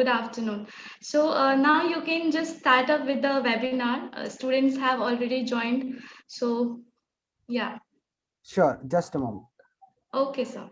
Good afternoon. So now you can just start up with the webinar. Students have already joined. So yeah, Sure, just a moment. okay, sir.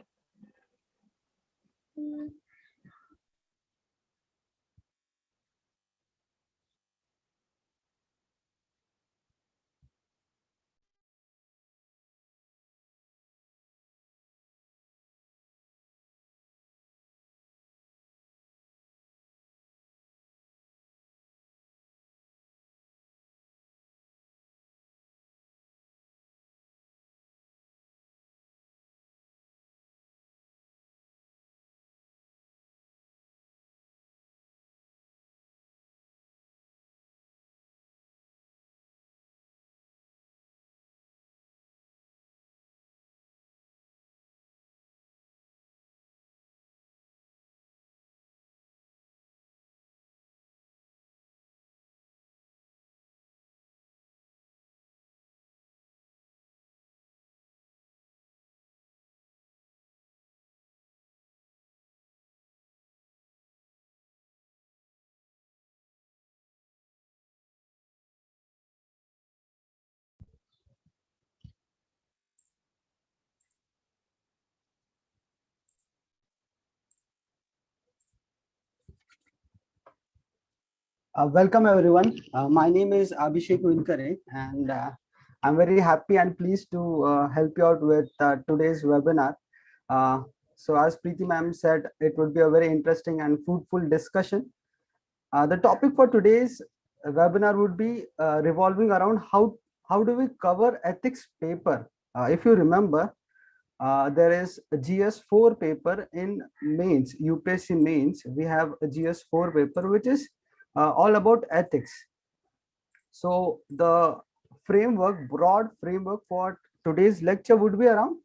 Welcome everyone. My name is Abhishek Winkare, and I'm very happy and pleased to help you out with today's webinar. Uh, so, as Preeti ma'am said, it would be a very interesting and fruitful discussion. The topic for today's webinar would be revolving around how do we cover ethics paper. If you remember, there is a GS4 paper in mains, UPSC mains. We have a GS4 paper which is all about ethics. So the broad framework for today's lecture would be around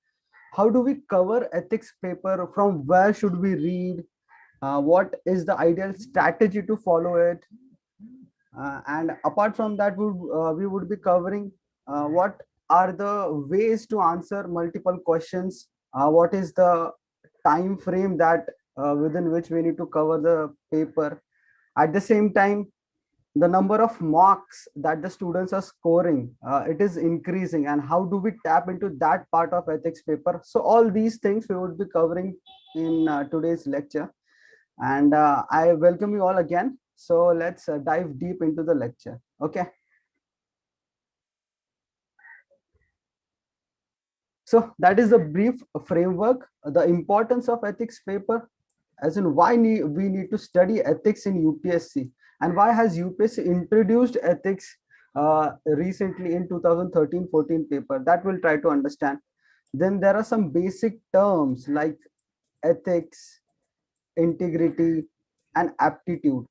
how do we cover ethics paper, from where should we read, what is the ideal strategy to follow it, and apart from that we would be covering what are the ways to answer multiple questions, what is the time frame that within which we need to cover the paper. At the same time, the number of marks that the students are scoring, it is increasing, and how do we tap into that part of ethics paper. So all these things we would be covering in today's lecture, and I welcome you all again. So let's dive deep into the lecture. Okay, so that is the brief framework, the importance of ethics paper, as in we need to study ethics in UPSC, and why has UPSC introduced ethics recently in 2013-14 paper, that we'll try to understand. Then there are some basic terms like ethics, integrity, and aptitude.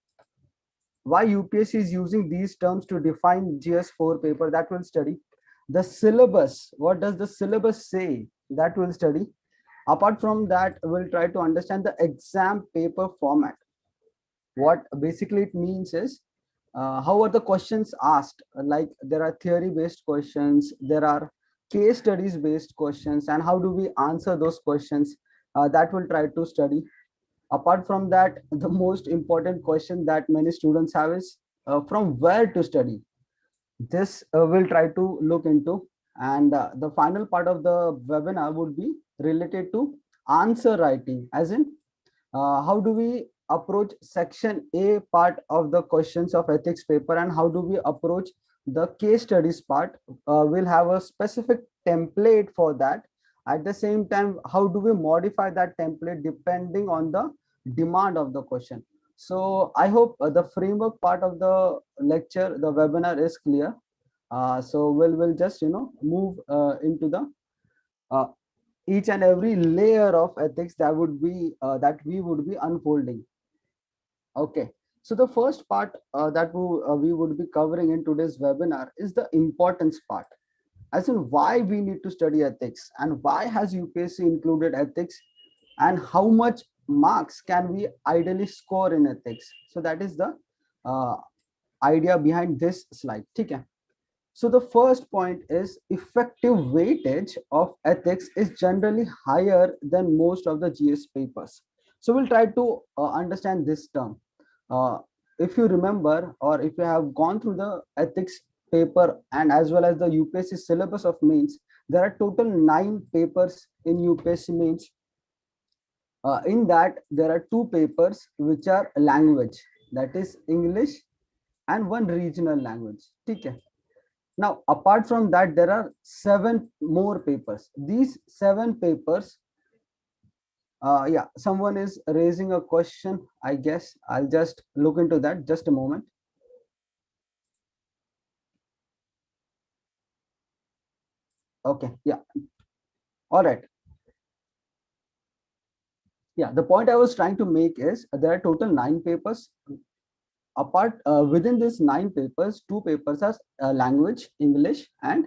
Why UPSC is using these terms to define GS4 paper, that will study. The syllabus, what does the syllabus say, that will study. Apart from that, we'll try to understand the exam paper format. What basically it means is how are the questions asked, like there are theory based questions, there are case studies based questions, and how do we answer those questions, that will try to study. Apart from that, the most important question that many students have is from where to study. This we'll try to look into, and the final part of the webinar would be related to answer writing, as in how do we approach section A part of the questions of ethics paper, and how do we approach the case studies part. We'll have a specific template for that. At the same time, how do we modify that template depending on the demand of the question. So I hope the framework part of the lecture, the webinar, is clear. So we'll just move into the uh, each and every layer of ethics that would be that we would be unfolding. Okay, so the first part that we would be covering in today's webinar is the importance part, as in why we need to study ethics and why has UPSC included ethics, and how much marks can we ideally score in ethics. So that is the uh, idea behind this slide. Okay. So the first point is effective weightage of ethics is generally higher than most of the GS papers. So we'll try to understand this term. if you remember, or if you have gone through the ethics paper and as well as the UPSC syllabus of mains, there are total 9 papers in UPSC mains. In that, there are 2 papers which are language, that is English, and one regional language. Okay. Now, apart from that, there are 7 more papers. These 7 papers, yeah, someone is raising a question. I guess I'll just look into that. Just a moment. Okay, yeah, all right. Yeah, the point I was trying to make is there are total 9 papers. Apart within these 9 papers, 2 papers are language, English, and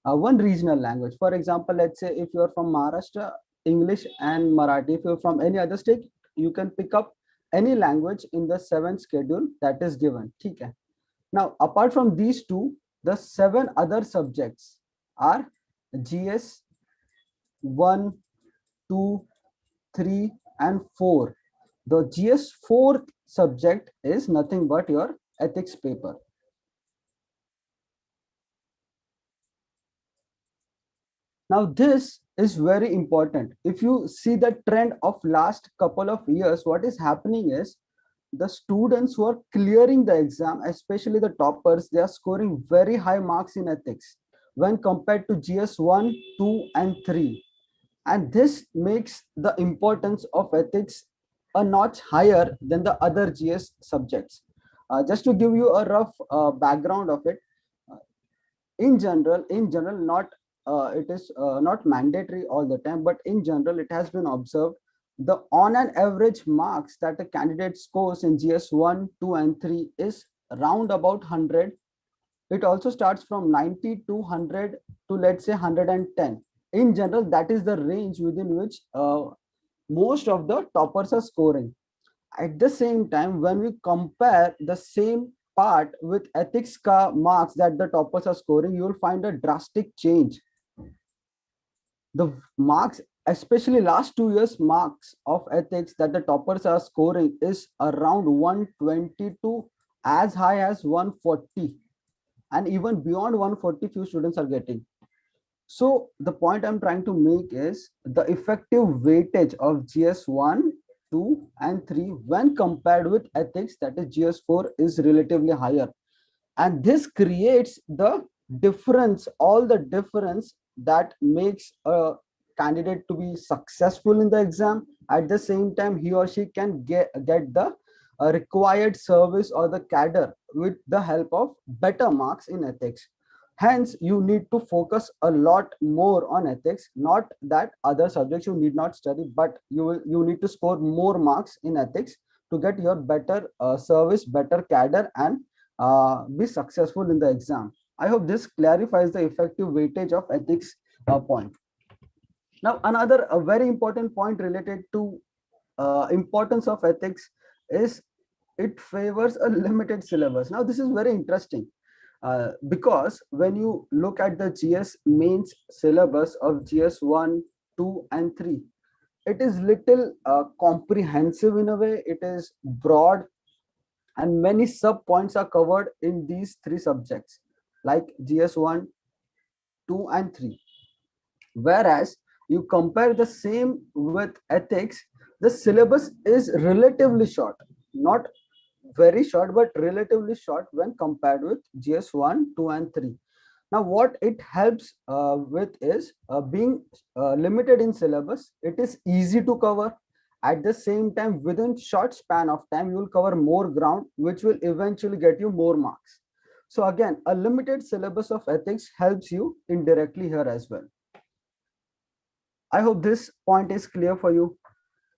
one regional language. For example, let's say if you're from Maharashtra, English and Marathi. If you're from any other state, you can pick up any language in the 7th schedule that is given. Okay. Now, apart from these two, the 7 other subjects are GS 1, 2, 3, and 4. The GS 4th subject is nothing but your ethics paper. Now, this is very important. If you see the trend of last couple of years, what is happening is the students who are clearing the exam, especially the toppers, they are scoring very high marks in ethics when compared to GS 1, 2, and 3. And this makes the importance of ethics a notch higher than the other GS subjects. Just to give you a rough background of it, uh, in general, not it is not mandatory all the time, but in general, it has been observed the on an average marks that a candidate scores in GS 1, 2, and 3 is around about 100. It also starts from 90 to 100 to, let's say, 110. In general, that is the range within which most of the toppers are scoring. At the same time, when we compare the same part with ethics ka marks that the toppers are scoring, you will find a drastic change. The marks, especially last 2 years marks of ethics that the toppers are scoring, is around 120 to as high as 140, and even beyond 140 few students are getting. So the point I'm trying to make is the effective weightage of GS 1, 2, and 3 when compared with ethics, that is GS 4, is relatively higher. And this creates the difference, all the difference that makes a candidate to be successful in the exam. At the same time, he or she can get the required service or the cadre with the help of better marks in ethics. Hence, you need to focus a lot more on ethics. Not that other subjects you need not study, but you need to score more marks in ethics to get your better service, better cadre, and be successful in the exam. I hope this clarifies the effective weightage of ethics point. Now, another very important point related to importance of ethics is it favors a limited syllabus. Now, this is very interesting because when you look at the GS mains syllabus of GS 1, 2, and 3, it is little comprehensive in a way. It is broad, and many sub points are covered in these 3 subjects like GS 1, 2, and 3. Whereas you compare the same with ethics, the syllabus is relatively short, not very short, but relatively short when compared with GS 1, 2, and 3. Now, what it helps with is being limited in syllabus. It is easy to cover. At the same time, within short span of time, you will cover more ground, which will eventually get you more marks. So again, a limited syllabus of ethics helps you indirectly here as well. I hope this point is clear for you.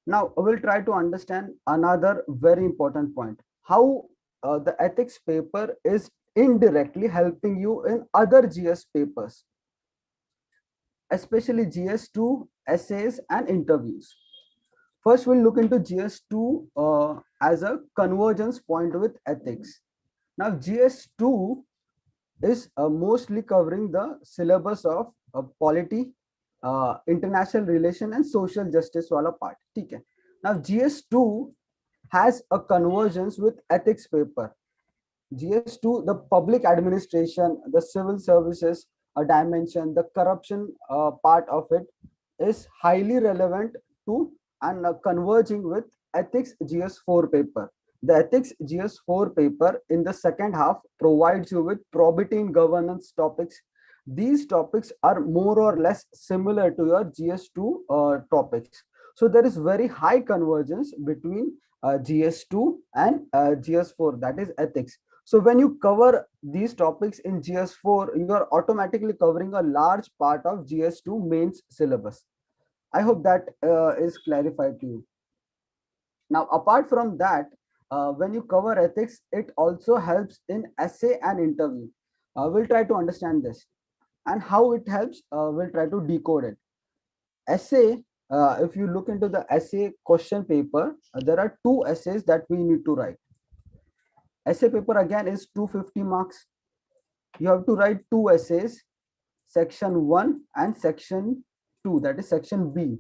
Now, we'll try to understand another very important point, how the ethics paper is indirectly helping you in other GS papers, especially GS2, essays, and interviews. First, we'll look into GS2 as a convergence point with ethics. Now, GS2 is mostly covering the syllabus of polity, international relation, and social justice wala part. Okay. Now, GS2 has a convergence with ethics paper. GS2, the public administration, the civil services dimension, the corruption part of it is highly relevant to and converging with ethics GS4 paper. The ethics GS4 paper in the second half provides you with probity in governance topics. These topics are more or less similar to your GS2 topics. So there is very high convergence between GS2 and GS4, that is ethics. So when you cover these topics in GS4, you are automatically covering a large part of GS2 mains syllabus. I hope that is clarified to you. Now, apart from that, when you cover ethics, it also helps in essay and interview. We'll try to understand this and how it helps. We'll try to decode it. Essay, if you look into the essay question paper, there are two essays that we need to write. Essay paper again is 250 marks. You have to write two essays, section 1 and section 2, that is section B.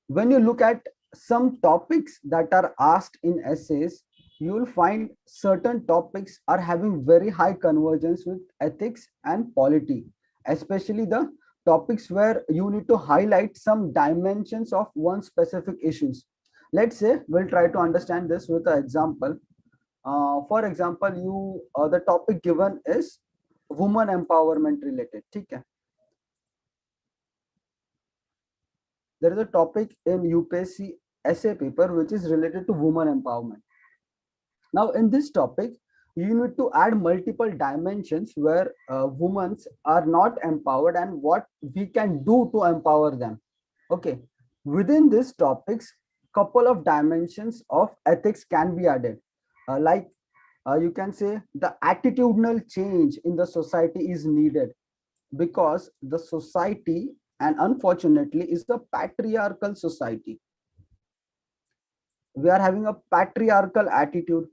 When you look at some topics that are asked in essays, you will find certain topics are having very high convergence with ethics and polity, especially the topics where you need to highlight some dimensions of one specific issues. Let's say we'll try to understand this with an example. For example, the topic given is woman empowerment related. Okay. There is a topic in UPSC essay paper which is related to woman empowerment. Now, in this topic, you need to add multiple dimensions where women are not empowered and what we can do to empower them. Okay. Within these topics, couple of dimensions of ethics can be added. Like you can say the attitudinal change in the society is needed because the society, and unfortunately, is a patriarchal society. We are having a patriarchal attitude.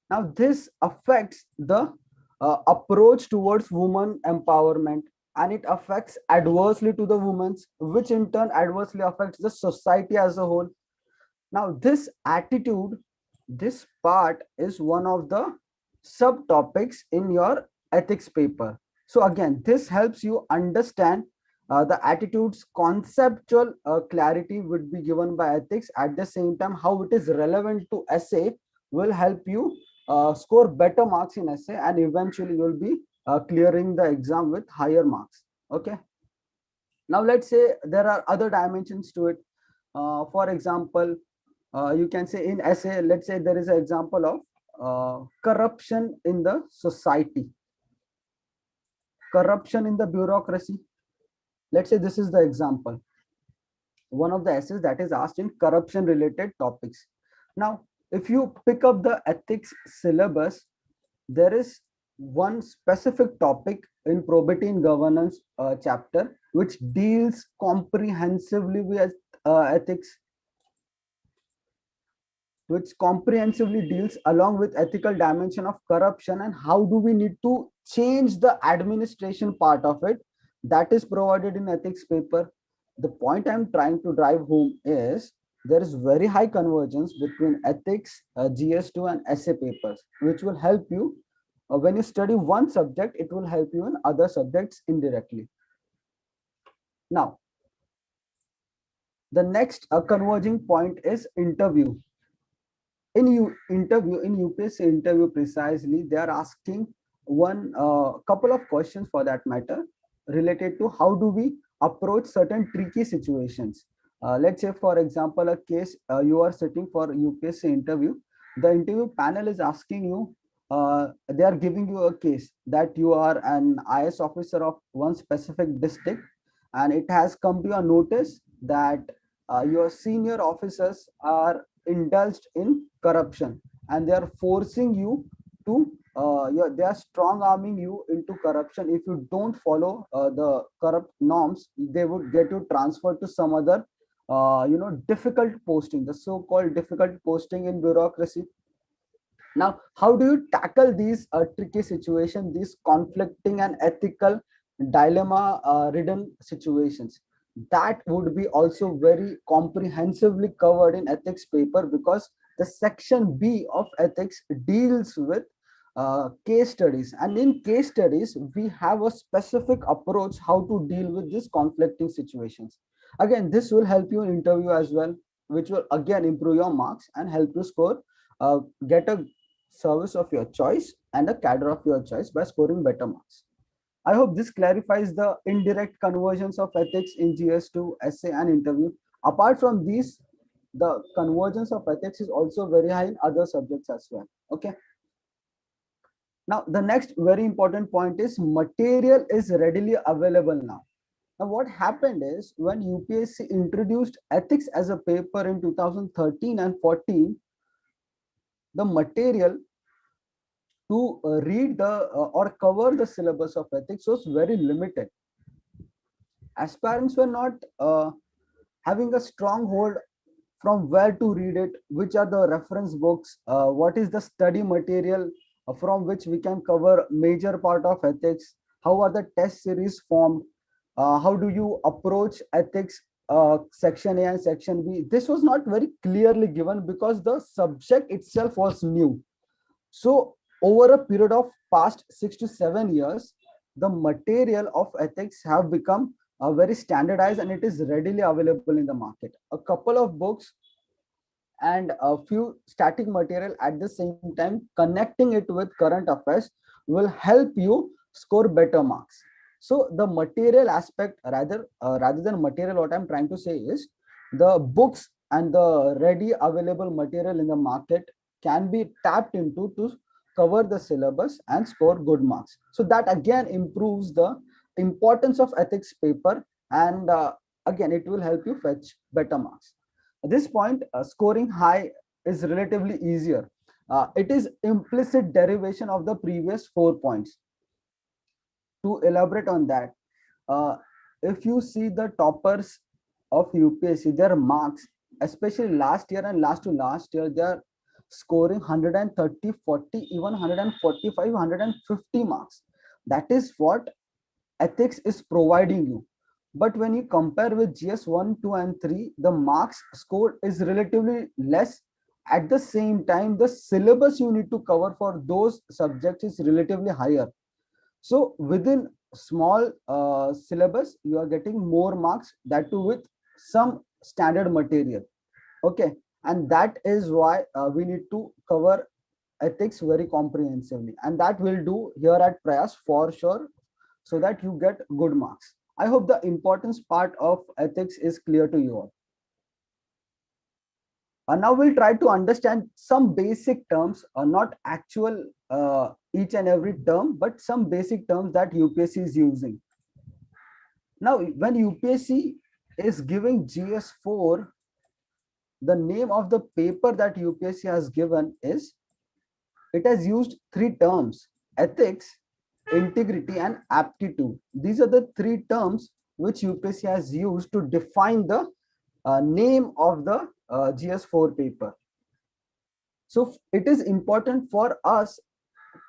Now this affects the approach towards woman empowerment, and it affects adversely to the women, which in turn adversely affects the society as a whole. Now this attitude, this part is one of the subtopics in your ethics paper. So again, this helps you understand the attitude's conceptual clarity would be given by ethics. At the same time, how it is relevant to essay will help you score better marks in essay, and eventually you'll be clearing the exam with higher marks. Okay. Now let's say there are other dimensions to it. For example, you can say in essay, let's say there is an example of corruption in the society, corruption in the bureaucracy. Let's say this is the example, one of the essays that is asked in corruption related topics. Now, if you pick up the ethics syllabus, there is one specific topic in probity in governance chapter which deals comprehensively with ethics, which comprehensively deals along with ethical dimension of corruption and how do we need to change the administration part of it. That is provided in ethics paper. The point I'm trying to drive home is there is very high convergence between ethics, GS2 and essay papers, which will help you when you study one subject, it will help you in other subjects indirectly. Now, the next converging point is interview. In UPSC interview precisely, they are asking one couple of questions for that matter related to how do we approach certain tricky situations. Let's say, for example, a case you are sitting for UPSC interview. The interview panel is asking you, they are giving you a case that you are an IS officer of one specific district, and it has come to your notice that your senior officers are indulged in corruption and they are forcing you to they are strong arming you into corruption. If you don't follow the corrupt norms, they would get you transferred to some other difficult posting, the so-called difficult posting in bureaucracy. Now, how do you tackle these tricky situations, these conflicting and ethical dilemma ridden situations? that would be also very comprehensively covered in ethics paper, because the section B of ethics deals with case studies, and in case studies we have a specific approach how to deal with these conflicting situations. Again, this will help you in interview as well, which will again improve your marks and help you score, get a service of your choice and a cadre of your choice by scoring better marks. I hope this clarifies the indirect conversions of ethics in GS to essay and interview. Apart from these, the convergence of ethics is also very high in other subjects as well. Okay. Now, the next very important point is material is readily available now. Now, what happened is when UPSC introduced ethics as a paper in 2013 and 14, the material to read the or cover the syllabus of ethics was very limited. Aspirants were not having a strong hold from where to read it, which are the reference books, what is the study material from which we can cover major part of ethics, how are the test series formed, how do you approach ethics, section A and section B. This was not very clearly given because the subject itself was new. So over a period of past 6 to 7 years, the material of ethics have become very standardized and it is readily available in the market. A couple of books and a few static material at the same time, connecting it with current affairs, will help you score better marks. So the material aspect, rather than material, what I'm trying to say is the books and the ready available material in the market can be tapped into to cover the syllabus and score good marks. So that again improves the importance of ethics paper, and again it will help you fetch better marks. At this point, scoring high is relatively easier. It is implicit derivation of the previous 4 points. To elaborate on that, uh, if you see the toppers of UPSC, their marks, especially last year and last to last year, they are scoring 130, 40, even 145, 150 marks. That is what ethics is providing you. But when you compare with GS 1, 2, and 3, the marks scored is relatively less. At the same time, the syllabus you need to cover for those subjects is relatively higher. So within small syllabus, you are getting more marks, that too with some standard material. Okay. And that is why we need to cover ethics very comprehensively. And that will do here at Prayas for sure, so that you get good marks. I hope the importance part of ethics is clear to you all. Now we'll try to understand some basic terms, not actual each and every term, but some basic terms that UPSC is using. Now, when UPSC is giving GS4, the name of the paper that UPSC has given is, it has used three terms: ethics, integrity, and aptitude. These are the three terms which UPSC has used to define the name of the GS4 paper. So it is important for us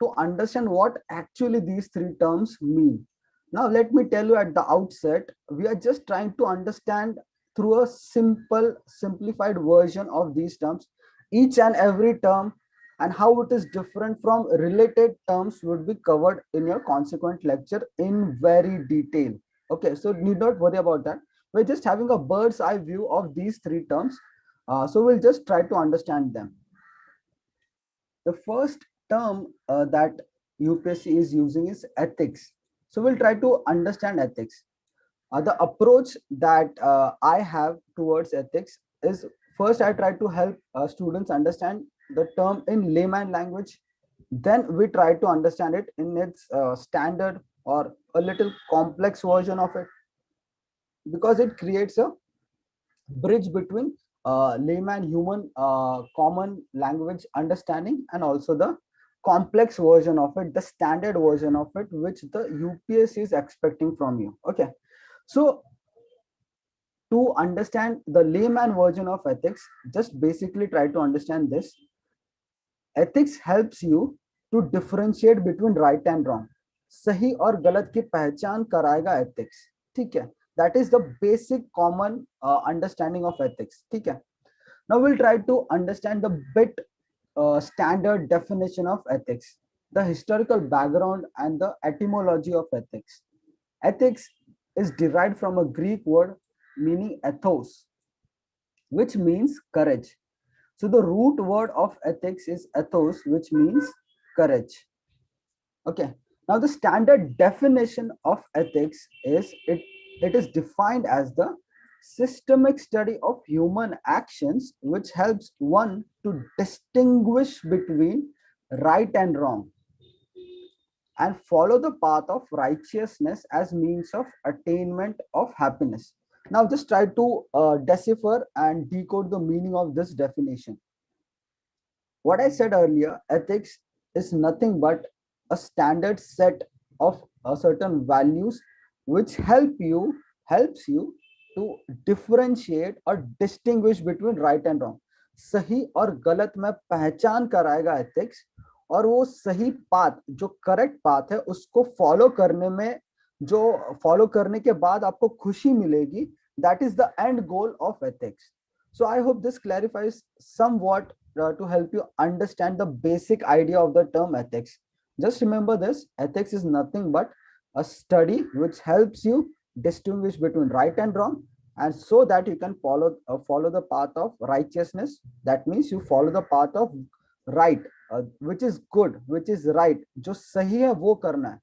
to understand what actually these three terms mean. Now, let me tell you at the outset, we are just trying to understand through a simplified version of these terms. Each and every term and how it is different from related terms would be covered in your consequent lecture in very detail. Okay, so need not worry about that. We're just having a bird's eye view of these three terms. So we'll just try to understand them. The first term that UPSC is using is ethics. So we'll try to understand ethics. The approach that I have towards ethics is, first I try to help students understand the term in layman language. Then we try to understand it in its standard or a little complex version of it, because it creates a bridge between layman human common language understanding and also the complex version of it, the standard version of it, which the UPSC is expecting from you. Okay, so to understand the layman version of ethics, just basically try to understand this. Ethics helps you to differentiate between right and wrong. सही और गलत की पहचान कराएगा ethics. ठीक है. That is the basic common understanding of ethics. ठीक है. Now we'll try to understand the bit standard definition of ethics, the historical background and the etymology of ethics. Ethics is derived from a Greek word meaning ethos, which means courage. So the root word of ethics is ethos, which means courage. Okay. Now the standard definition of ethics is it is defined as the systemic study of human actions which helps one to distinguish between right and wrong and follow the path of righteousness as means of attainment of happiness. Now just try to decipher and decode the meaning of this definition. What I said earlier, ethics is nothing but a standard set of certain values which helps you to differentiate or distinguish between right and wrong. सही और गलत में पहचान कराएगा ethics, और वो सही path जो करेक्ट पाथ है उसको फॉलो करने में, जो फॉलो करने के बाद आपको खुशी मिलेगी, that is the end goal of ethics. So I hope this clarifies somewhat to help you understand the basic idea of the term ethics. Just remember this, ethics is nothing but a study which helps you distinguish between right and wrong, and so that you can follow the path of righteousness. That means you follow the path of right, which is good, which is right, जो सही है वो करना है,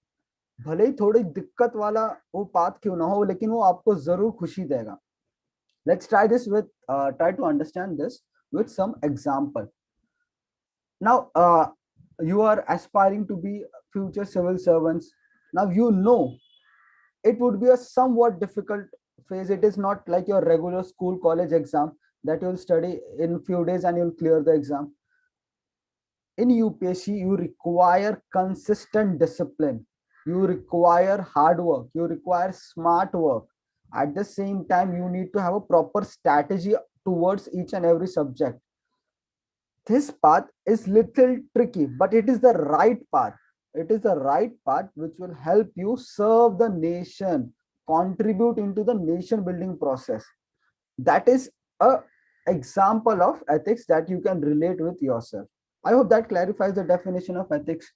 भले ही थोड़ी दिक्कत वाला वो पाथ क्यों ना हो, लेकिन वो आपको जरूर खुशी देगा. Let's try this with try to understand this with some example. Now you are aspiring to be future civil servants. Now you know it would be a somewhat difficult phase. It is not like your regular school college exam that you'll study in few days and you'll clear the exam. In UPSC, you require consistent discipline, you require hard work, you require smart work. At the same time, you need to have a proper strategy towards each and every subject. This path is little tricky, but it is the right path. It is the right path which will help you serve the nation, contribute into the nation building process. That is a example of ethics that you can relate with yourself. I hope that clarifies the definition of ethics.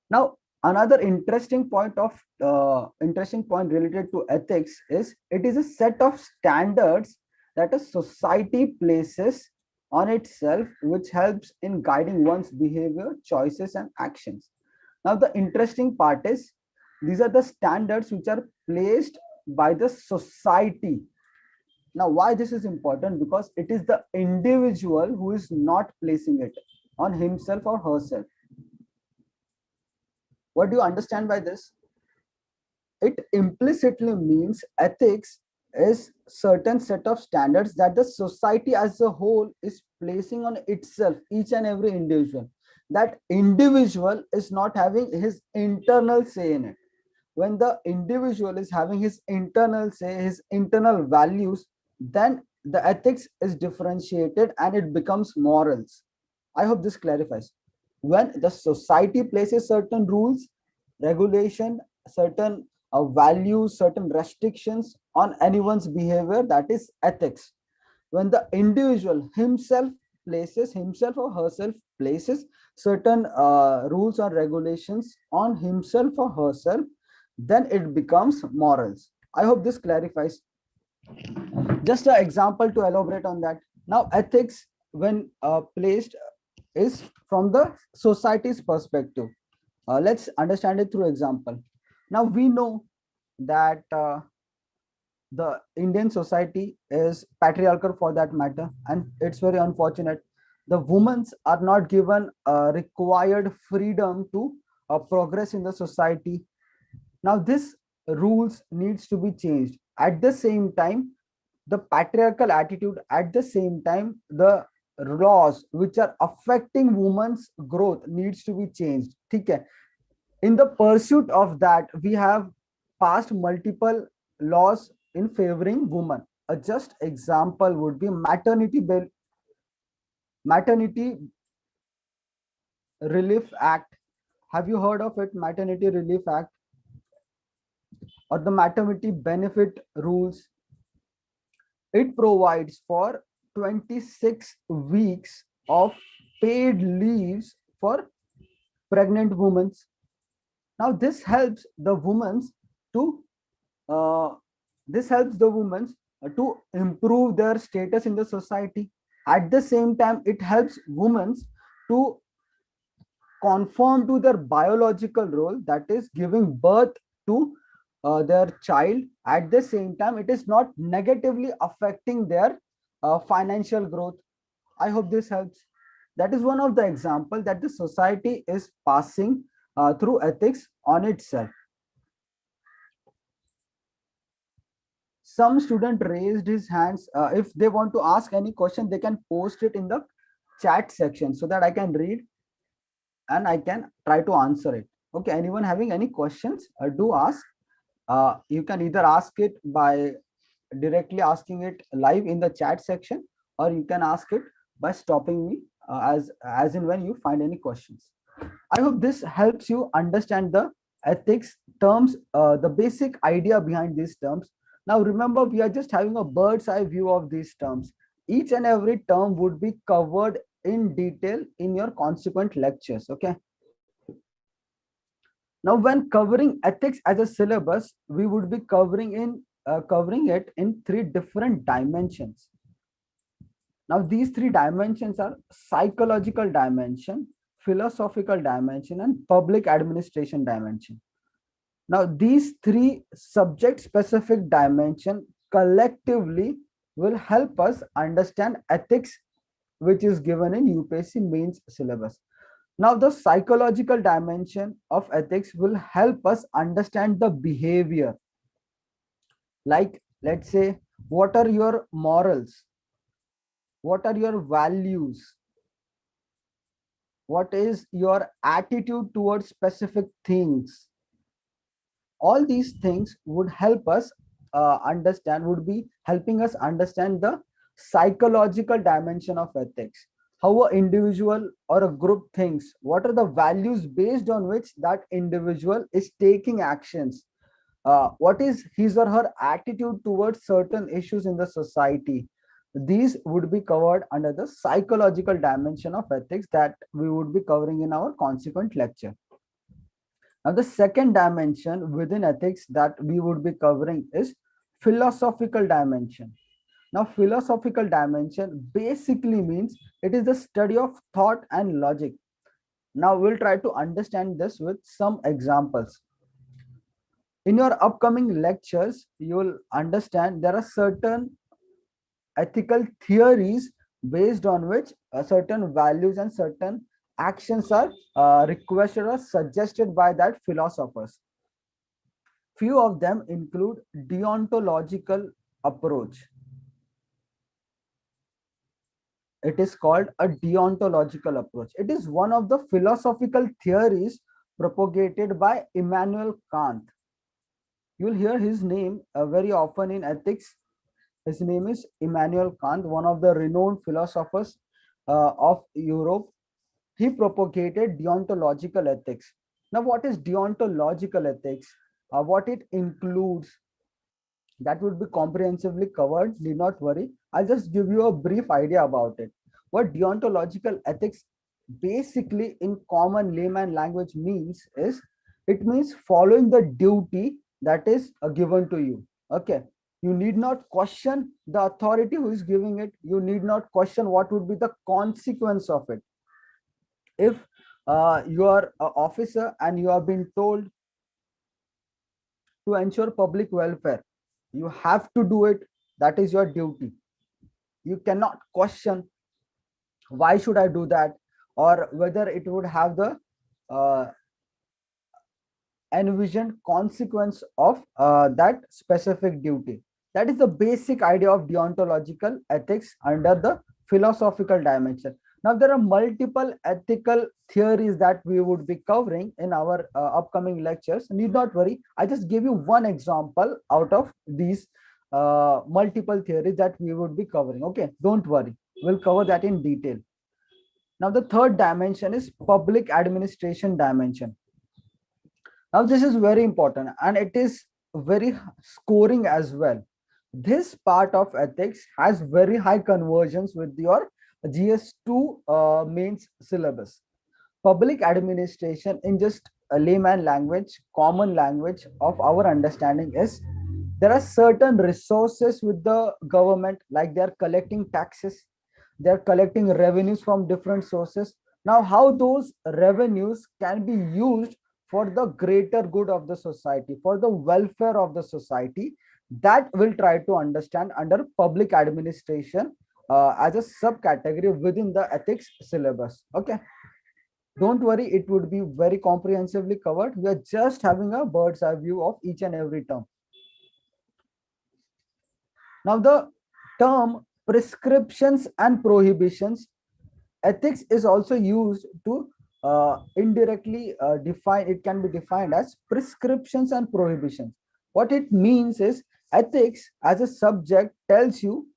Now, another interesting point related to ethics is it is a set of standards that a society places on itself, which helps in guiding one's behavior, choices, and actions. Now, the interesting part is these are the standards which are placed by the society. Now, why this is important? Because it is the individual who is not placing it on himself or herself. What do you understand by this? It implicitly means ethics is certain set of standards that the society as a whole is placing on itself, each and every individual. That individual is not having his internal say in it. When the individual is having his internal say, his internal values, then the ethics is differentiated and it becomes morals. I hope this clarifies. When the society places certain rules, regulation, certain values, certain restrictions on anyone's behavior, that is ethics. When the individual himself or herself places certain rules or regulations on himself or herself, then it becomes morals. I hope this clarifies. Just an example to elaborate on that. Now, ethics, when placed, is from the society's perspective. Let's understand it through example. Now, we know that the Indian society is patriarchal for that matter, and it's very unfortunate. The women are not given required freedom to progress in the society. Now, this rules needs to be changed. At the same time, the patriarchal attitude, at the same time, the laws which are affecting women's growth needs to be changed. Okay. In the pursuit of that, we have passed multiple laws in favoring women. A just example would be maternity relief act. Have you heard of it? Maternity relief act. or the maternity benefit rules. It provides for 26 weeks of paid leaves for pregnant women. Now to uh, this helps the women to improve their status in the society. At the same time, it helps women to conform to their biological role, that is giving birth to their child. At the same time, it is not negatively affecting their financial growth. I hope this helps. That is one of the example that the society is passing through ethics on itself. Some student raised his hands. If they want to ask any question, they can post it in the chat section so that I can read and I can try to answer it. Okay, anyone having any questions, do ask. You can either ask it by directly asking it live in the chat section, or you can ask it by stopping me as in when you find any questions. I hope this helps you understand the ethics terms, the basic idea behind these terms. Now remember, we are just having a bird's eye view of these terms. Each and every term would be covered in detail in your consequent lectures. Okay. Now, when covering ethics as a syllabus, we would be covering it in three different dimensions. Now, these three dimensions are psychological dimension, philosophical dimension, and public administration dimension. Now, these three subject-specific dimension collectively will help us understand ethics, which is given in UPSC mains syllabus. Now, the psychological dimension of ethics will help us understand the behavior. Like, let's say, what are your morals? What are your values? What is your attitude towards specific things? All these things would help us would be helping us understand the psychological dimension of ethics. How an individual or a group thinks, what are the values based on which that individual is taking actions, what is his or her attitude towards certain issues in the society. These would be covered under the psychological dimension of ethics that we would be covering in our consequent lecture. Now, the second dimension within ethics that we would be covering is philosophical dimension. Now, philosophical dimension basically means it is the study of thought and logic. Now, we'll try to understand this with some examples. In your upcoming lectures, you will understand there are certain ethical theories based on which certain values and certain actions are requested or suggested by that philosophers. Few of them include deontological approach. It is called a deontological approach. It is one of the philosophical theories propagated by Immanuel Kant. You'll hear his name very often in ethics. His name is Immanuel Kant, one of the renowned philosophers of Europe. He propagated deontological ethics. Now, what is deontological ethics? What it includes, that would be comprehensively covered. Need not worry. I'll just give you a brief idea about it. What deontological ethics basically in common layman language means is, it means following the duty that is given to you. Okay. You need not question the authority who is giving it. You need not question what would be the consequence of it. If you are an officer and you have been told to ensure public welfare, you have to do it. That is your duty. You cannot question why should I do that, or whether it would have the envisioned consequence of that specific duty. That is the basic idea of deontological ethics under the philosophical dimension. Now, there are multiple ethical theories that we would be covering in our upcoming lectures. Need not worry. I just give you one example out of these multiple theories that we would be covering. Okay, don't worry. We'll cover that in detail. Now, the third dimension is public administration dimension. Now, this is very important, and it is very scoring as well. This part of ethics has very high conversions with your GS2 mains syllabus. Public administration, in just a layman language, common language of our understanding, is there are certain resources with the government, like they are collecting taxes, they are collecting revenues from different sources. Now how those revenues can be used for the greater good of the society, for the welfare of the society, that will try to understand under public administration as a subcategory within the ethics syllabus. Okay, don't worry, it would be very comprehensively covered. We are just having a bird's eye view of each and every term. Now, the term prescriptions and prohibitions, ethics is also used to indirectly define, it can be defined as prescriptions and prohibitions. What it means is ethics as a subject tells you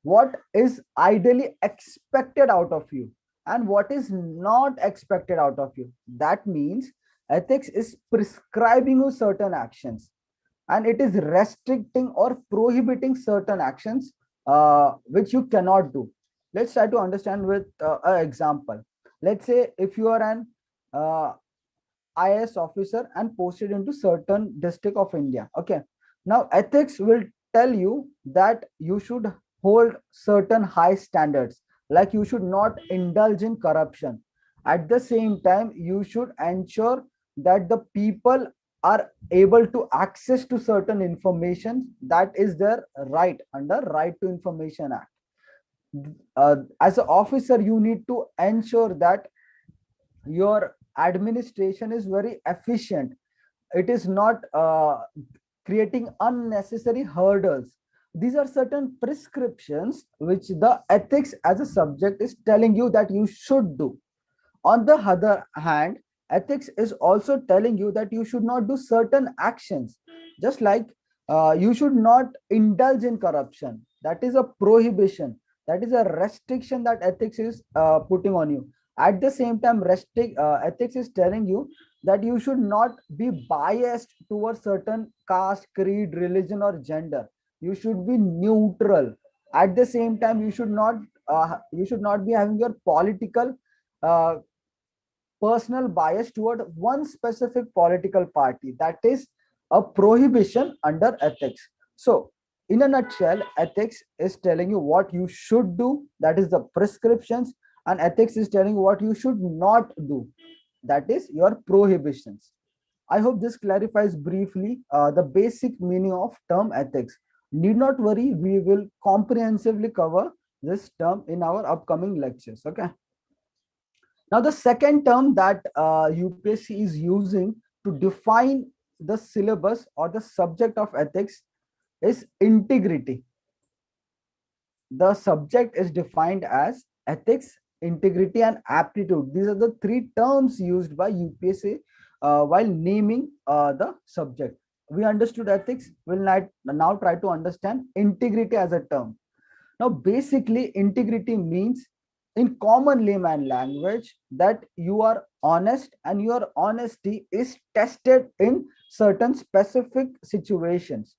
what is ideally expected out of you and what is not expected out of you. That means ethics is prescribing you certain actions, and it is restricting or prohibiting certain actions which you cannot do. Let's try to understand with an example. Let's say if you are an uh, IAS officer and posted into certain district of India. Okay. Now ethics will tell you that you should hold certain high standards, like you should not indulge in corruption. At the same time, you should ensure that the people are able to access to certain information that is their right under Right to Information Act. As an officer, you need to ensure that your administration is very efficient. It is not creating unnecessary hurdles. These are certain prescriptions which the ethics as a subject is telling you that you should do. On the other hand, ethics is also telling you that you should not do certain actions, just like you should not indulge in corruption. That is a prohibition, that is a restriction that ethics is putting on you. At the same time, ethics is telling you that you should not be biased towards certain caste, creed, religion, or gender. You should be neutral. At the same time, you should not be having your political uh, personal bias toward one specific political party. That is a prohibition under ethics. So in a nutshell, ethics is telling you what you should do, that is the prescriptions, and ethics is telling you what you should not do, that is your prohibitions. I hope this clarifies briefly the basic meaning of term ethics. Need not worry, we will comprehensively cover this term in our upcoming lectures. Okay. Now, the second term that UPSC is using to define the syllabus or the subject of ethics is integrity. The subject is defined as ethics, integrity, and aptitude. These are the three terms used by UPSC while naming the subject. We understood ethics. We'll now try to understand integrity as a term. Now, basically, integrity means, in common layman language, that you are honest and your honesty is tested in certain specific situations.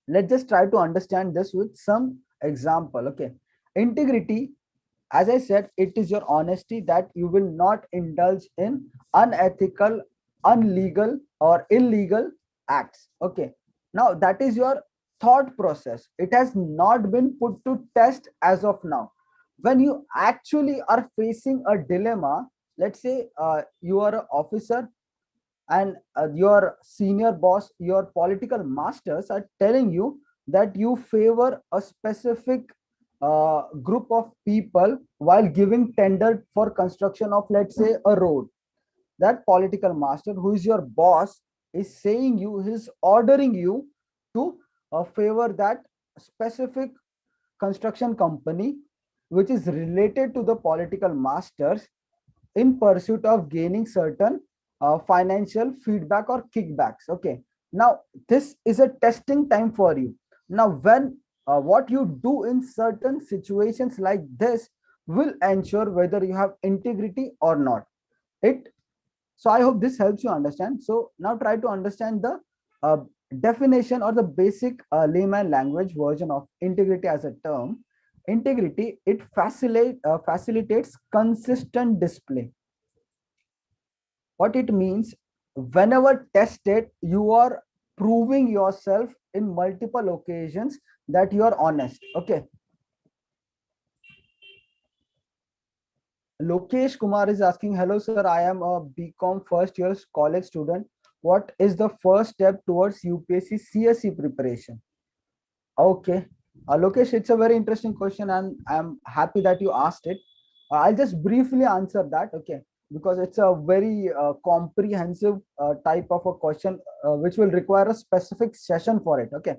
Let's just try to understand this with some example. Okay. Integrity, as I said, it is your honesty that you will not indulge in unethical, unlegal, or illegal acts. Okay. Now, that is your thought process. It has not been put to test as of now. When you actually are facing a dilemma, let's say you are an officer and your senior boss, your political masters are telling you that you favor a specific group of people while giving tender for construction of, let's say, a road. That political master, who is your boss, is saying you, is ordering you to favor that specific construction company which is related to the political masters, in pursuit of gaining certain financial feedback or kickbacks. Okay. Now, this is a testing time for you. Now, when what you do in certain situations like this will ensure whether you have integrity or not. It So I hope this helps you understand. So now try to understand the definition or the basic layman language version of integrity as a term. Integrity, it facilitates consistent display. What it means, whenever tested, you are proving yourself in multiple occasions that you are honest. Okay. Lokesh Kumar is asking, hello sir, I am a BCom first year college student. What is the first step towards UPSC CSE preparation? Okay. Lokesh, it's a very interesting question and I'm happy that you asked it. I'll just briefly answer that, okay, because it's a very comprehensive type of a question which will require a specific session for it, okay.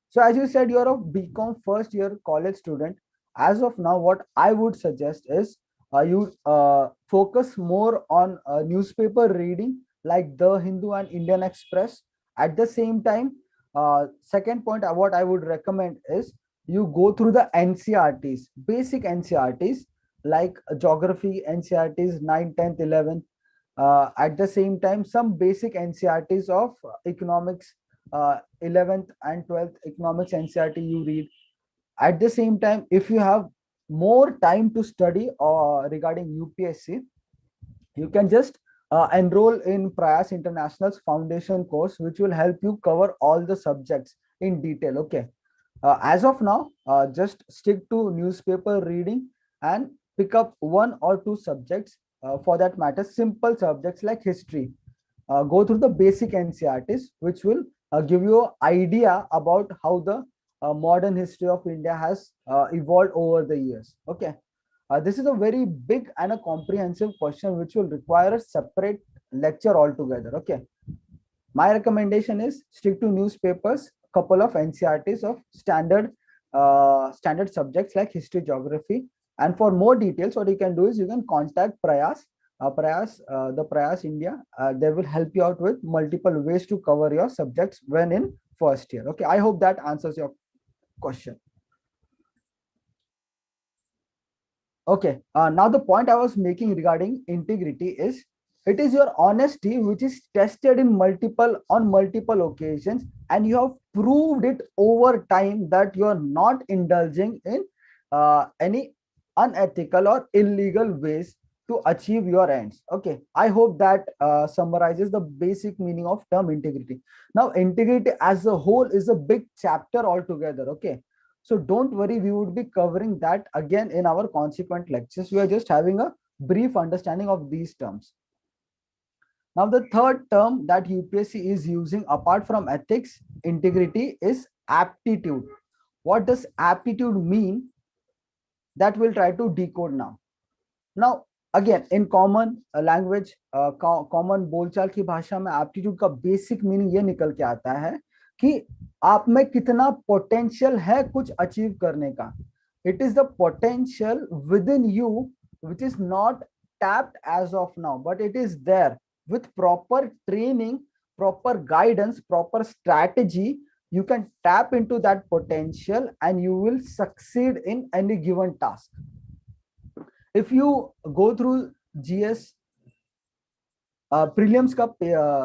So as you said, you're a BCom first year college student. As of now, what I would suggest is you focus more on newspaper reading like The Hindu and Indian Express. At the same time, second point, what I would recommend is you go through the NCRTs, basic NCRTs like geography NCRTs 9, 10th, 11th. At the same time, some basic NCRTs of economics, 11th and 12th economics NCRT you read. At the same time, if you have more time to study regarding UPSC, you can just enroll in Prayas International's foundation course, which will help you cover all the subjects in detail. Okay. As of now, just stick to newspaper reading and pick up one or two subjects, for that matter, simple subjects like history. Go through the basic NCRTs, which will give you an idea about how the modern history of India has evolved over the years. Okay. This is a very big and a comprehensive question which will require a separate lecture altogether. Okay. My recommendation is stick to newspapers, couple of NCRTs of standard subjects like history, geography. And for more details, what you can do is you can contact Prayas, the Prayas India. They will help you out with multiple ways to cover your subjects when in first year. Okay, I hope that answers your question. Okay, now the point I was making regarding integrity is it is your honesty which is tested in multiple occasions, and you have proved it over time that you are not indulging in any unethical or illegal ways to achieve your ends. Okay, I hope that summarizes the basic meaning of term integrity. Now, integrity as a whole is a big chapter altogether. Okay, so don't worry, we would be covering that again in our consequent lectures. We are just having a brief understanding of these terms. Now, the third term that UPSC is using apart from ethics, integrity, is aptitude. What does aptitude mean? That we'll try to decode now. Now, again, in common language, common बोलचाल की भाषा में aptitude का basic meaning ये निकल के आता है कि आप में कितना potential है कुछ achieve करने का. It is the potential within you which is not tapped as of now, but it is there. With proper training, proper guidance, proper strategy, you can tap into that potential and you will succeed in any given task. If you go through GS prelims का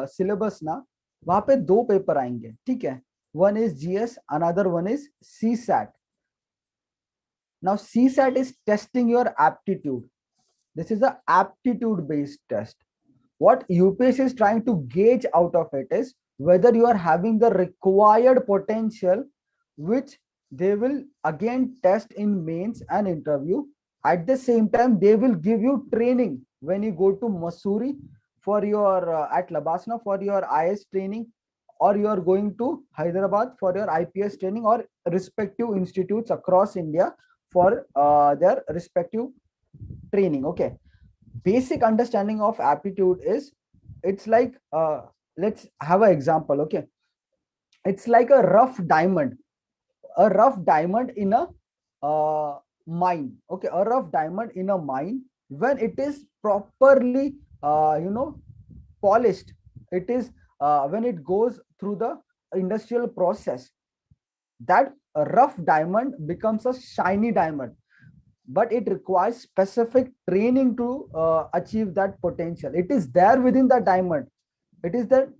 syllabus ना, वहां पे दो paper आएंगे, ठीक है. One is GS, another one is CSAT. Now CSAT is testing your aptitude. This is a aptitude based test. What UPSC is trying to gauge out of it is whether you are having the required potential, which they will again test in mains and interview. At the same time, they will give you training when you go to Missouri for your at Labasna for your IS training, or you are going to Hyderabad for your IPS training, or respective institutes across India for their respective training. Okay, basic understanding of aptitude is it's like let's have an example. Okay, it's like a rough diamond in a mine. Okay, a rough diamond in a mine, when it is properly polished, it is when it goes through the industrial process, that rough diamond becomes a shiny diamond. But it requires specific training to achieve that potential. It is there within the diamond. It is the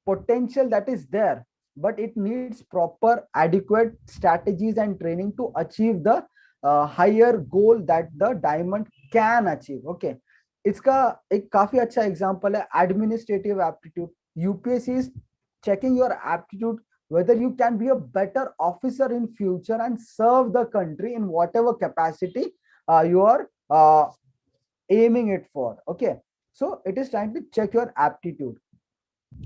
potential that is there, but it needs proper adequate strategies and training to achieve the higher goal that the diamond can achieve. Okay, इसका एक काफी अच्छा example है administrative aptitude. UPSC is checking your aptitude whether you can be a better officer in future and serve the country in whatever capacity you are aiming it for. Okay, so it is trying to check your aptitude.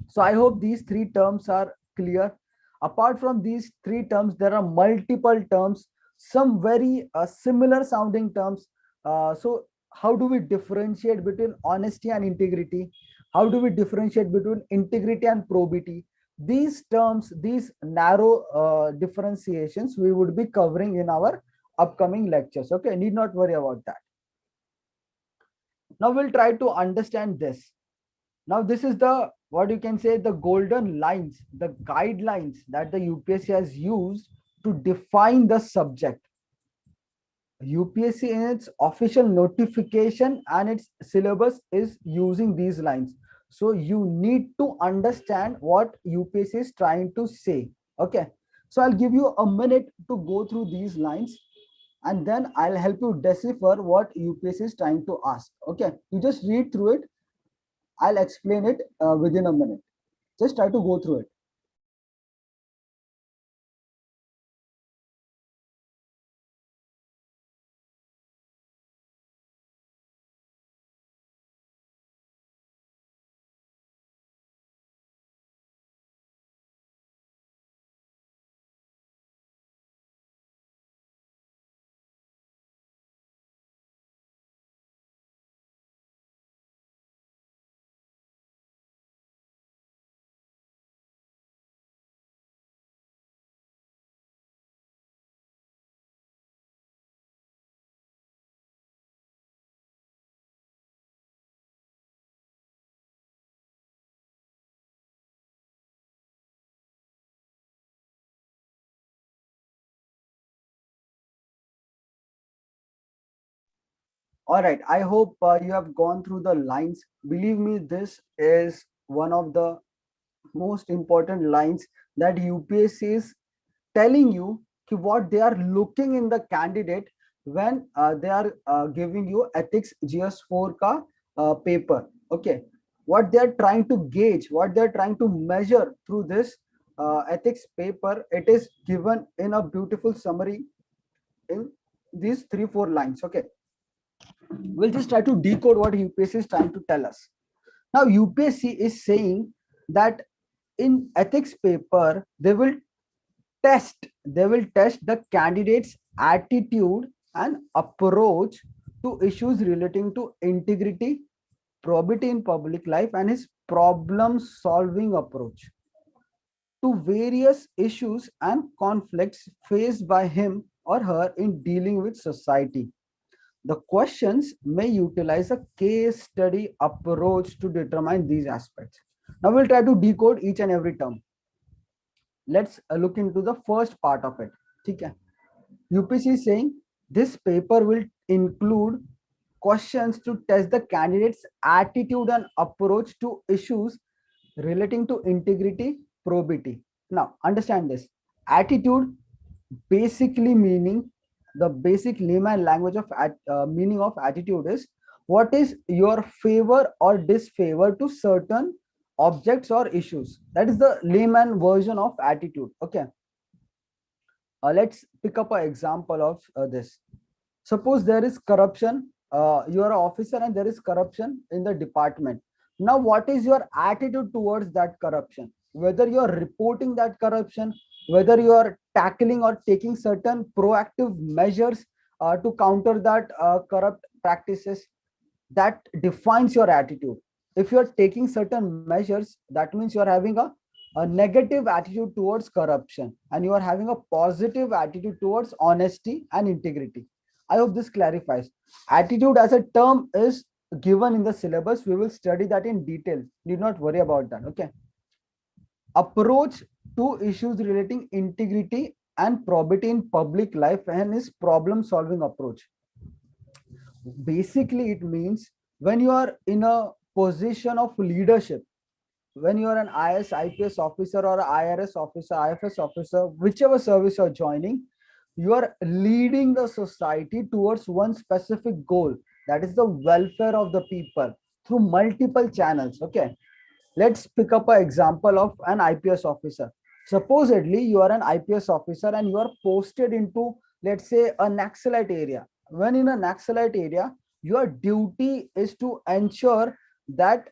So I hope these three terms are clear. Apart from these three terms, there are multiple terms, some very similar sounding terms. So how do we differentiate between honesty and integrity? How do we differentiate between integrity and probity? These terms, these narrow differentiations, we would be covering in our upcoming lectures. Okay, need not worry about that. Now we'll try to understand this. Now this is the, what you can say, the golden lines, the guidelines that the UPSC has used to define the subject. UPSC in its official notification and its syllabus is using these lines. So you need to understand what UPSC is trying to say. Okay, so I'll give you a minute to go through these lines, and then I'll help you decipher what UPSC is trying to ask. Okay, you just read through it. I'll explain it within a minute. Just try to go through it. All right. I hope you have gone through the lines. Believe me, this is one of the most important lines that UPSC is telling you what they are looking in the candidate when they are giving you ethics GS4 ka paper. Okay, what they are trying to gauge, what they are trying to measure through this ethics paper, it is given in a beautiful summary in these 3-4 lines. Okay, we'll just try to decode what UPSC is trying to tell us. Now UPSC is saying that in ethics paper they will test the candidate's attitude and approach to issues relating to integrity, probity in public life, and his problem solving approach to various issues and conflicts faced by him or her in dealing with society. The questions may utilize a case study approach to determine these aspects. Now we'll try to decode each and every term. Let's look into the first part of it. Okay. UPSC is saying this paper will include questions to test the candidate's attitude and approach to issues relating to integrity, probity. Now, understand this. Attitude basically meaning, the basic layman language of meaning of attitude is what is your favor or disfavor to certain objects or issues. That is the layman version of attitude. Okay, let's pick up an example of this. Suppose there is corruption, you are an officer and there is corruption in the department. Now what is your attitude towards that corruption? Whether you are reporting that corruption, whether you are tackling or taking certain proactive measures to counter that corrupt practices, that defines your attitude. If you are taking certain measures, that means you are having a negative attitude towards corruption and you are having a positive attitude towards honesty and integrity. I hope this clarifies. Attitude as a term is given in the syllabus. We will study that in detail. Need not worry about that. Okay. Approach to issues relating integrity and probity in public life and his problem solving approach. Basically, it means when you are in a position of leadership, when you are an IS, IPS officer or a IRS officer, IFS officer, whichever service you're joining, you are leading the society towards one specific goal, that is the welfare of the people through multiple channels. Okay, let's pick up an example of an IPS officer. Supposedly, you are an IPS officer and you are posted into, let's say, a Naxalite area. When in a Naxalite area, your duty is to ensure that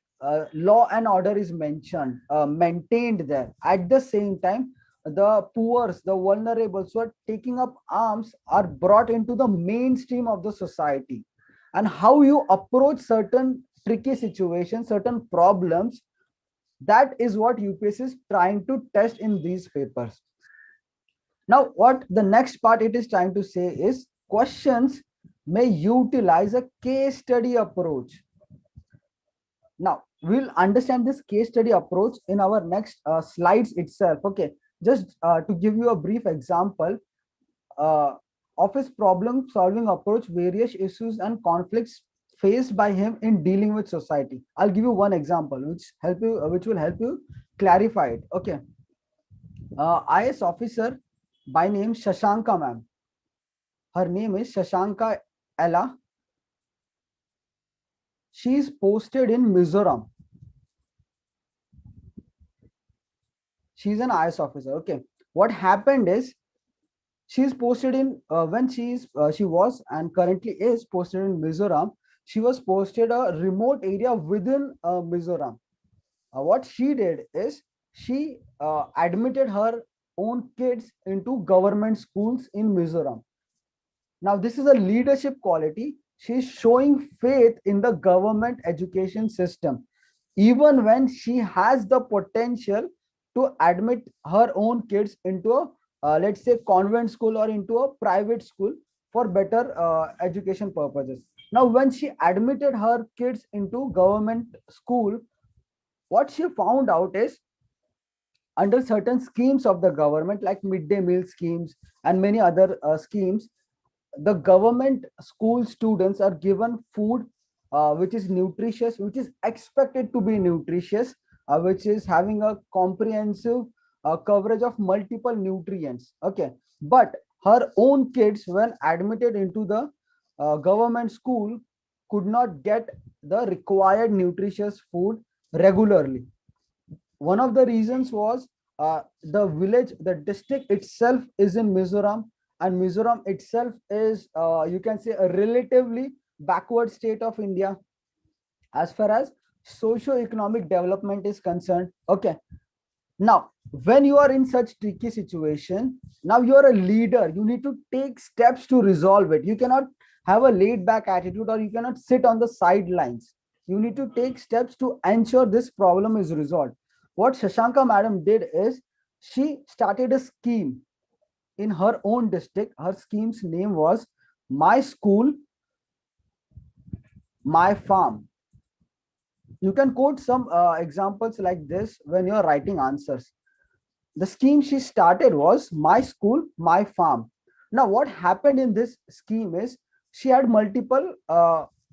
law and order is maintained there. At the same time, the poor, the vulnerable who are taking up arms are brought into the mainstream of the society. And how you approach certain tricky situations, certain problems, that is what UPSC is trying to test in these papers. Now, what the next part it is trying to say is questions may utilize a case study approach. Now, we'll understand this case study approach in our next slides itself. Okay, just to give you a brief example uh, of his problem solving approach, various issues and conflicts faced by him in dealing with society. I'll give you one example which will help you clarify it. Okay, IS officer by name Shashanka ma'am. Her name is Shashanka Ella. She is posted in Mizoram. She's an IS officer. Okay, what happened is she is posted in when she was and currently is posted in Mizoram. She was posted a remote area within Mizoram. What she did is she admitted her own kids into government schools in Mizoram. Now, this is a leadership quality. She's showing faith in the government education system, even when she has the potential to admit her own kids into a, let's say, convent school or into a private school for better education purposes. Now, when she admitted her kids into government school, what she found out is under certain schemes of the government, like midday meal schemes and many other schemes, the government school students are given food which is nutritious, which is expected to be nutritious, which is having a comprehensive coverage of multiple nutrients. Okay, but her own kids, when admitted into the government school, could not get the required nutritious food regularly. One of the reasons was the village, the district itself is in Mizoram, and Mizoram itself is, you can say, a relatively backward state of India as far as socio-economic development is concerned. Okay, now when you are in such tricky situation, now you are a leader, you need to take steps to resolve it. You cannot have a laid back attitude, or you cannot sit on the sidelines. You need to take steps to ensure this problem is resolved. What Shashanka madam did is she started a scheme in her own district. Her scheme's name was My School, My Farm. You can quote some examples like this when you're writing answers. The scheme she started was My School, My Farm. Now, what happened in this scheme is she had multiple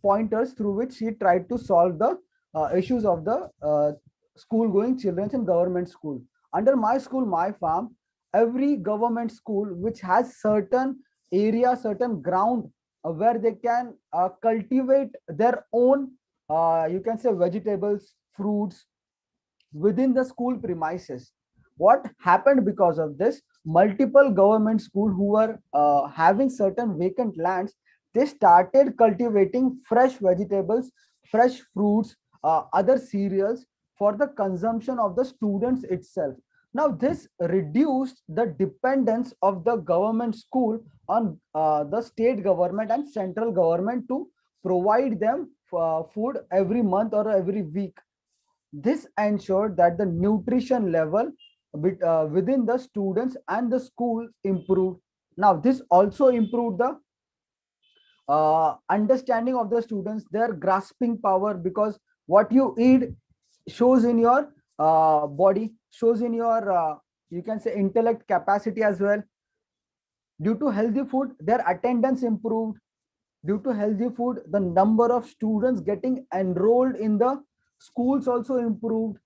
pointers through which she tried to solve the issues of the school going children in government school. Under My School, My Farm, every government school which has certain area, certain ground where they can cultivate their own, you can say, vegetables, fruits within the school premises. What happened because of this? Multiple government schools who were having certain vacant lands, they started cultivating fresh vegetables, fresh fruits, other cereals for the consumption of the students itself. Now, this reduced the dependence of the government school on the state government and central government to provide them food every month or every week. This ensured that the nutrition level within the students and the school improved. Now, this also improved the understanding of the students, their grasping power, because what you eat shows in your body, shows in your, you can say, intellect capacity as well. Due to healthy food, their attendance improved. Due to healthy food, the number of students getting enrolled in the schools also improved.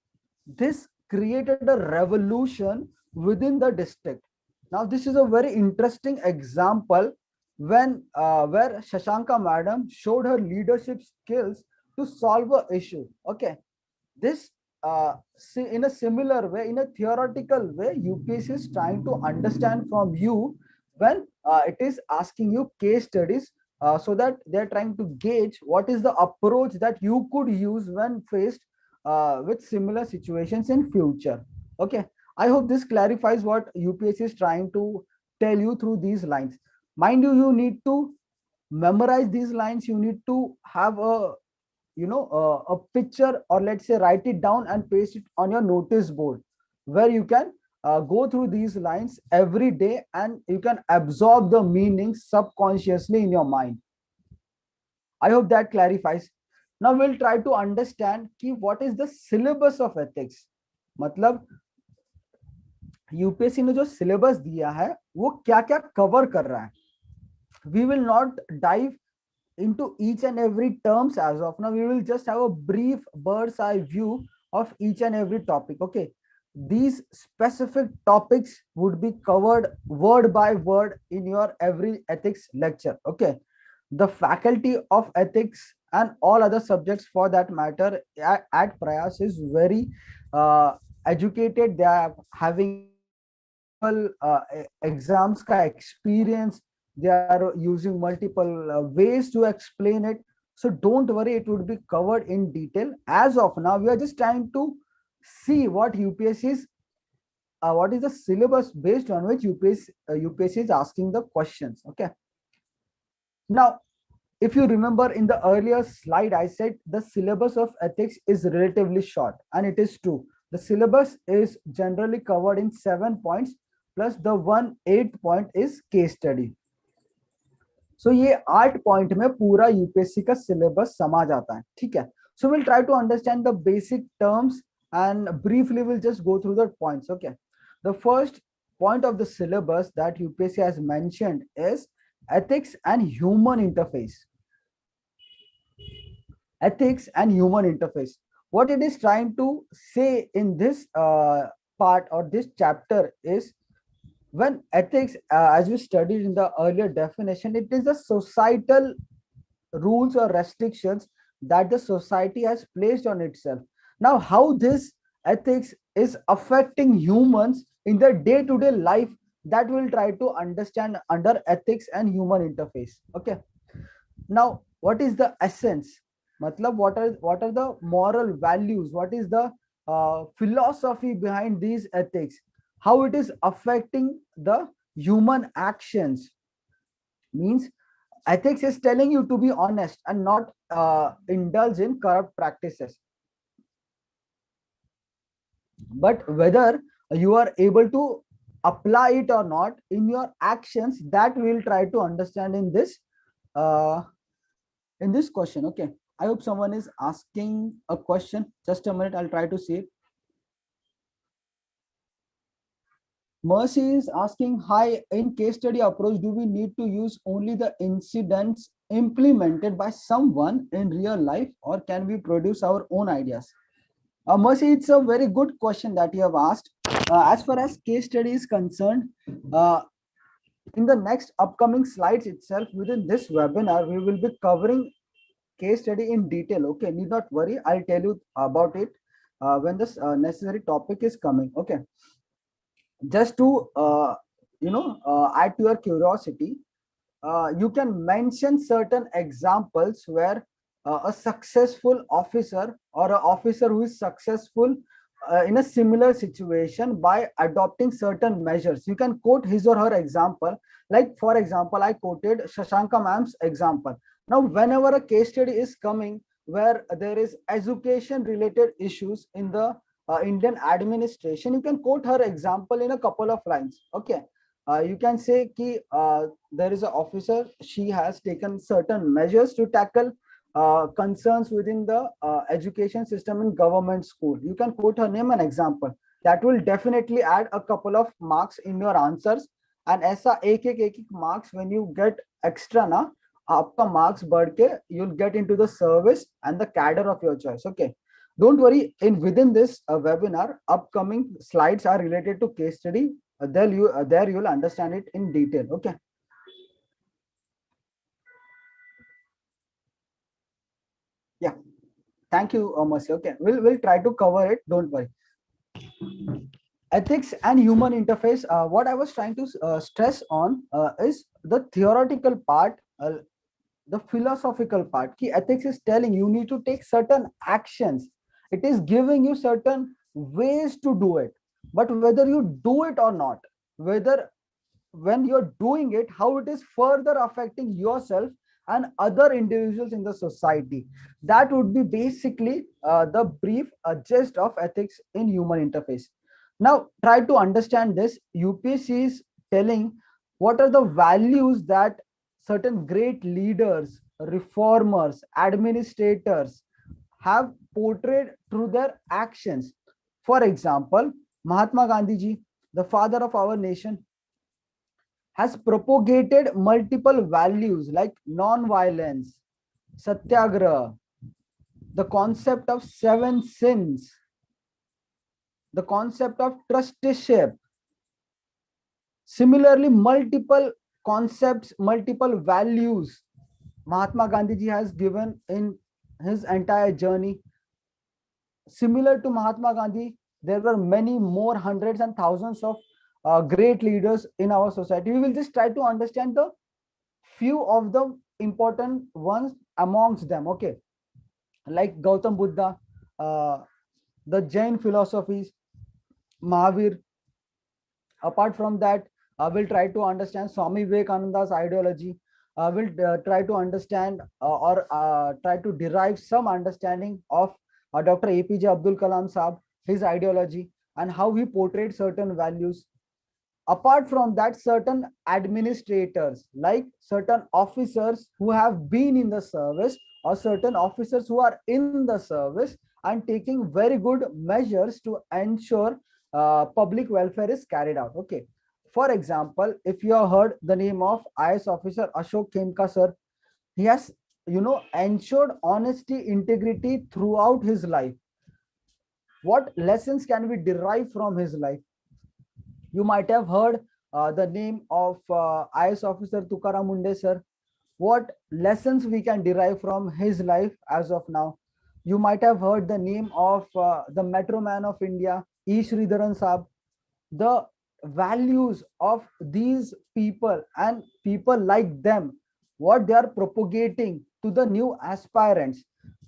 This created a revolution within the district. Now this is a very interesting example when where Shashanka madam showed her leadership skills to solve a issue. Okay, this in a similar way, in a theoretical way, UPSC is trying to understand from you when it is asking you case studies, so that they're trying to gauge what is the approach that you could use when faced with similar situations in future. Okay, I hope this clarifies what UPSC is trying to tell you through these lines. Mind you, you need to memorize these lines. You need to have a a picture, or let's say write it down and paste it on your notice board, where you can go through these lines every day and you can absorb the meaning subconsciously in your mind. I hope that clarifies. Now we'll try to understand ki what is the syllabus of ethics. मतलब UPSC ने जो syllabus दिया है वो क्या क्या cover कर रहा है. We will not dive into each and every terms as of now. We will just have a brief bird's eye view of each and every topic. Okay, these specific topics would be covered word by word in your every ethics lecture. Okay, the faculty of ethics and all other subjects for that matter at Prayas is very educated. They are having multiple exams ka experience. They are using multiple ways to explain it. So don't worry, it would be covered in detail. As of now, we are just trying to see what UPSC is, what is the syllabus based on which UPSC is asking the questions. Okay. Now, if you remember in the earlier slide, I said the syllabus of ethics is relatively short, and it is true. The syllabus is generally covered in 7 points, plus the 1/8 point is case study. सो ये 8 point में पूरा UPSC का syllabus समा जाता है. ठीक है, so will try to understand the basic terms and briefly we'll just go through the points. Okay, the first point of the syllabus that UPSC has mentioned is ethics and human interface. Ethics and human interface. What it is trying to say in this part or this chapter is, when ethics, as we studied in the earlier definition, it is the societal rules or restrictions that the society has placed on itself. Now, how this ethics is affecting humans in their day-to-day life, that we'll try to understand under ethics and human interface. Okay, now what is the essence? Matlab, what are the moral values? What is the philosophy behind these ethics? How it is affecting the human actions? Means ethics is telling you to be honest and not indulge in corrupt practices. But whether you are able to apply it or not in your actions, that we'll try to understand in this question. Okay, I hope someone is asking a question. Just a minute, I'll try to see it. Mercy is asking, hi, in case study approach, do we need to use only the incidents implemented by someone in real life, or can we produce our own ideas? Mercy, it's a very good question that you have asked. As far as case study is concerned, in the next upcoming slides itself, within this webinar, we will be covering case study in detail. Okay, need not worry. I'll tell you about it when this necessary topic is coming. Okay. Just to add to your curiosity, you can mention certain examples where a successful officer or an officer who is successful in a similar situation by adopting certain measures. You can quote his or her example. Like, for example, I quoted Shashanka ma'am's example. Now, whenever a case study is coming where there is education related issues in the Indian administration, you can quote her example in a couple of lines. Okay, you can say ki there is an officer, she has taken certain measures to tackle concerns within the education system in government school. You can quote her name and example. That will definitely add a couple of marks in your answers. And ऐसा एक marks when you get extra na, आपका marks बढ़ के you'll get into the service and the cadre of your choice. Okay. Don't worry, in within this webinar, upcoming slides are related to case study. There you will understand it in detail. Okay. Yeah. Thank you, Mercy. Okay. We'll try to cover it. Don't worry. Ethics and human interface. What I was trying to stress on is the theoretical part, the philosophical part. Ki ethics is telling you need to take certain actions. It is giving you certain ways to do it. But whether you do it or not, whether when you're doing it, how it is further affecting yourself and other individuals in the society. That would be basically the brief gist of ethics in human interface. Now try to understand this. UPSC is telling what are the values that certain great leaders, reformers, administrators have portrayed through their actions. For example, Mahatma Gandhi ji, the father of our nation, has propagated multiple values like non-violence, satyagraha, the concept of seven sins, the concept of trusteeship. Similarly, multiple concepts, multiple values Mahatma Gandhi ji has given in his entire journey. Similar to Mahatma Gandhi, there were many more hundreds and thousands of great leaders in our society. We will just try to understand the few of the important ones amongst them. Okay, like Gautam Buddha, uh, the Jain philosophies, Mahavir. Apart from that, we'll try to understand Swami Vivekananda's ideology. We'll try to understand or try to derive some understanding of Dr. APJ Abdul Kalam Saab, his ideology, and how he portrayed certain values. Apart from that, certain administrators, like certain officers who have been in the service, or certain officers who are in the service and taking very good measures to ensure public welfare is carried out. Okay, for example, if you have heard the name of IS officer Ashok Khemka sir, he has ensured honesty, integrity throughout his life. What lessons can we derive from his life? You might have heard the name of IS officer Tukaram Munde sir. What lessons we can derive from his life as of now? You might have heard the name of the Metro Man of India, E. Sridharan Saab. The values of these people and people like them, what they are propagating to the new aspirants,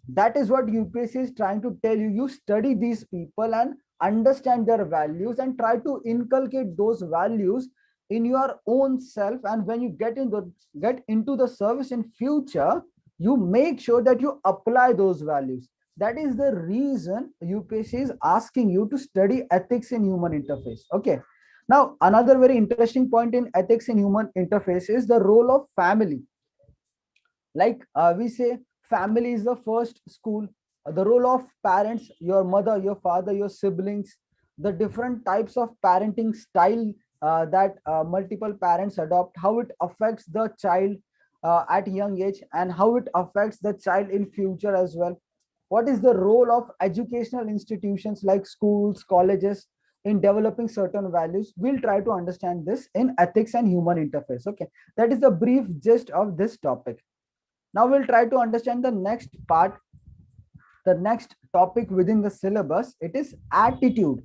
that is what UPSC is trying to tell you. You study these people and understand their values and try to inculcate those values in your own self, and when you get into the service in future, you make sure that you apply those values. That is the reason UPSC is asking you to study ethics in human interface. Okay. Now, another very interesting point in ethics in human interface is the role of family. Like we say, family is the first school. The role of parents, your mother, your father, your siblings, the different types of parenting style that multiple parents adopt, how it affects the child at young age, and how it affects the child in future as well. What is the role of educational institutions like schools, colleges in developing certain values? We'll try to understand this in ethics and human interface. Okay, that is the brief gist of this topic. Now we'll try to understand the next part, the next topic within the syllabus. It is attitude.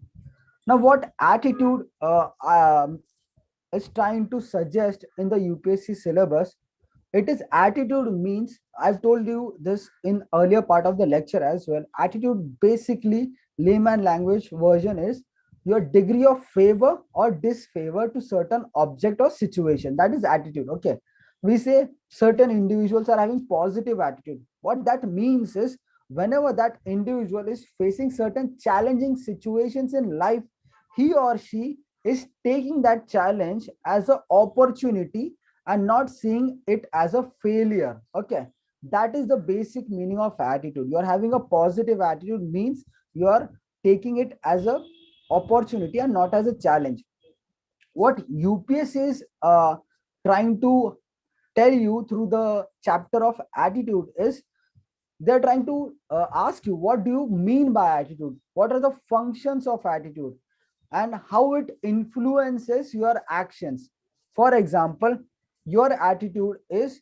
Now, what attitude is trying to suggest in the UPSC syllabus? It is attitude means, I've told you this in earlier part of the lecture as well. Attitude, basically, layman language version, is your degree of favor or disfavor to certain object or situation. That is attitude. Okay, we say certain individuals are having positive attitude. What that means is, whenever that individual is facing certain challenging situations in life, he or she is taking that challenge as an opportunity and not seeing it as a failure. Okay, that is the basic meaning of attitude. You're having a positive attitude means you're taking it as a opportunity and not as a challenge. What UPSC is trying to tell you through the chapter of attitude is, They're trying to ask you, what do you mean by attitude? What are the functions of attitude and how it influences your actions? For example, your attitude is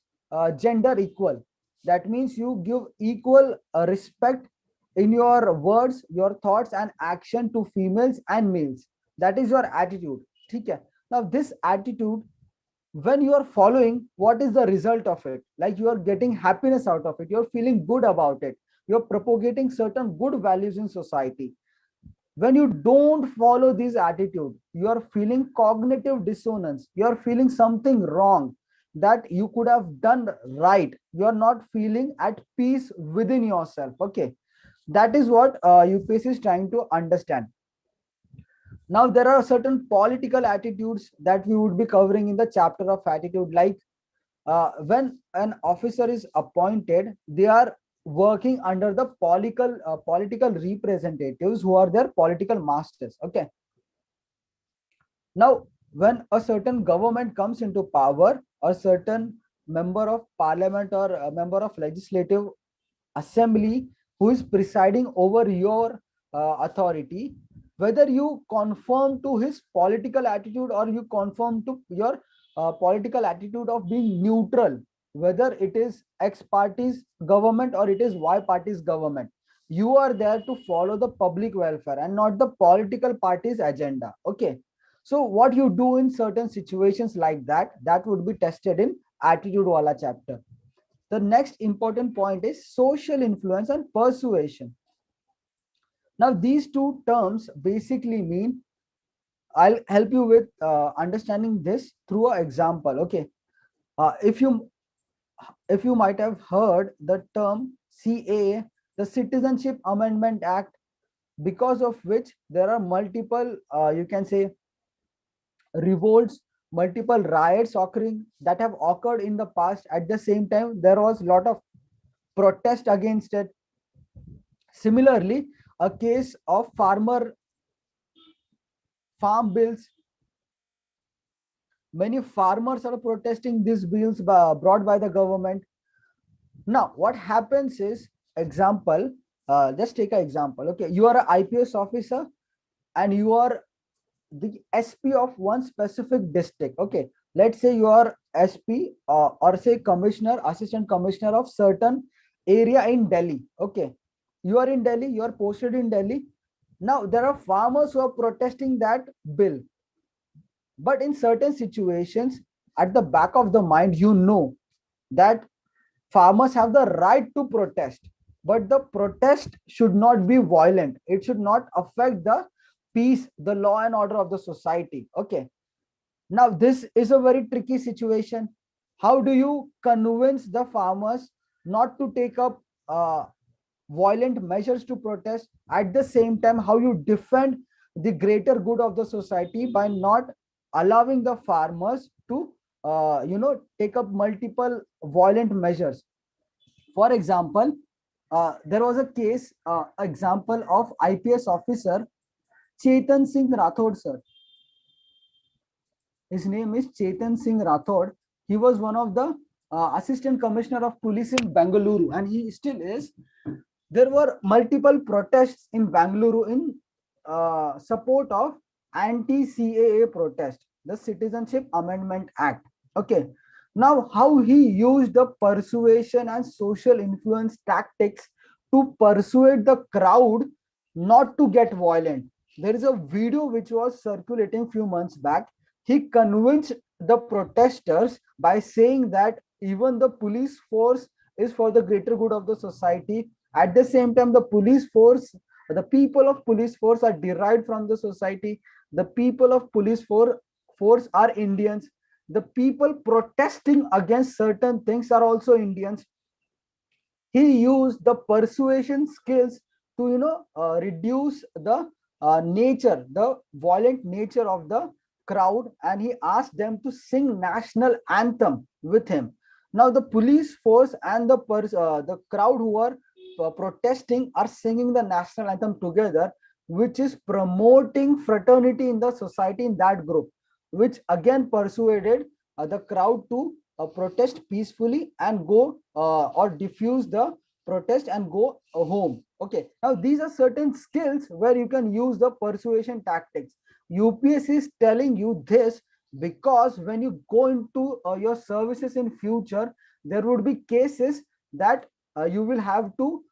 gender equal. That means you give equal respect in your words, your thoughts, and action to females and males. That is your attitude. Okay. Now, this attitude, when you are following, what is the result of it? Like, you are getting happiness out of it, you're feeling good about it, you're propagating certain good values in society. When you don't follow this attitude, you are feeling cognitive dissonance, you are feeling something wrong that you could have done right, you are not feeling at peace within yourself. Okay, that is what UPSC is trying to understand. Now, there are certain political attitudes that we would be covering in the chapter of attitude, like when an officer is appointed, they are working under the political representatives who are their political masters. Okay. Now, when a certain government comes into power, a certain member of parliament or a member of legislative assembly who is presiding over your authority, whether you conform to his political attitude or you conform to your political attitude of being neutral, whether it is X party's government or it is Y party's government, you are there to follow the public welfare and not the political party's agenda. Okay. So what you do in certain situations like that, that would be tested in attitude wala chapter. The next important point is social influence and persuasion. Now, these two terms basically mean, I'll help you with understanding this through an example. Okay, uh, if you if you might have heard the term CAA, the Citizenship Amendment Act, because of which there are multiple, you can say, revolts, multiple riots occurring that have occurred in the past. At the same time, there was a lot of protest against it. Similarly, a case of farm bills. Many farmers are protesting these bills brought by the government. Now, what happens is, example, just take an example. Okay, you are an IPS officer and you are the SP of one specific district. Okay, let's say you are SP or say commissioner, assistant commissioner of certain area in Delhi. Okay, you are in Delhi, you are posted in Delhi. Now, there are farmers who are protesting that bill. But in certain situations, at the back of the mind, you know that farmers have the right to protest, but the protest should not be violent. It should not affect the peace, the law and order of the society. Okay. Now, this is a very tricky situation. How do you convince the farmers not to take up violent measures to protest? At the same time, how you defend the greater good of the society by not allowing the farmers to, take up multiple violent measures? For example, there was a case, example of IPS officer Chetan Singh Rathod, sir. His name is Chetan Singh Rathod. He was one of the assistant commissioner of police in Bengaluru, and he still is. There were multiple protests in Bengaluru in support of anti-CAA protest, the Citizenship Amendment Act. Okay. Now, how he used the persuasion and social influence tactics to persuade the crowd not to get violent. There is a video which was circulating few months back. He convinced the protesters by saying that even the police force is for the greater good of the society. At the same time, the people of police force are derived from the society. The people of force are Indians. The people protesting against certain things are also Indians. He used the persuasion skills to, reduce the violent nature of the crowd, and he asked them to sing national anthem with him. Now, the police force and the crowd who are protesting are singing the national anthem together, which is promoting fraternity in the society in that group, which again persuaded the crowd to protest peacefully and go or diffuse the protest and go home. Okay, now these are certain skills where you can use the persuasion tactics. UPSC is telling you this because when you go into your services in future, there would be cases that you will have to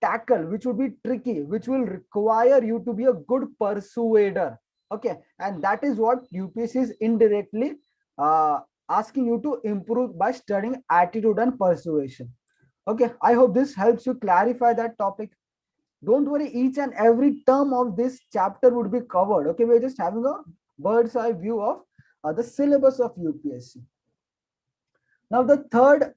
tackle, which would be tricky, which will require you to be a good persuader. Okay, and that is what UPSC is indirectly uh, asking you to improve by studying attitude and persuasion. Okay, I hope this helps you clarify that topic. Don't worry, each and every term of this chapter would be covered. Okay, we're just having a bird's eye view of the syllabus of UPSC. Now, the third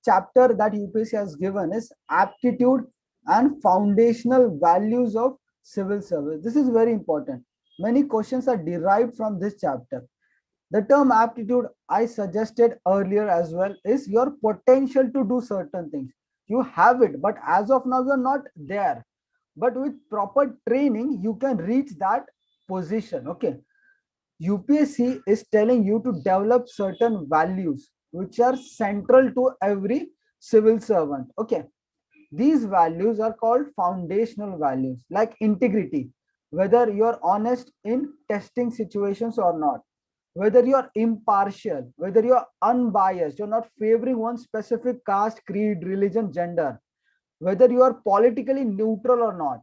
chapter that UPSC has given is aptitude and foundational values of civil service. This is very important. Many questions are derived from this chapter. The term aptitude I suggested earlier as well is your potential to do certain things. You have it, but as of now, you're not there. But with proper training, you can reach that position. Okay. UPSC is telling you to develop certain values which are central to every civil servant. Okay. These values are called foundational values, like integrity, whether you're honest in testing situations or not, whether you're impartial, whether you're unbiased, you're not favoring one specific caste, creed, religion, gender, whether you are politically neutral or not,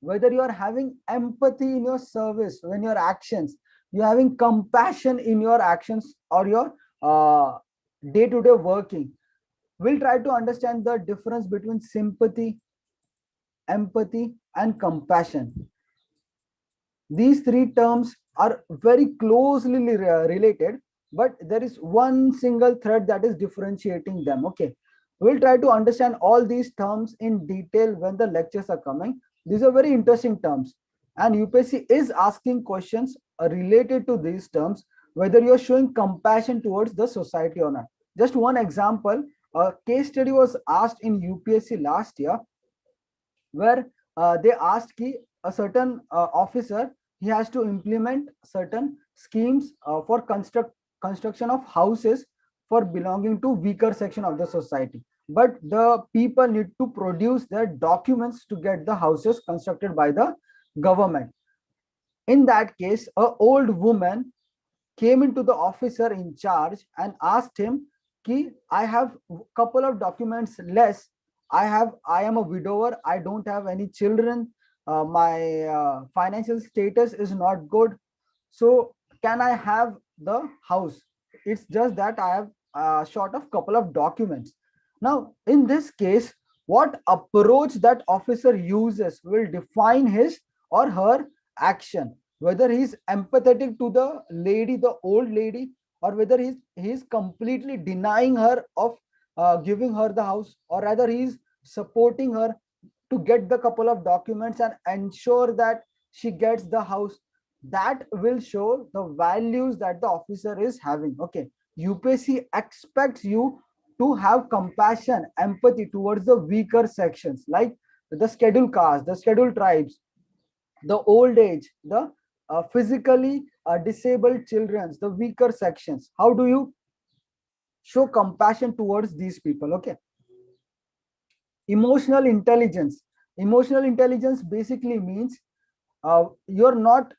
whether you are having empathy in your service when your actions, you're having compassion in your actions or your day-to-day working. We'll try to understand the difference between sympathy, empathy, and compassion. These three terms are very closely related, but there is one single thread that is differentiating them. Okay, we'll try to understand all these terms in detail when the lectures are coming. These are very interesting terms, and UPSC is asking questions related to these terms, whether you're showing compassion towards the society or not. Just one example, a case study was asked in UPSC last year, where they asked a certain officer, he has to implement certain schemes for construction of houses for belonging to weaker section of the society, but the people need to produce their documents to get the houses constructed by the government. In that case, a old woman came into the officer in charge and asked him ki, I have couple of documents less. I am a widower, I don't have any children, my financial status is not good, so can I have the house? It's just that I have short of couple of documents. Now in this case, what approach that officer uses will define his or her action, whether he's empathetic to the lady, the old lady, or whether he's completely denying her of giving her the house, or rather he's supporting her to get the couple of documents and ensure that she gets the house. That will show the values that the officer is having. Okay, UPSC expects you to have compassion, empathy towards the weaker sections, like the scheduled castes, the scheduled tribes, the old age, the physically disabled children, the weaker sections. How do you show compassion towards these people? Okay. Emotional intelligence. Emotional intelligence basically means you're not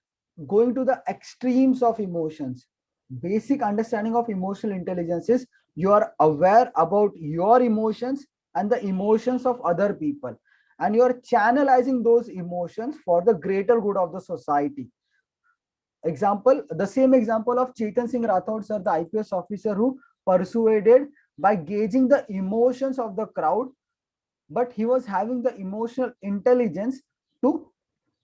going to the extremes of emotions. Basic understanding of emotional intelligence is you are aware about your emotions and the emotions of other people, and you are channelizing those emotions for the greater good of the society. Example, the same example of Chetan Singh Rathod sir, the IPS officer who persuaded by gauging the emotions of the crowd, but he was having the emotional intelligence to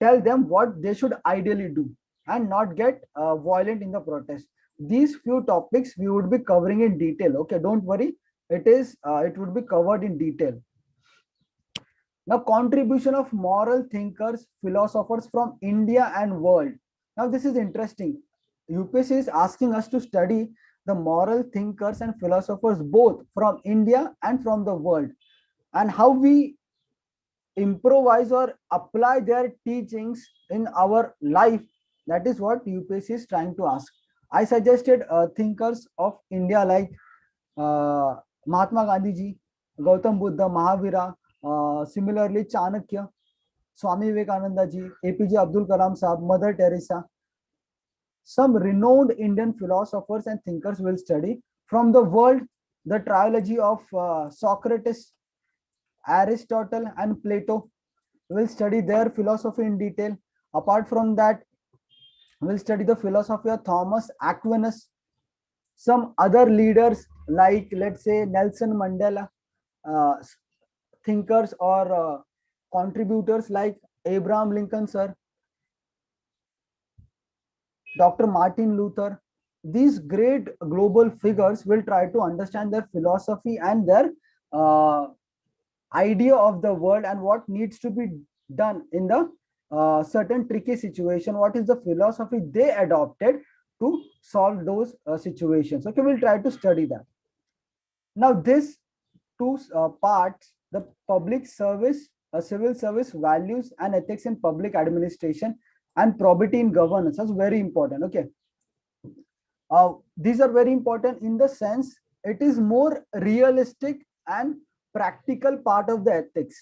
tell them what they should ideally do and not get violent in the protest. These few topics we would be covering in detail. Okay, don't worry, it would be covered in detail. Now, contribution of moral thinkers, philosophers from India and world. Now, this is interesting. UPSC is asking us to study the moral thinkers and philosophers both from India and from the world, and how we improvise or apply their teachings in our life. That is what UPSC is trying to ask. I suggested thinkers of India like Mahatma Gandhi ji, Gautam Buddha, Mahavira, similarly Chanakya, Swami Vivekananda ji, APJ Abdul Kalam Sahab, Mother Teresa. Some renowned Indian philosophers and thinkers will study. From the world, the trilogy of Socrates, Aristotle, and Plato will study their philosophy in detail. Apart from that, we'll study the philosophy of Thomas Aquinas, some other leaders like, let's say, Nelson Mandela, uh, thinkers or contributors like Abraham Lincoln, sir, Dr. Martin Luther. These great global figures will try to understand their philosophy and their uh, idea of the world and what needs to be done in the certain tricky situation. What is the philosophy they adopted to solve those situations? Okay, we'll try to study that. Now, this two parts, the public service, civil service, values and ethics in public administration, and probity in governance, is very important. Okay, these are very important in the sense it is more realistic and practical part of the ethics.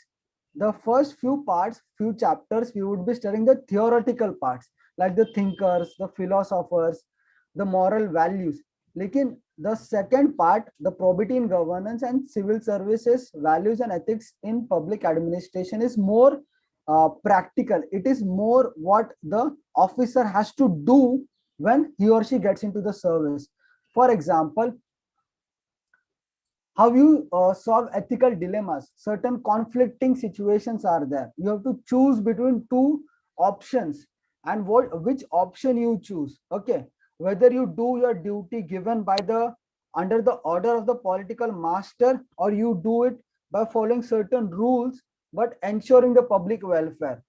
The first few parts, few chapters, we would be studying the theoretical parts like the thinkers, the philosophers, the moral values. Lekin the second part, the probity in governance and civil services, values and ethics in public administration, is more practical. It is more what the officer has to do when he or she gets into the service. For example, how you solve ethical dilemmas. Certain conflicting situations are there. You have to choose between two options, and which option you choose. Okay, whether you do your duty given by the under the order of the political master, or you do it by following certain rules but ensuring the public welfare.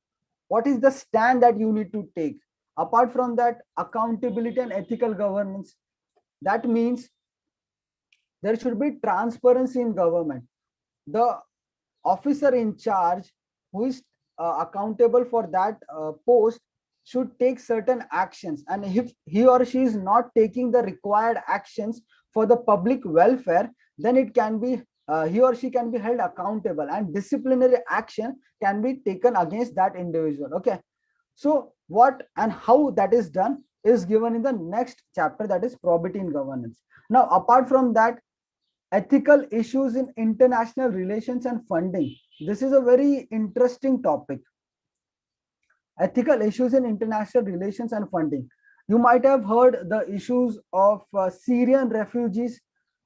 What is the stand that you need to take? Apart from that, accountability and ethical governance. That means there should be transparency in government. The officer in charge who is accountable for that post should take certain actions, and if he or she is not taking the required actions for the public welfare, then it can be he or she can be held accountable and disciplinary action can be taken against that individual. Okay, so what and how that is done is given in the next chapter, that is probity in governance. Now, apart from that, ethical issues in international relations and funding. This is a very interesting topic. Ethical issues in international relations and funding. You might have heard the issues of Syrian refugees.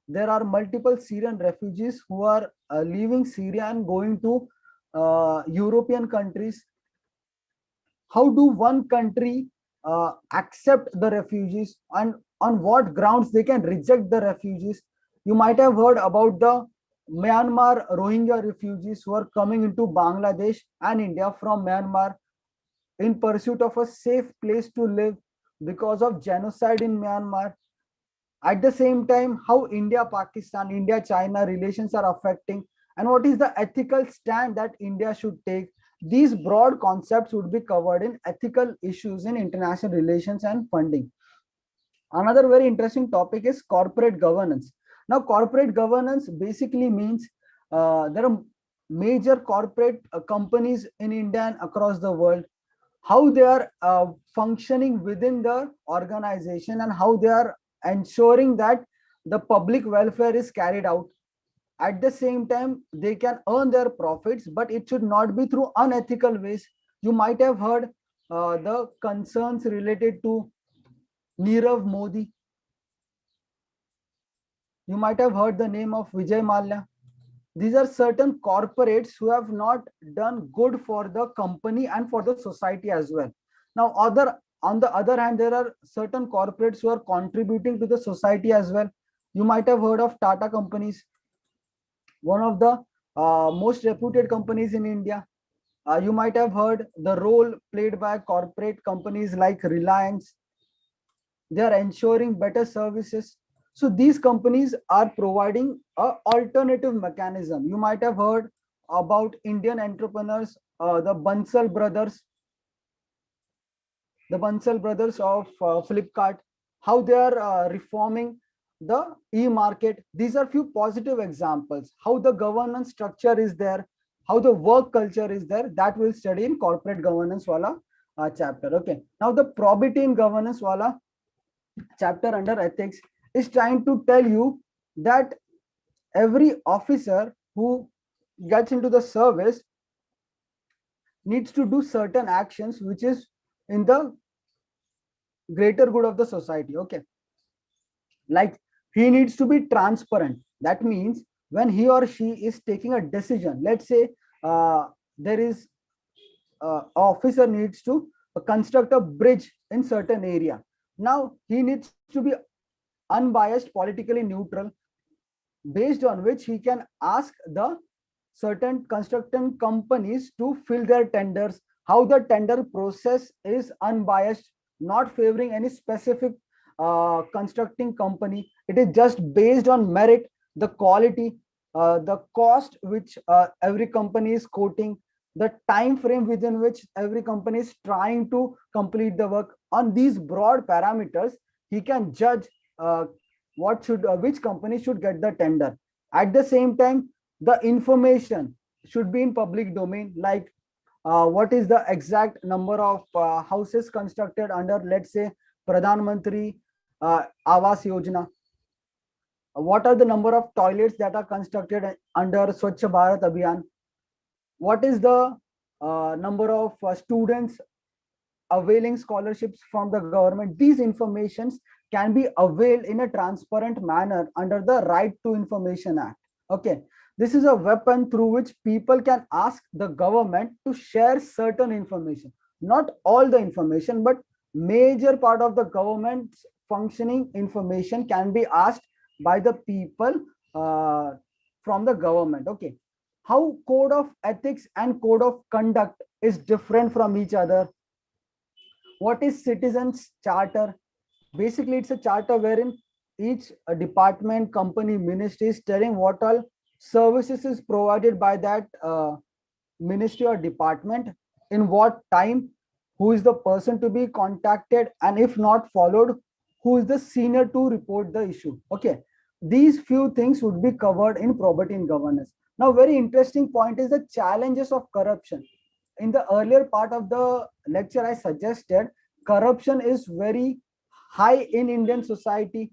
There are multiple Syrian refugees who are leaving Syria and going to European countries. How do one country accept the refugees, and on what grounds they can reject the refugees? You might have heard about the Myanmar Rohingya refugees who are coming into Bangladesh and India from Myanmar in pursuit of a safe place to live because of genocide in Myanmar. At the same time, how India Pakistan, India China relations are affecting, and what is the ethical stand that India should take. These broad concepts would be covered in ethical issues in international relations and funding. Another very interesting topic is corporate governance. Now, corporate governance basically means there are major corporate companies in India and across the world, how they are functioning within the organization and how they are ensuring that the public welfare is carried out. At the same time, they can earn their profits, but it should not be through unethical ways. You might have heard the concerns related to Nirav Modi. You might have heard the name of Vijay Mallya. These are certain corporates who have not done good for the company and for the society as well. Now, on the other hand, there are certain corporates who are contributing to the society as well. You might have heard of Tata companies, one of the most reputed companies in India. You might have heard the role played by corporate companies like Reliance. They are ensuring better services. So these companies are providing a alternative mechanism. You might have heard about Indian entrepreneurs, the Bansal brothers of Flipkart, how they are reforming the e-market. These are few positive examples. How the governance structure is there, how the work culture is there, that we'll study in corporate governance wala chapter. Okay. Now the probity in governance wala chapter under ethics is trying to tell you that every officer who gets into the service needs to do certain actions which is in the greater good of the society. Okay, like he needs to be transparent. That means when he or she is taking a decision, let's say there is officer needs to construct a bridge in certain area. Now he needs to be unbiased, politically neutral, based on which he can ask the certain construction companies to fill their tenders, how the tender process is unbiased, not favoring any specific constructing company. It is just based on merit, the quality, the cost which every company is quoting, the time frame within which every company is trying to complete the work. On these broad parameters, he can judge uh, what should which company should get the tender. At the same time, the information should be in public domain, like what is the exact number of houses constructed under, let's say, Pradhan Mantri Awas Yojana. What are the number of toilets that are constructed under Swachh Bharat Abhiyan? What is the number of students availing scholarships from the government? These informations can be availed in a transparent manner under the Right to Information Act. Okay, this is a weapon through which people can ask the government to share certain information, not all the information, but major part of the government's functioning information can be asked by the people uh, from the government. Okay, how code of ethics and code of conduct is different from each other. What is citizens charter? Basically, it's a charter wherein each department, company, ministry is telling what all services is provided by that ministry or department, in what time, who is the person to be contacted, and if not followed, who is the senior to report the issue. Okay, these few things would be covered in probity in governance. Now, very interesting point is the challenges of corruption. In the earlier part of the lecture, I suggested corruption is very high in Indian society.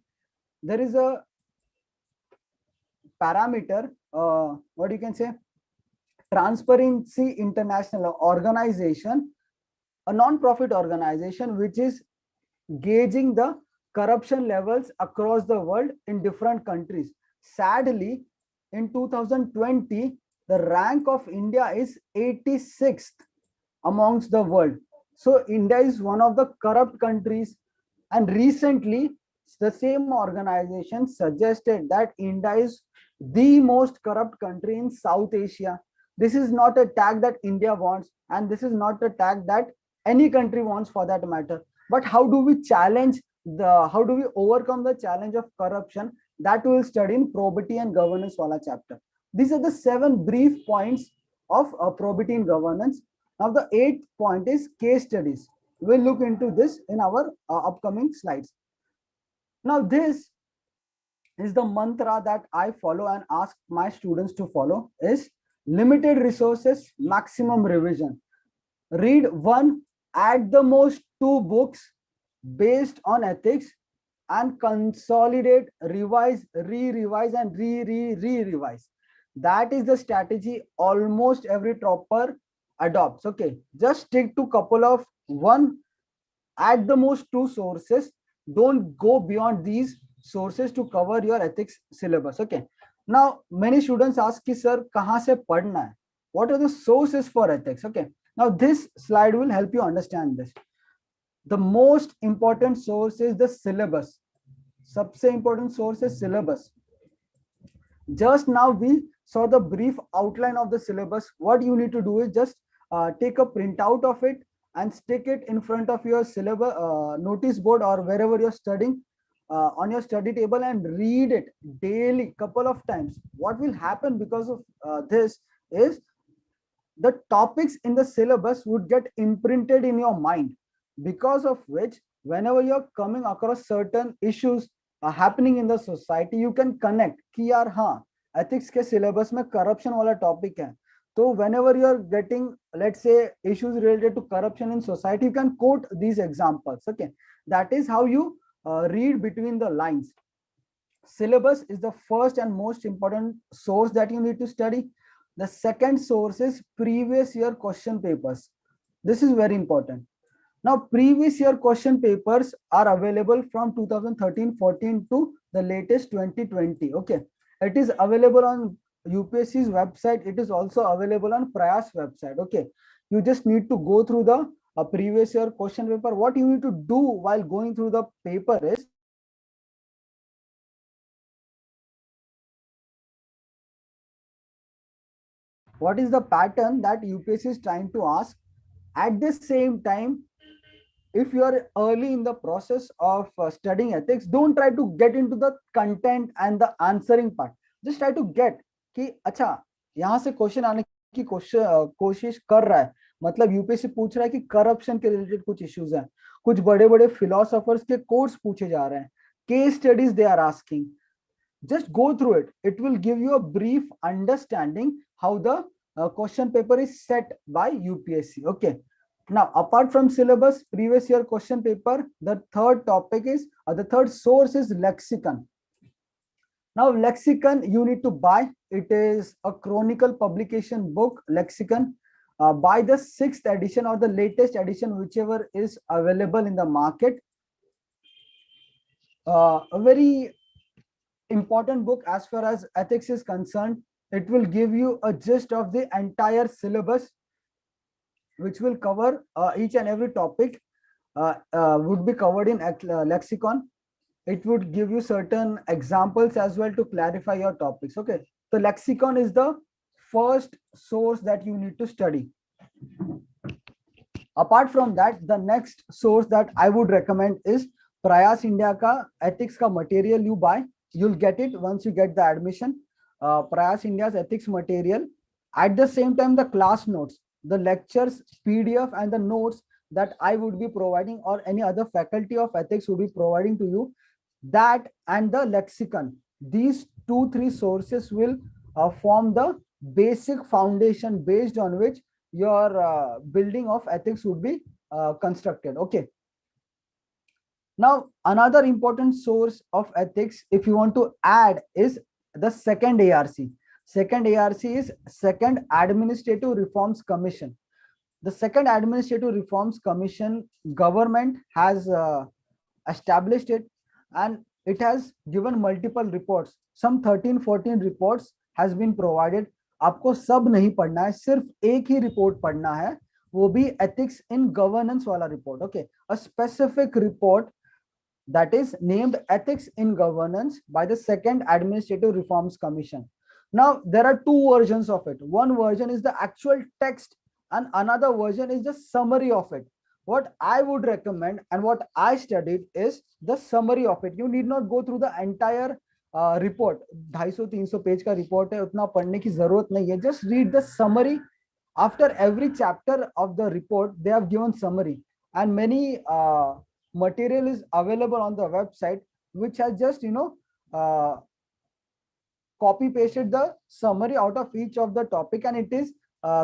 There is a parameter, what you can say, Transparency International organization, a non-profit organization which is gauging the corruption levels across the world in different countries. Sadly, in 2020, the rank of India is 86th amongst the world. So India is one of the corrupt countries. And recently, the same organization suggested that India is the most corrupt country in South Asia. This is not a tag that India wants, and this is not a tag that any country wants for that matter. But how do we challenge how do we overcome the challenge of corruption? That we will study in probity and governance wala chapter. These are the 7 brief points of probity and governance. Now the 8th point is case studies. We'll look into this in our upcoming slides. Now this is the mantra that I follow and ask my students to follow is limited resources, maximum revision. Read one, at the most 2 books based on ethics, and consolidate, revise, re-revise, and re-revise. That is the strategy almost every topper adopts. Okay, just stick to couple of one, at the most 2 sources. Don't go beyond these sources to cover your ethics syllabus. Okay, now many students ask ki sir kahan se padhna hai, what are the sources for ethics? Okay, now this slide will help you understand this. The most important source is the syllabus. सबसे important source is syllabus. Just now we saw the brief outline of the syllabus. What you need to do is just take a printout of it and stick it in front of your syllabus notice board or wherever you're studying, on your study table, and read it daily couple of times. What will happen because of this is the topics in the syllabus would get imprinted in your mind, because of which whenever you're coming across certain issues happening in the society, you can connect कि यार हाँ ethics के syllabus में corruption वाला topic है, so whenever you are getting, let's say, issues related to corruption in society, you can quote these examples. Okay, that is how you read between the lines. Syllabus is the first and most important source that you need to study. The second source is previous year question papers. This is very important. Now, previous year question papers are available from 2013-14 to the latest 2020. Okay, it is available on UPSC's website. It is also available on Prayas website. Okay, you just need to go through the previous year question paper. What you need to do while going through the paper is, what is the pattern that UPSC is trying to ask. At the same time, if you are early in the process of studying ethics, don't try to get into the content and the answering part. Just try to get कि अच्छा यहाँ से question आने की कोशिश कर रहा है, मतलब यूपीएससी पूछ रहा है कि करप्शन के रिलेटेड कुछ इश्यूज हैं, कुछ बड़े बड़े फिलोसोफर्स के कोट्स पूछे जा रहे हैं, case studies they are asking. Just go through it. It will give you a brief understanding how the question paper is set by UPSC. Okay. Now, apart from syllabus, previous year question paper, the third topic is, the third source is lexicon. Now, lexicon you need to buy. It is a chronicle publication book, lexicon. Buy the 6th edition or the latest edition, whichever is available in the market. A very important book as far as ethics is concerned. It will give you a gist of the entire syllabus, which will cover each and every topic would be covered in lexicon. It would give you certain examples as well to clarify your topics. Okay, the lexicon is the first source that you need to study. Apart from that, the next source that I would recommend is Prayas India ka ethics ka material you buy. You'll get it once you get the admission. Prayas India's ethics material. At the same time, the class notes, the lectures, PDF, and the notes that I would be providing, or any other faculty of ethics would be providing to you, that and the lexicon. These 2-3 sources will form the basic foundation based on which your building of ethics would be constructed. Okay. Now, another important source of ethics, if you want to add, is the second ARC. Second ARC is Second Administrative Reforms Commission. The Second Administrative Reforms Commission, government has established it, and it has given multiple reports. Some 13-14 reports has been provided. आपको सब नहीं पढ़ना है, सिर्फ एक ही report पढ़ना है, वो भी ethics in governance वाला report. Okay, a specific report that is named Ethics in Governance by the Second Administrative Reforms Commission. Now, there are 2 versions of it. One version is the actual text and another version is the summary of it. What I would recommend and what I studied is the summary of it. You need not go through the entire report. 250-300 page का report है, उतना पढ़ने की जरूरत नहीं है. Just read the summary. After every chapter of the report, they have given summary, and many material is available on the website, which has just copy pasted the summary out of each of the topic, and it is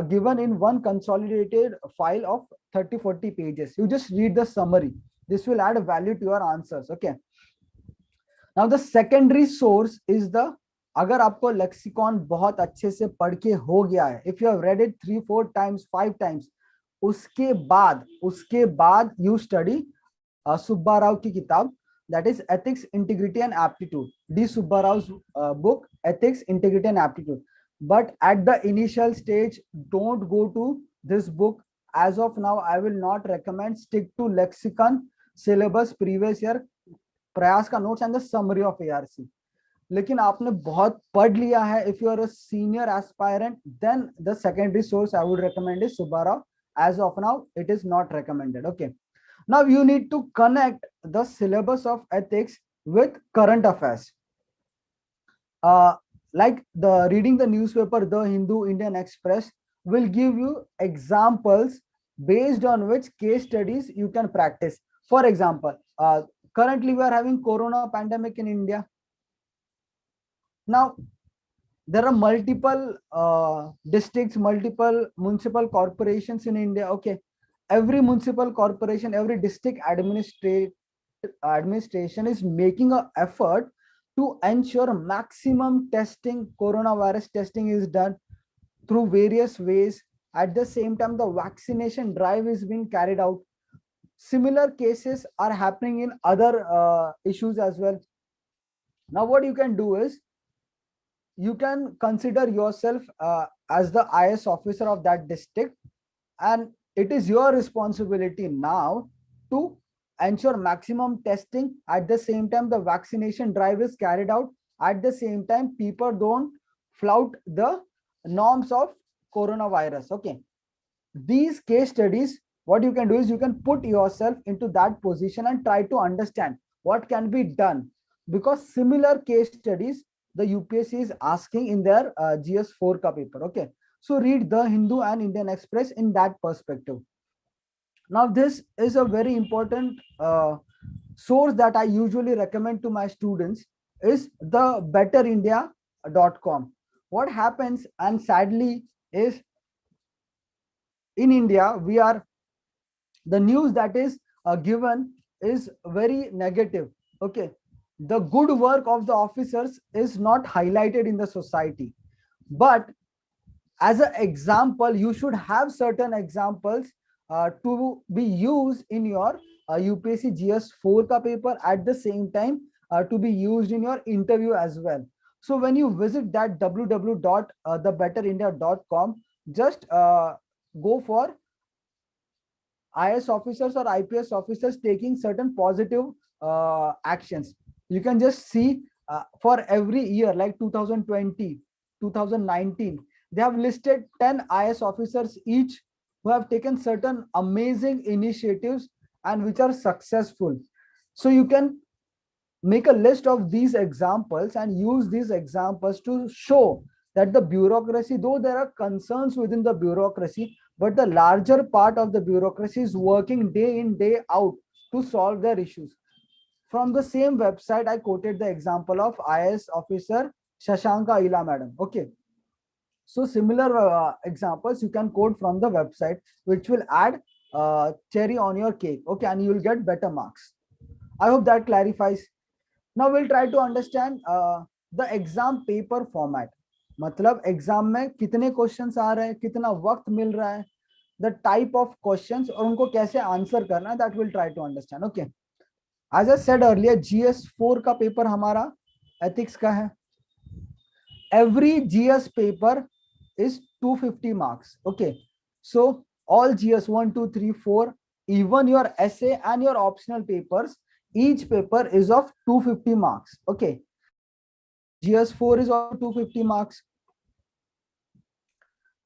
given in one consolidated file of 30-40 pages. You just read the summary. This will add value to your answers. Okay. Now, the secondary source is the, अगर आपको lexicon बहुत अच्छे से पढ़ के हो गया है, if you have read it 3-4 times, 5 times, उसके बाद you study Subba Rao की किताब, that is Ethics, Integrity and Aptitude. D. Subba Rao's book, Ethics, Integrity and Aptitude. But at the initial stage, don't go to this book. As of now, I will not recommend. Stick to lexicon, syllabus, previous year, प्रयास का notes and the summary of ARC. लेकिन आपने बहुत पढ़ लिया है, if you are a senior aspirant, then the secondary source I would recommend is Subba Rao. As of now, it is not recommended. Okay. Now you need to connect the syllabus of ethics with current affairs. Like reading the newspaper, The Hindu, Indian Express will give you examples based on which case studies you can practice. For example, Currently we are having corona pandemic in India. Now there are multiple districts, multiple municipal corporations in India. Okay, every municipal corporation, every district administration is making an effort to ensure maximum testing, coronavirus testing is done through various ways. At the same time, the vaccination drive is being carried out. Similar cases are happening in other issues as well. Now what you can do is, you can consider yourself as the IS officer of that district, and it is your responsibility now to ensure maximum testing. At the same time, the vaccination drive is carried out. At the same time, people don't flout the norms of coronavirus. Okay, these case studies, what you can do is, you can put yourself into that position and try to understand what can be done, because similar case studies the UPSC is asking in their GS4 ka paper. Okay, so read the Hindu and Indian Express in that perspective. Now this is a very important source that I usually recommend to my students, is the betterindia.com. What happens, and sadly, is in India, we are, the news that is given is very negative. Okay, the good work of the officers is not highlighted in the society, but as an example, you should have certain examples to be used in your UPSC GS4 ka paper, at the same time to be used in your interview as well. So when you visit that www.thebetterindia.com, just go for IS officers or IPS officers taking certain positive actions. You can just see for every year, like 2020, 2019, they have listed 10 IS officers each who have taken certain amazing initiatives and which are successful. So you can make a list of these examples and use these examples to show that the bureaucracy, though there are concerns within the bureaucracy, but the larger part of the bureaucracy is working day in, day out to solve their issues. From the same website, I quoted the example of IS officer Shashanka Ila madam. Okay, so similar examples you can quote from the website, which will add cherry on your cake. Okay, and you will get better marks. I hope that clarifies. Now we'll try to understand the exam paper format. मतलब exam में कितने questions आ रहे हैं, कितना वक्त मिल रहा है, the type of questions, और उनको कैसे आंसर करना है, that will try to understand. Okay, as I said earlier, GS4 का पेपर हमारा एथिक्स का है. Every GS paper is 250 marks. Okay, so all GS 1, 2, 3, 4, even your essay and your optional papers, each paper is of 250 marks. Okay, GS4 is also 250 marks.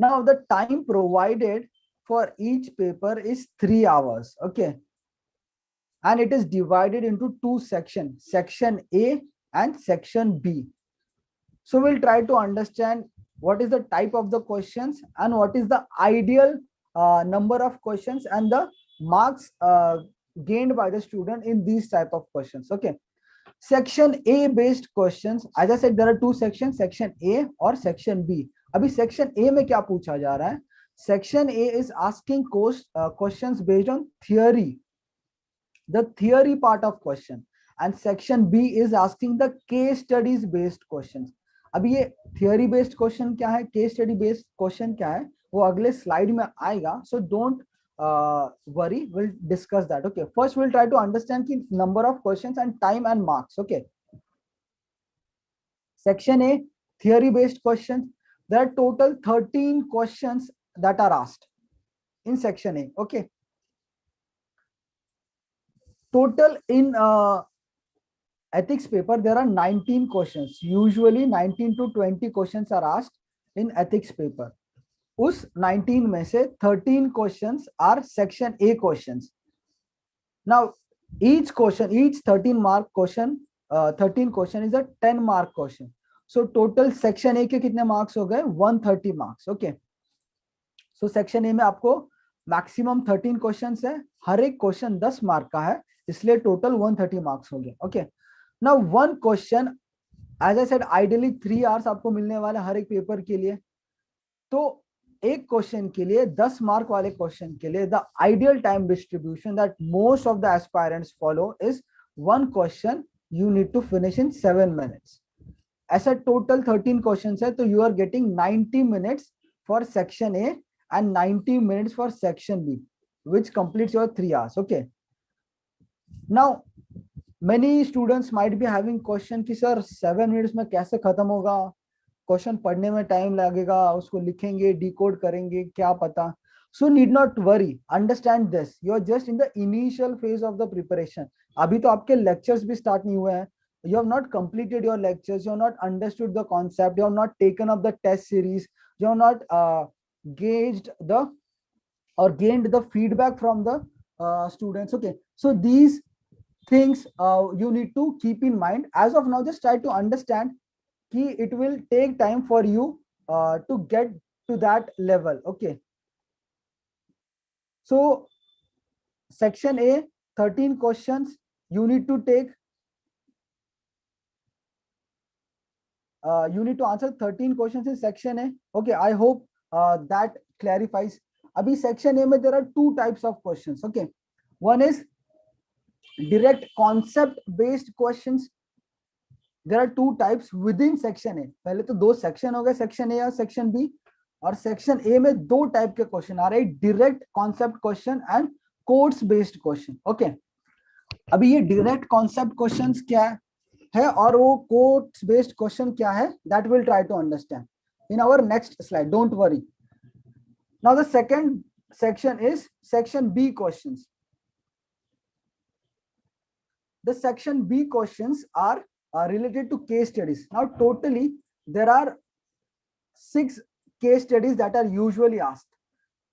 Now the time provided for each paper is 3 hours. Okay, and it is divided into two sections, section A and section B. So we'll try to understand what is the type of the questions and what is the ideal number of questions and the marks gained by the student in these type of questions. Okay, section A based questions, as I said, there are two sections, section A or section B. अभी section A में क्या पूछा जा रहा है? Section A is asking questions based on theory, the theory part of question, and section B is asking the case studies based questions. अभी ये theory based question क्या है, केस स्टडी बेस्ड क्वेश्चन क्या है, वो अगले स्लाइड में आएगा. So don't worry, will discuss that. Okay, first will try to understand की number of questions and time and marks. Okay, section A, theory based question. There are total 13 questions that are asked in section A. Okay, total in ethics paper there are 19 questions. Usually 19 to 20 questions are asked in ethics paper. उस 19 में से 13 questions are section A questions. Now each question, each 13 mark question, 13 question is a 10 mark question. So total section A के कितने marks हो गए? 130 marks. Okay, so section A में आपको maximum 13 questions है, हर एक question 10 mark का है, इसलिए टोटल 130 मार्क्स हो गए। Okay, now one question, as I said ideally 3 hours आपको मिलने वाला हर एक पेपर के लिए। तो एक क्वेश्चन के लिए 10 मार्क वाले क्वेश्चन के लिए the ideal time distribution that most of the aspirants follow is one question you need to finish in 7 minutes। ऐसा टोटल 13 क्वेश्चन है, तो you are getting 90 minutes for section A and 90 minutes for section B, which completes your 3 hours। Okay, now many students might be having question कि sir 7 minutes में कैसे खत्म होगा, question पढ़ने में टाइम लगेगा, उसको लिखेंगे, डिकोड करेंगे, क्या पता। So need not worry, understand this, you are just in the initial phase of the preparation. अभी तो आपके लेक्चर्स भी स्टार्ट नहीं हुए हैं, you have not completed your lectures, you have not understood the concept, you have not taken up the test series, you have not gauged the or gained the feedback from the students। Okay, so these things you need to keep in mind as of now. Just try to understand कि it will take time for you to get to that level। Okay, so section A, 13 questions you need to take, you need to answer 13 questions in section A। Okay, I hope that clarifies। abhi section A mein there are two types of questions। Okay, one is direct concept based questions, there are two types within section A। पहले तो दो section हो गए, section A और section B, और section A में दो type के क्वेश्चन आ रहे हैं, direct concept question and course based question. Okay, अभी ये डायरेक्ट कॉन्सेप्ट क्वेश्चंस क्या है और वो कोर्स बेस्ड क्वेश्चन क्या है, that will try to understand in our next slide, don't worry. Now the second section is section B questions। The section B questions are related to case studies। Now totally there are 6 case studies that are usually asked।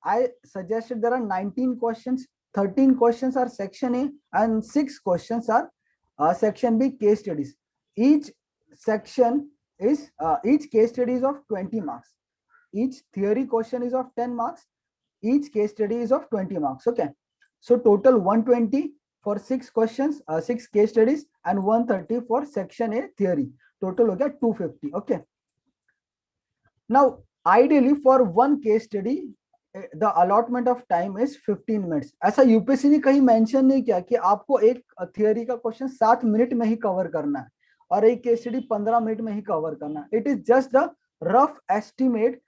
I suggested there are 19 questions, 13 questions are section A and 6 questions are section B case studies। Each section is each case study is of 20 marks, each theory question is of 10 marks, each case study is of 20 marks। Okay, so total 120 for 6 questions, 6 case studies and 130 for section A theory, total हो गया 250। Okay, now ideally for one case study the allotment of time is 15 minutes। ऐसा UPSC ने कहीं mention नहीं किया कि आपको एक थियरी का क्वेश्चन 7 मिनट में ही कवर करना है और एक केस स्टडी 15 मिनट में ही कवर करना है। It is just the rough estimate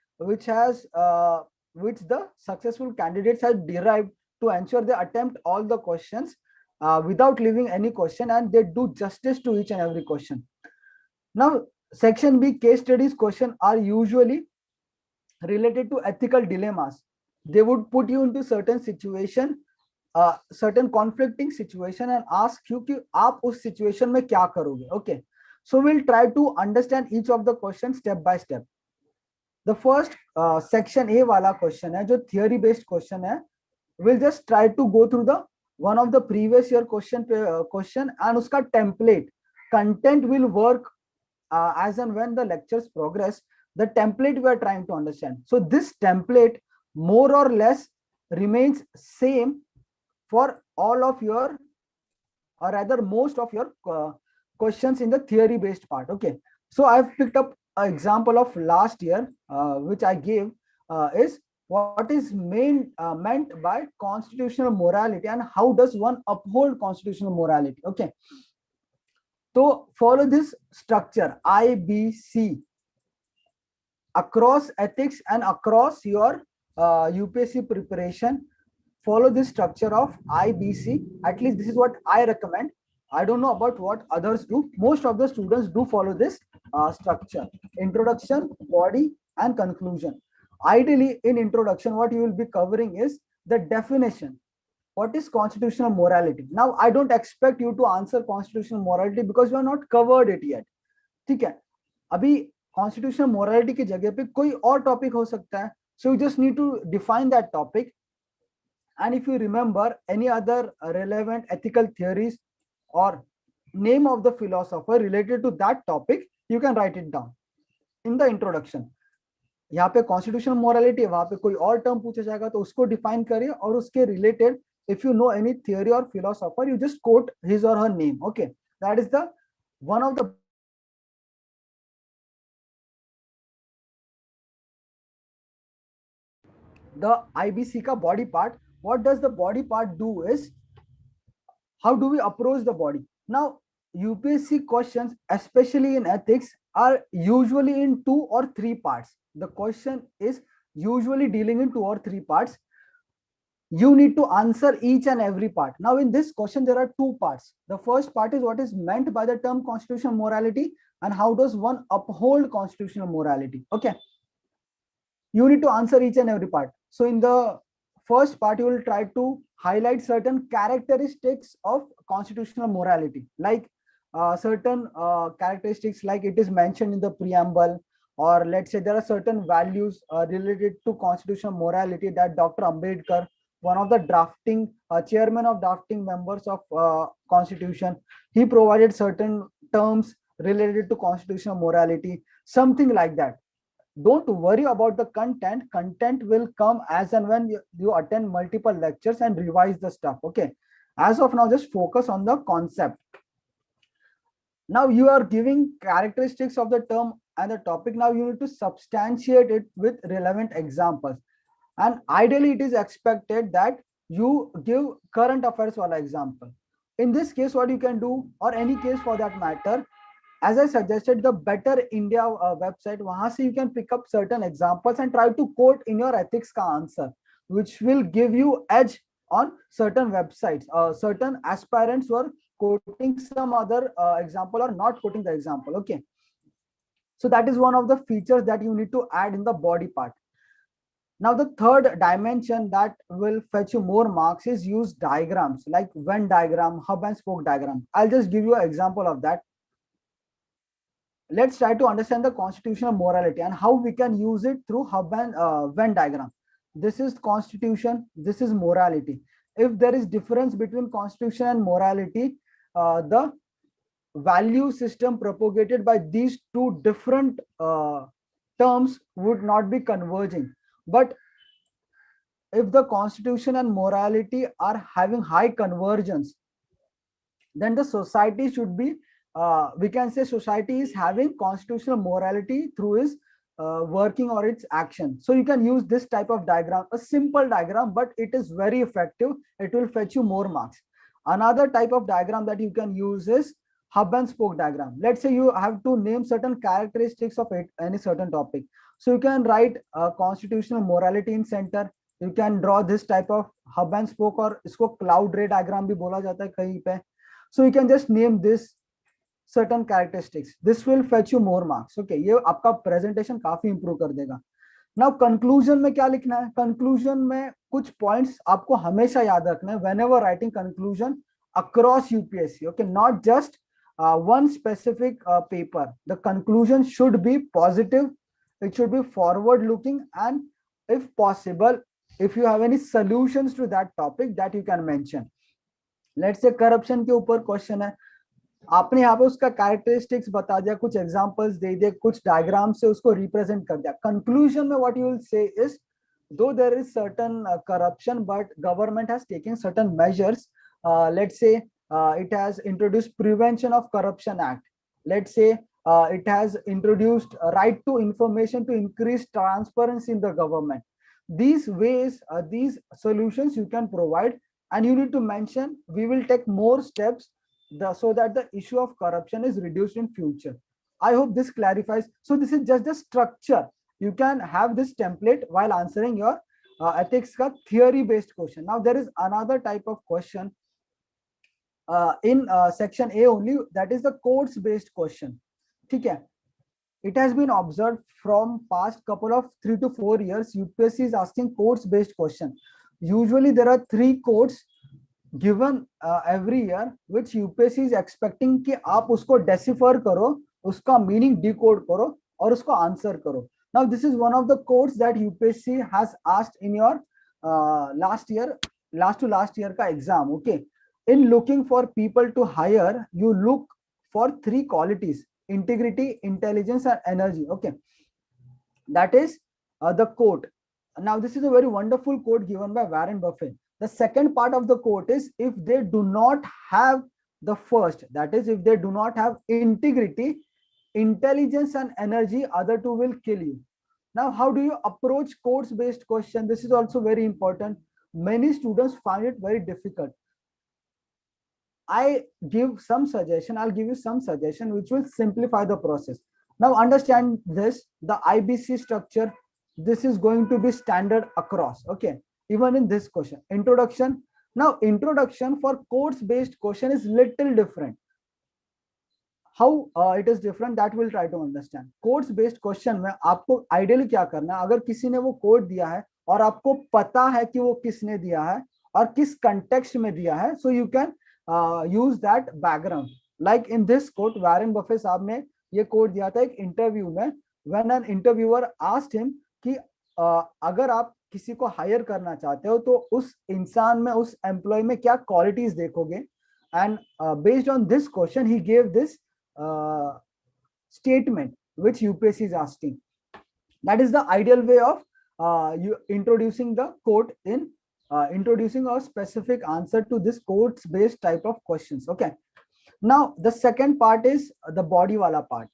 which the successful candidates have derived to ensure they attempt all the questions without leaving any question and they do justice to each and every question। Now section B case studies question are usually related to ethical dilemmas। They would put you into certain situation, certain conflicting situation and ask you कि आप उस situation में क्या करोगे। Okay, so we'll try to understand each of the questions step by step। The first section A वाला question है जो theory based question है, we'll just try to go through the one of the previous year question and उसका template content will work as and when the lectures progress, the template we are trying to understand। So this template more or less remains same for all of your or rather most of your questions in the theory based part। Okay, so I've picked up an example of last year which I gave is what is meant by constitutional morality and how does one uphold constitutional morality। Okay, so follow this structure IBC across ethics and across your UPSC preparation। Follow this structure of IBC, at least this is what I recommend। I don't know about what others do, most of the students do follow this structure: introduction, body and conclusion। Ideally in introduction what you will be covering is the definition, what is constitutional morality। Now I don't expect you to answer constitutional morality because you are not covered it yet। ठीक है, अभी constitutional morality की जगह पे कोई और topic हो सकता है, so you just need to define that topic and if you remember any other relevant ethical theories or name of the philosopher related to that topic you can write it down in the introduction। यहाँ पे constitutional morality है, वहां पे कोई और term पूछा जाएगा तो उसको डिफाइन करिए और उसके related if you know any theory or philosopher, you just quote his or her name. Okay, that is the one of the best way to study ethics. The IBC ka body part, what does the body part do is, how do we approach the body? Now, UPSC questions, especially in ethics, are usually in 2 or 3 parts. The question is usually dealing in 2 or 3 parts. You need to answer each and every part. Now, in this question, there are 2 parts. The first part is what is meant by the term constitutional morality and how does one uphold constitutional morality. Okay, you need to answer each and every part. So in the first part, you will try to highlight certain characteristics of constitutional morality, like certain characteristics, like it is mentioned in the preamble, or let's say there are certain values related to constitutional morality that Dr. Ambedkar, one of the drafting chairman of drafting members of constitution, he provided certain terms related to constitutional morality, something like that. Don't worry about the content will come as and when you attend multiple lectures and revise the stuff. Okay, as of now, just focus on the concept. Now you are giving characteristics of the term and the topic. Now you need to substantiate it with relevant examples, and ideally it is expected that you give current affairs wala example. In this case, what you can do, or any case for that matter, as I suggested, the Better India website, wahan se you can pick up certain examples and try to quote in your ethics ka answer, which will give you edge on certain websites. Certain aspirants were quoting some other example or not quoting the example. Okay, so that is one of the features that you need to add in the body part. Now, the third dimension that will fetch you more marks is use diagrams like Venn diagram, hub and spoke diagram. I'll just give you an example of that. Let's try to understand the constitutional morality and how we can use it through hub and Venn diagram. This is constitution, this is morality. If there is difference between constitution and morality, the value system propagated by these two different terms would not be converging. But if the constitution and morality are having high convergence, then the society should be, we can say society is having constitutional morality through its working or its action. So you can use this type of diagram, a simple diagram, but it is very effective. It will fetch you more marks. Another type of diagram that you can use is hub and spoke diagram. Let's say you have to name certain characteristics of it, any certain topic. So you can write constitutional morality in center. You can draw this type of hub and spoke, or isko cloud ray diagram bhi bola jata hai kahin pe. So you can just name this certain characteristics. This will fetch you more marks. Okay, ये आपका presentation काफी improve कर देगा. Now conclusion में क्या लिखना है? Conclusion में कुछ points आपको हमेशा याद रखना है whenever writing conclusion across UPSC. Okay, not just one specific paper. The conclusion should be positive. It should be forward looking, and if possible, if you have any solutions to that topic, that you can mention. Let's say corruption के ऊपर question है, आपने यहाँ पे उसका characteristics बता दिया, कुछ एग्जांपल्स दे दिए, कुछ डायग्राम से उसको रिप्रेजेंट कर दिया. कंक्लूजन में what you will say is, though there is certain corruption, but government has taken certain measures. Let's say it has introduced Prevention of Corruption Act. Let's say it has introduced right to information to increase transparency in the government. These ways, these solutions you can provide, and you need to mention we will take more steps so that the issue of corruption is reduced in future. I hope this clarifies. So this is just the structure. You can have this template while answering your ethics ka theory based question. Now there is another type of question in section A only, that is the quotes based question. ठीक है, it has been observed from past couple of 3 to 4 years, UPSC is asking quotes based question. Usually there are 3 quotes given every year, which UPSC is expecting कि आप उसको decipher करो, उसका meaning decode करो और उसको answer करो. Now this is one of the quotes that UPSC has asked in your last to last year ka exam. Okay, in looking for people to hire, you look for 3 qualities: integrity, intelligence, and energy. Okay, that is the quote. Now this is a very wonderful quote given by Warren Buffett. The second part of the quote is, if they do not have the first, that is, if they do not have integrity, intelligence and energy, other two will kill you. Now, how do you approach quotes based question? This is also very important. Many students find it very difficult. I'll give you some suggestion which will simplify the process. Now understand this, the IBC structure, this is going to be standard across, okay? Even in this question, introduction. Now introduction for quotes based question is little different. How it is different, that we'll try to understand. Quotes based question में आपको ideally क्या करना है, अगर किसी ने वो code दिया है और आपको पता है कि वो किसने दिया है और किस context में दिया है, so you can use that background. Like in this quote, Warren Buffett साहब ने ये कोड दिया था एक इंटरव्यू में, when an interviewer asked him कि अगर आप किसी को हायर करना चाहते हो तो उस इंसान में, उस एम्प्लॉय में क्या क्वालिटीज देखोगे, and based on this question he gave this statement which UPSC is asking. That is the ideal way of you introducing the quote in introducing a specific answer to this quotes based type of questions. Okay, now the second part is the body wala part.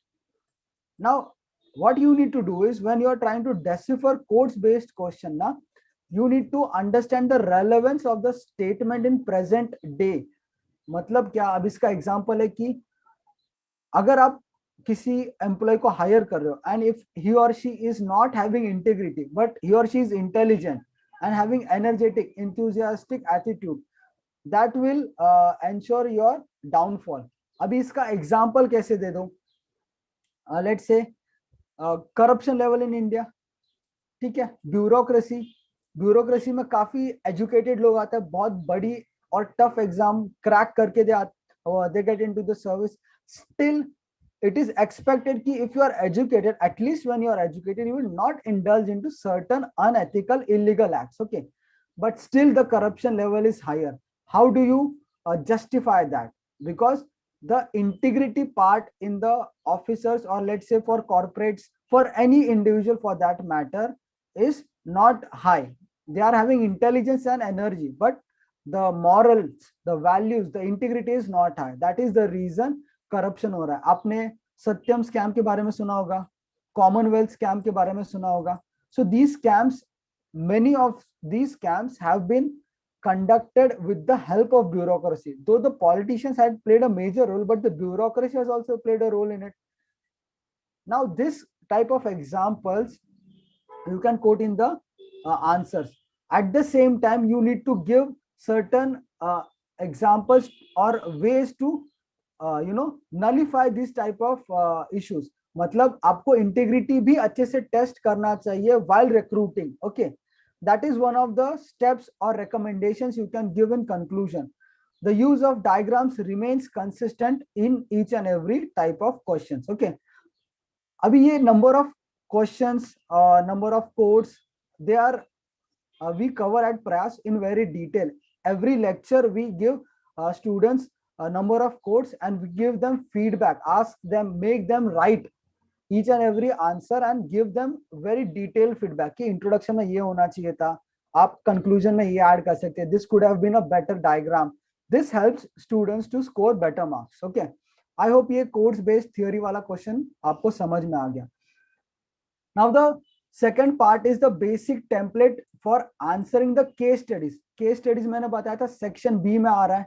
Now what you need to do is, when you are trying to decipher quotes based question na, you need to understand the relevance of the statement in present day. मतलब क्या, अब इसका example है कि अगर आप किसी employ को हायर कर रहे हो, and if he or she is not having integrity but he or she is intelligent and having energetic, enthusiastic attitude, that will ensure your downfall. अभी इसका एग्जांपल कैसे दे दो, let's say corruption level in India, ठीक है, bureaucracy में काफी educated लोग आते हैं, बहुत बड़ी और टफ एग्जाम क्रैक करके they get into the service. Still it is expected कि if you are educated, at least when you are educated, you will not indulge into certain unethical, illegal acts. Okay, but still the corruption level is higher. How do you justify that? Because the integrity part in the officers, or let's say for corporates, for any individual for that matter, is not high. They are having intelligence and energy, but the morals, the values, the integrity is not high. That is the reason corruption हो रहा है. आपने सत्यम scam के बारे में सुना होगा, Commonwealth scam के बारे में सुना होगा. So these scams, many of these scams have been conducted with the help of bureaucracy. Though the politicians had played a major role, but the bureaucracy has also played a role in it. Now this type of examples you can quote in the answers. At the same time, you need to give certain examples or ways to nullify this type of issues. मतलब आपको integrity भी अच्छे से test करना चाहिए while recruiting. Okay, that is one of the steps or recommendations you can give in conclusion. The use of diagrams remains consistent in each and every type of questions. Okay, अभी ये number of questions, number of quotes, they are we cover at Prayas in very detail. Every lecture we give students a number of quotes and we give them feedback, ask them, make them write each and every answer and give them very detailed feedback कि introduction में ये होना चाहिए था, आप conclusion में ये add कर सकते हैं, this could have been a better diagram. This helps students to score better marks. Okay, I hope ये course based theory वाला question आपको समझ में आ गया. Now the second part is the basic template for answering the case studies. Case studies मैंने बताया था section B में आ रहा है.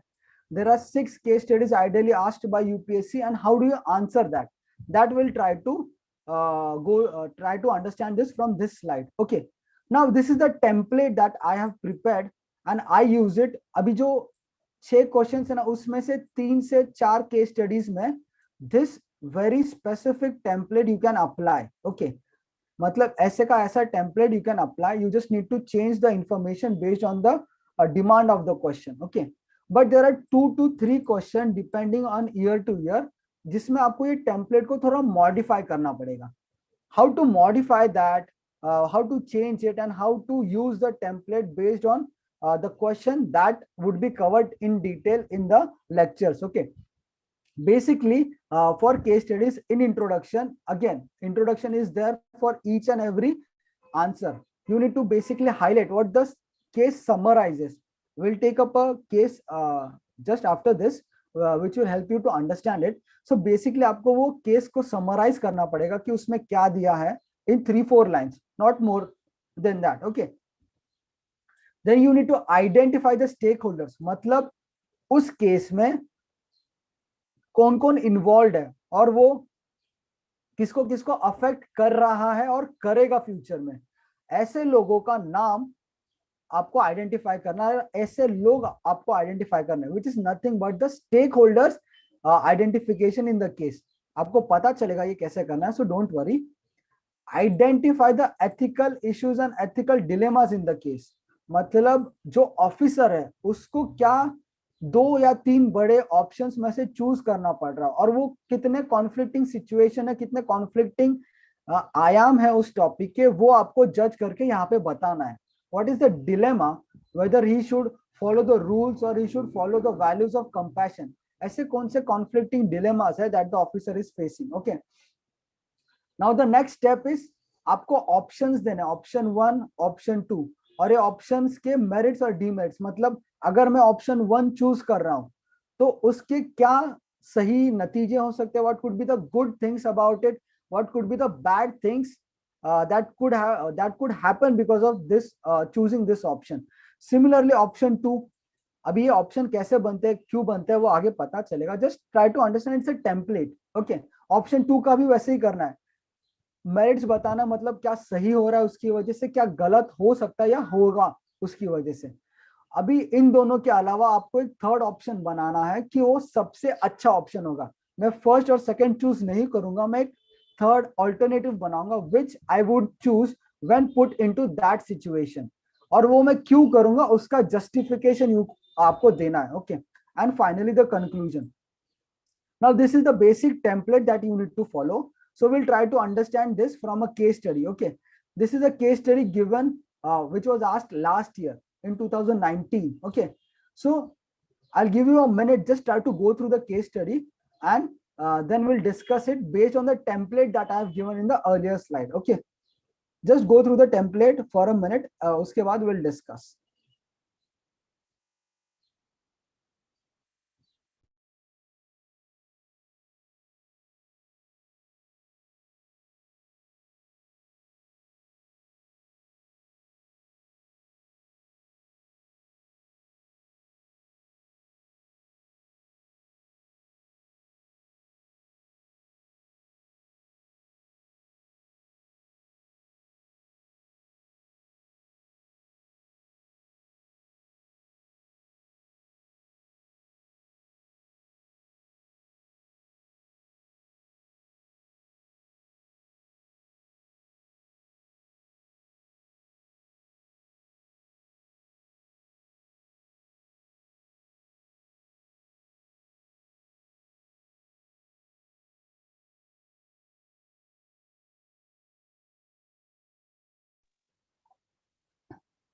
There are 6 case studies ideally asked by UPSC, and how do you answer that? That we'll try to try to understand this from this slide. Okay, now this is the template that I have prepared and I use it. अभी जो 6 questions है ना, उसमें से 3 से 4 case studies में this very specific template you can apply. Okay, मतलब ऐसे का ऐसा template you can apply. You just need to change the information based on the demand of the question. Okay, but there are 2 to 3 questions depending on year to year जिसमें आपको ये template को थोड़ा modify करना पड़ेगा. How to modify that, how to change it, and how to use the template based on the question that would be covered in detail in the lectures. Okay, basically for case studies in introduction, again introduction is there for each and every answer. You need to basically highlight what the case summarizes. we'll take up a case just after this, which will help you to understand it. So basically आपको वो case को summarize करना पड़ेगा कि उसमें क्या दिया है in 3-4 lines, not more than that. Okay, then you need to identify the stakeholders. मतलब उस केस में कौन कौन इन्वॉल्व है और वो किसको किसको अफेक्ट कर रहा है और करेगा फ्यूचर में, ऐसे लोगों का नाम आपको आइडेंटिफाई करना है, ऐसे लोग आपको आइडेंटिफाई करना है, which is nothing but the stakeholders identification in the case. आपको पता चलेगा ये कैसे करना है, so don't worry. Identify the ethical issues and ethical dilemmas in the case. मतलब जो ऑफिसर है उसको क्या 2 या 3 बड़े ऑप्शंस में से चूज करना पड़ रहा है और वो कितने कॉन्फ्लिक्टिंग सिचुएशन है, कितने कॉन्फ्लिक्टिंग आयाम है उस टॉपिक के, वो आपको जज करके यहाँ पे बताना है. What is the dilemma, whether he should follow the rules or he should follow the values of compassion. ऐसे कौन से conflicting dilemmas है that the officer is facing. Okay, now the next step is आपको options देने, option 1, option 2, और ये options के merits और demerits. मतलब अगर मैं option 1 choose कर रहा हूँ तो उसके क्या सही नतीजे हो सकते हैं, what could be the good things about it, what could be the bad things that could happen because of this choosing this option. Similarly option 2, अभी ये ऑप्शन कैसे बनते हैं, क्यों बनते हैं, वो आगे पता चलेगा. Just try to understand, it's a template. Okay, option 2 का भी वैसे ही करना है, मेरिट्स बताना, मतलब क्या सही हो रहा है उसकी वजह से, क्या गलत हो सकता है या होगा उसकी वजह से. अभी इन दोनों के अलावा आपको एक थर्ड ऑप्शन बनाना है कि वो सबसे अच्छा ऑप्शन होगा. मैं फर्स्ट और सेकंड चूज नहीं करूंगा, मैं एक थर्ड ऑल्टरनेटिव बनाऊंगा which I would choose when put into that situation, और वो मैं क्यों करूंगा उसका जस्टिफिकेशन आपको देना है. Okay, and finally the conclusion. Now this is the basic template that you need to follow. So we'll try to understand this from a case study. Okay, this is a case study given which was asked last year in 2019. Okay, so I'll give you a minute, just try to go through the case study, and then we'll discuss it based on the template that I have given in the earlier slide. Okay, just go through the template for a minute, uske baad we'll discuss.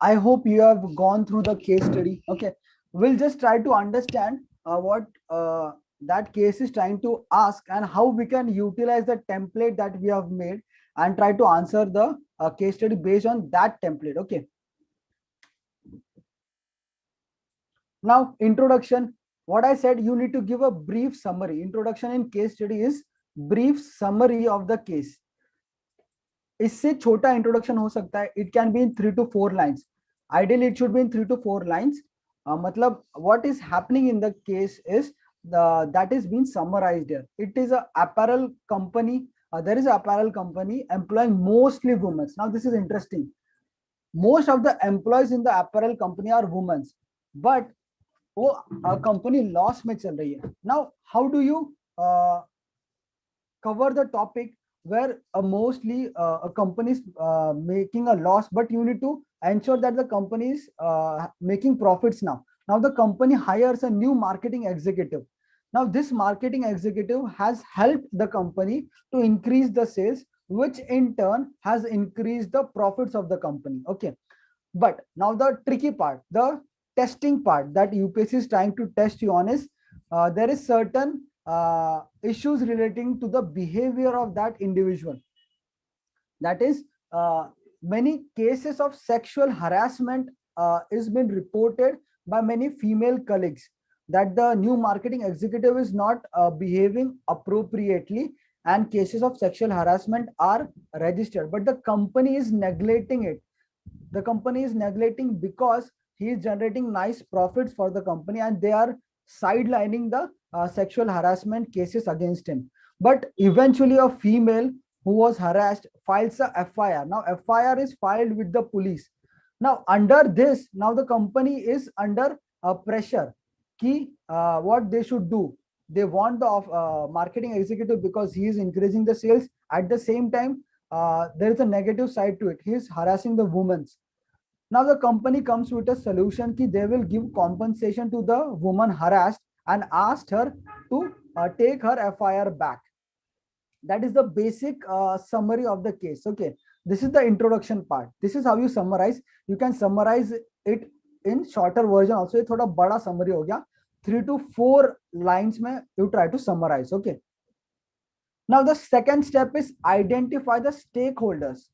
I hope you have gone through the case study. Okay, we'll just try to understand what that case is trying to ask and how we can utilize the template that we have made and try to answer the case study based on that template. Okay. Now, introduction. What I said, you need to give a brief summary. Introduction in case study is brief summary of the case. इससे छोटा introduction हो सकता है, it can be in 3 to 4 lines. Ideally it should be in 3 to 4 lines. मतलब what is happening in the case is that is being summarized here. It is a apparel company. There is an apparel company employing mostly women. Now this is interesting. Most of the employees in the apparel company are women, but वो company loss में चल रही है. Now how do you cover the topic where mostly a company is making a loss, but you need to ensure that the company is making profits now. Now the company hires a new marketing executive. Now this marketing executive has helped the company to increase the sales, which in turn has increased the profits of the company. Okay, but now the tricky part, the testing part that UPSC is trying to test you on is there is certain issues relating to the behavior of that individual. That is, many cases of sexual harassment is been reported by many female colleagues that the new marketing executive is not behaving appropriately, and cases of sexual harassment are registered, but the company is neglecting it. The company is neglecting because he is generating nice profits for the company, and they are sidelining the sexual harassment cases against him. But eventually a female who was harassed files a FIR. Now FIR is filed with the police. Now under this, now the company is under pressure ki what they should do. They want the marketing executive because he is increasing the sales. At the same time, there is a negative side to it. He is harassing the women. Now the company comes with a solution ki they will give compensation to the woman harassed and asked her to take her FIR back. That is the basic summary of the case. Okay, this is the introduction part. This is how you summarize. You can summarize it in shorter version also. ये थोड़ा बड़ा summary हो गया. 3 to 4 lines में you try to summarize. Okay. Now the second step is identify the stakeholders.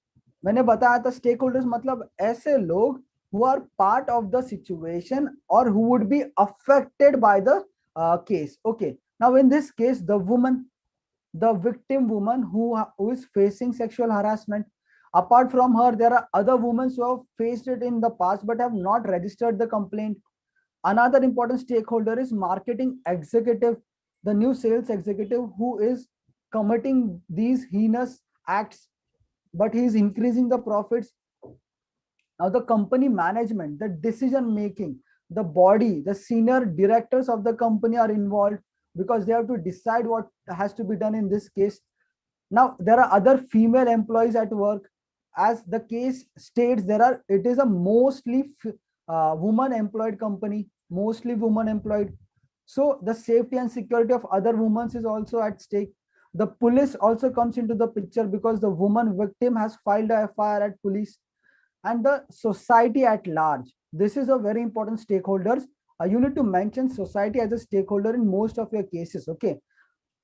मैंने बताया था stakeholders मतलब ऐसे लोग who are part of the situation or who would be affected by the case. Okay. Now in this case, the woman, the victim woman who is facing sexual harassment. Apart from her, there are other women who have faced it in the past but have not registered the complaint. Another important stakeholder is marketing executive, the new sales executive who is committing these heinous acts, but he is increasing the profits. Now the company management, the decision making, the body, the senior directors of the company are involved because they have to decide what has to be done in this case. Now there are other female employees at work. As the case states, it is a mostly woman employed company, mostly woman employed. So the safety and security of other women is also at stake. The police also comes into the picture because the woman victim has filed a FIR at police. And the society at large, this is a very important stakeholders. You need to mention society as a stakeholder in most of your cases. Okay,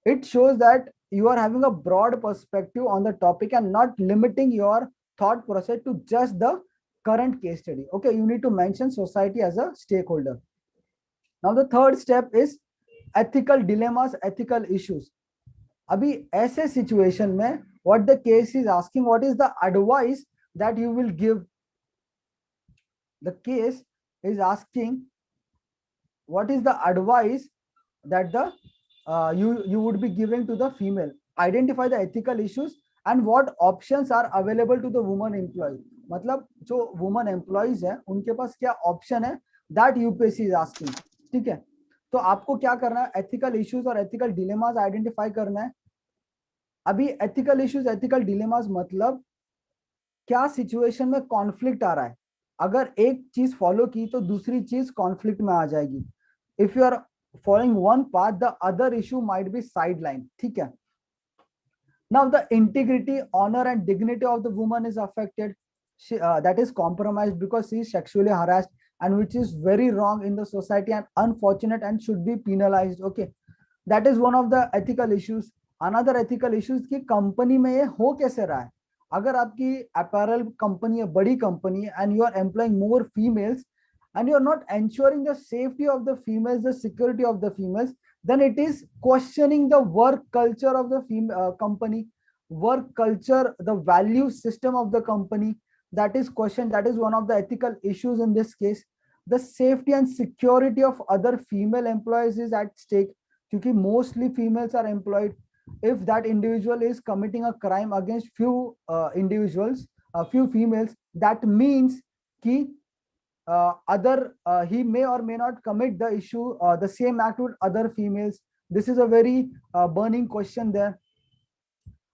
it shows that you are having a broad perspective on the topic and not limiting your thought process to just the current case study. Okay, you need to mention society as a stakeholder. Now the third step is ethical dilemmas, ethical issues. अभी ऐसे situation में what the case is asking, what is the advice that you will give. The case is asking what is the advice that the you would be giving to the female. Identify the ethical issues and what options are available to the woman employee. मतलब जो woman employees है उनके पास क्या option है, that UPSC is asking. ठीक है, तो आपको क्या करना है, ethical issues और ethical dilemmas identify करना है. अभी ethical issues, ethical dilemmas मतलब क्या situation में conflict आ रहा है. अगर एक चीज फॉलो की तो दूसरी चीज कॉन्फ्लिक्ट में आ जाएगी. If you are following one path, the other issue might be sideline. ठीक है. Now the integrity, honour and dignity of the woman is affected. That is compromised because she is sexually harassed, and which is very wrong in the society and unfortunate and should be penalized. Okay, that is one of the ethical issues. Another ethical issues कि company में ये हो कैसे रहा है. अगर आपकी apparel company है, बड़ी कंपनी है, and you are employing more females and you are not ensuring the safety of the females, the security of the females, then it is questioning the work culture of the company, work culture, the value system of the company. That is questioned. That is one of the ethical issues in this case. The safety and security of other female employees is at stake because mostly females are employed. If that individual is committing a crime against few individuals, a few females, that means ki he may or may not commit the issue, the same act with other females. This is a very burning question there.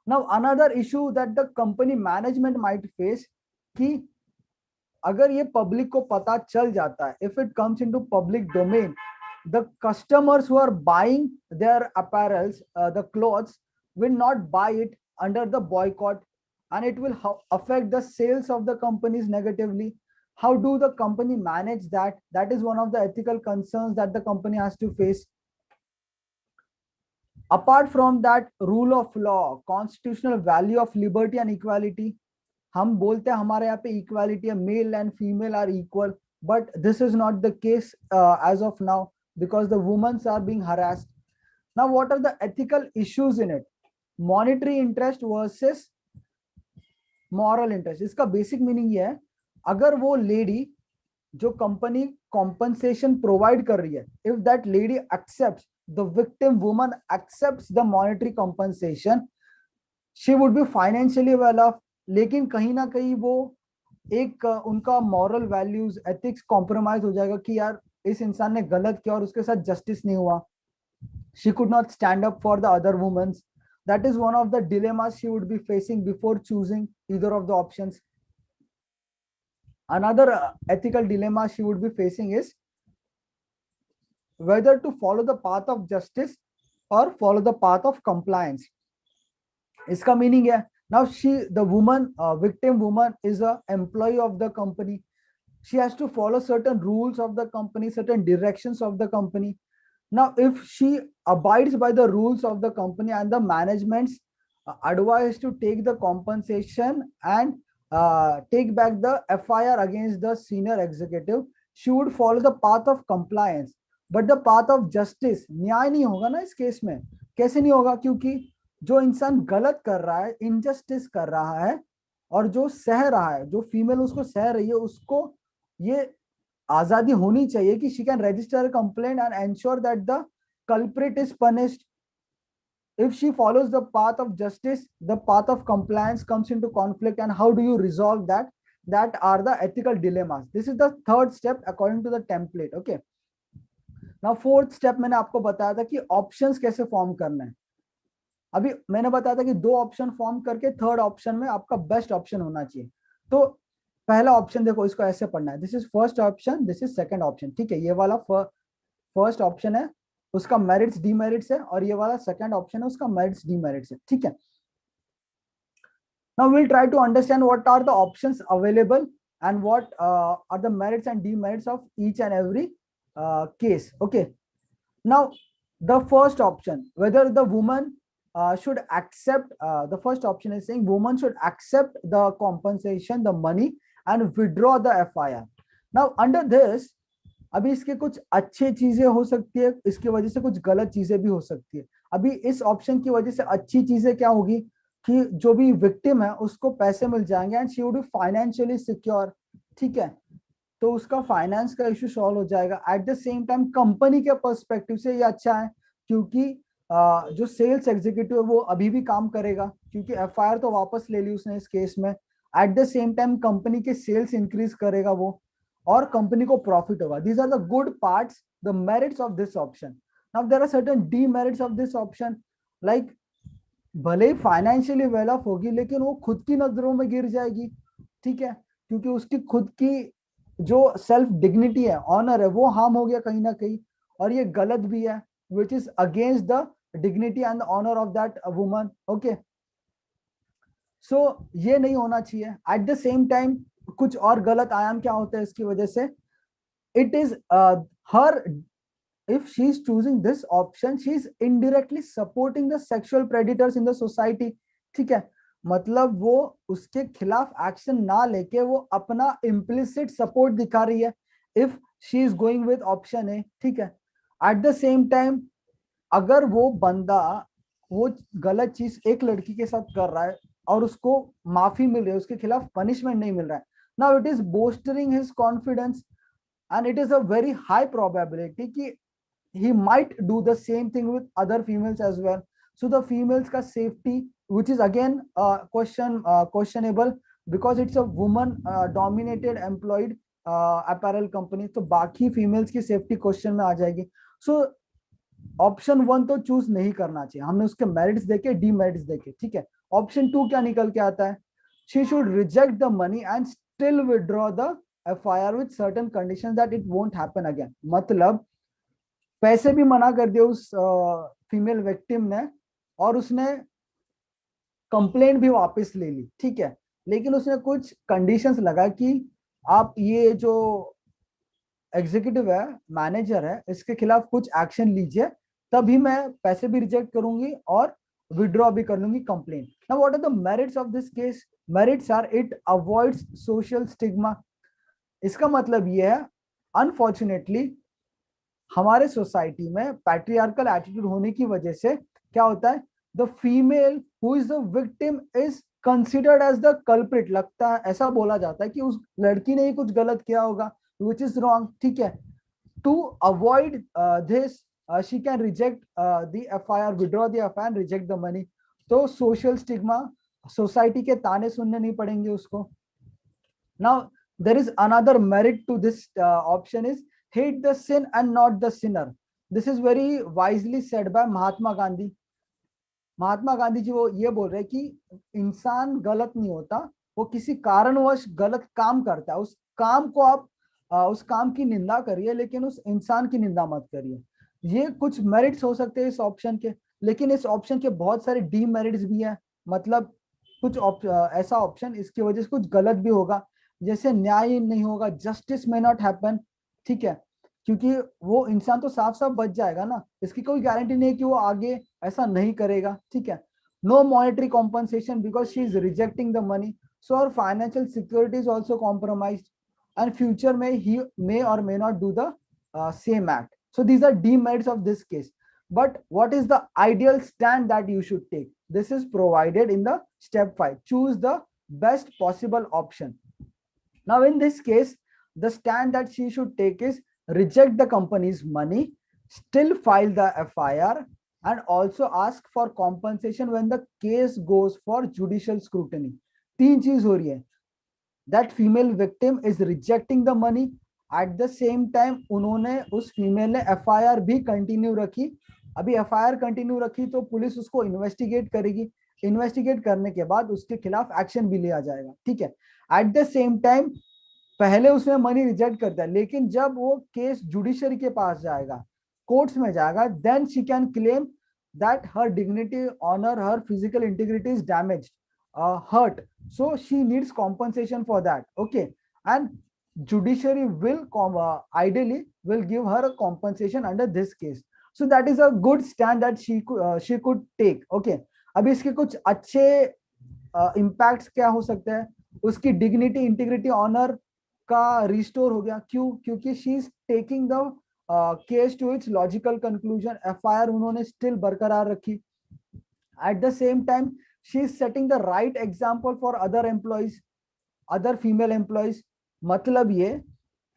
Now another issue that the company management might face कि अगर ये public को पता चल जाता है, if it comes into public domain, the customers who are buying their apparels, the clothes, will not buy it under the boycott, and it will affect the sales of the companies negatively. How do the company manage that? That is one of the ethical concerns that the company has to face. Apart from that, rule of law, constitutional value of liberty and equality. हम बोलते हैं हमारे यहाँ पे equality है, male and female are equal, but this is not the case as of now, because the women are being harassed. Now what are the ethical issues in it? Monetary interest versus moral interest. इसका basic meaning ये है, अगर वो lady जो company compensation provide कर रही है, if that lady accepts, the victim woman accepts the monetary compensation, she would be financially well of, लेकिन कहीं ना कहीं वो एक उनका मॉरल वैल्यूज एथिक्स कॉम्प्रोमाइज हो जाएगा कि यार इस इंसान ने गलत किया और उसके साथ जस्टिस नहीं हुआ. She could not stand up for the other women. That is one of the dilemmas she would be facing before choosing either of the options. Another ethical dilemma she would be facing is whether to follow the path of justice or follow the path of compliance. Iska meaning hai, now the woman, victim woman, is a employee of the company. She has to follow certain rules of the company, certain directions of the company. Now if she abides by the rules of the company and the management's advice to take the compensation and take back the FIR against the senior executive, she would follow the path of compliance. But the path of justice, न्याय नहीं होगा ना इस case में. कैसे नहीं होगा? क्योंकि जो इंसान गलत कर रहा है, इनजस्टिस कर रहा है, और जो सह रहा है, जो फीमेल उसको सह रही है, उसको ये आजादी होनी चाहिए कि she can register a complaint and ensure that the culprit is punished. If she follows the path of justice, the path of compliance comes into conflict, and how do you resolve that? That are the ethical dilemmas. This is the third step according to the template. Okay, now fourth step मैंने आपको बताया था कि options कैसे form करना है. अभी मैंने बताया था कि दो ऑप्शन फॉर्म करके थर्ड ऑप्शन में आपका बेस्ट ऑप्शन होना चाहिए. तो पहला ऑप्शन देखो, इसको ऐसे पढ़ना है, this is first option, this is second option. ठीक है, ये वाला फर्स्ट ऑप्शन है, उसका मेरिट्स डीमेरिट्स है, और ये वाला सेकंड ऑप्शन है, उसका मेरिट्स डीमेरिट्स है. ठीक है, now we will try to understand what are the options available and what are the merits and demerits of each and every case. Okay, now the first option, whether the woman should accept, the first option is saying woman should accept the compensation, the money, and withdraw the FIR. Now under this, अभी इसके कुछ अच्छी चीजें हो सकती है, इसकी वजह से कुछ गलत चीजें भी हो सकती है. अभी इस ऑप्शन की वजह से अच्छी चीजें क्या होगी कि जो भी विक्टिम है उसको पैसे मिल जाएंगे, and she would be financially secure. ठीक है, तो उसका फाइनेंस का इशू सॉल्व हो जाएगा. Eight the same time company के पर्सपेक्टिव से ये अच्छा है, क्योंकि जो सेल्स एग्जीक्यूटिव है वो अभी भी काम करेगा, क्योंकि FIR तो वापस ले ली उसने इस केस में. At the same time company के सेल्स इंक्रीज करेगा वो, और कंपनी को प्रॉफिट होगा. These are the good parts, the merits of this option. Now there are certain demerits of this option, like भले ही फाइनेंशियली वेल ऑफ होगी, लेकिन वो खुद की नजरों में गिर जाएगी. ठीक है, क्योंकि उसकी खुद की जो सेल्फ डिग्निटी है, ऑनर है, वो हार्म हो गया कहीं ना कहीं, और ये गलत भी है, which is against the dignity and honour of that woman. Okay, so ये नहीं होना चाहिए. एट द सेम टाइम कुछ और गलत आयाम क्या होता है इसकी वजह से, it is her, if she is choosing this option, she is indirectly supporting the sexual predators in the society. ठीक है, मतलब वो उसके खिलाफ एक्शन ना लेके वो अपना implicit support दिखा रही है, if she is going with option A. ठीक है, at the same time अगर वो बंदा वो गलत चीज एक लड़की के साथ कर रहा है और उसको माफी मिल रही है, उसके खिलाफ पनिशमेंट नहीं मिल रहा है, now it is bolstering his confidence, and it is a very high probability कि he might do the same thing with other females as well. So the females ka safety, which is again questionable, because it's a woman dominated employed apparel company, तो बाकी females की safety question में आ जाएगी. So option 1 तो choose नहीं करना चाहिए, हमने उसके मेरिट्स देखे, डीमेरिट्स देखे. ठीक है, ऑप्शन 2 क्या निकल के आता है, she should reject the money and still withdraw the FIR with certain conditions that it won't happen again. मतलब पैसे भी मना कर दिए उस फीमेल विक्टिम ने, और उसने कंप्लेंट भी वापस ले ली. ठीक है, लेकिन उसने कुछ कंडीशंस लगा कि आप ये जो एग्जीक्यूटिव है, मैनेजर है, इसके खिलाफ कुछ एक्शन लीजिए, तभी मैं पैसे भी रिजेक्ट करूंगी और विड्रॉ भी कर लूंगी complaint. Now what are the merits of this case? Merits are, it avoids social stigma. इसका मतलब ये है, अनफॉर्चुनेटली हमारे सोसाइटी में पैट्रियार्कल एटीट्यूड होने की वजह से क्या होता है, the female who is the victim is considered as the culprit. लगता है, ऐसा बोला जाता है कि उस लड़की ने ही कुछ गलत किया होगा, विच इज रॉन्ग, ठीक है। To avoid this she can reject the FIR, withdraw the FIR and reject the money. तो सोशल स्टिग्मा, सोसाइटी के ताने सुनने नहीं पड़ेंगे उसको। Now, there is another merit to this option is hate the sin and not the sinner. This is very wisely said by Mahatma Gandhi. Mahatma Gandhi ji वो ये बोल रहे हैं कि इंसान गलत नहीं होता, वो किसी कारणवश गलत काम करता है, उस काम को आप उस काम की निंदा करिए, लेकिन उस इंसान की निंदा मत करिए। ये कुछ मेरिट्स हो सकते हैं इस ऑप्शन के, लेकिन इस ऑप्शन के बहुत सारे डीमेरिट्स भी हैं। मतलब कुछ ऐसा ऑप्शन इसकी वजह से कुछ गलत भी होगा, जैसे न्याय नहीं होगा, जस्टिस में नॉट हैपन, ठीक है, क्योंकि वो इंसान तो साफ साफ बच जाएगा ना, इसकी कोई गारंटी नहीं है कि वो आगे ऐसा नहीं करेगा, ठीक है। No monetary compensation because she is rejecting the money, so और financial security is also compromised and future में he may or may not do the same act. So these are demerits of this case. But what is the ideal stand that you should take? This is provided in the step 5. Choose the best possible option. Now in this case, the stand that she should take is reject the company's money, still file the FIR, and also ask for compensation when the case goes for judicial scrutiny. तीन चीज हो रही है, that female victim is rejecting the money, at the same time उन्होंने उस female ने FIR भी continue रखी। अभी FIR कंटिन्यू रखी तो पुलिस उसको इन्वेस्टिगेट करेगी, इन्वेस्टिगेट करने के बाद उसके खिलाफ एक्शन भी लिया जाएगा, ठीक है। एट द सेम टाइम पहले उसने मनी रिजेक्ट कर दिया, लेकिन जब वो केस जुडिशरी के पास जाएगा, कोर्ट्स में जाएगा, then she can claim that her dignity, honour, her physical integrity is damaged, hurt, so she needs compensation for that, okay, and judiciary will ideally will give her a compensation under this case. So that is a good stand that she could take, okay. अभी इसके कुछ अच्छे impacts क्या हो सकते हैं, उसकी dignity, integrity, honour का रिस्टोर हो गया। क्यों? क्योंकि she is taking the case to its logical conclusion, FIR उन्होंने स्टिल बरकरार रखी। At the same time she is setting the right example for other employees, other female employees। मतलब ये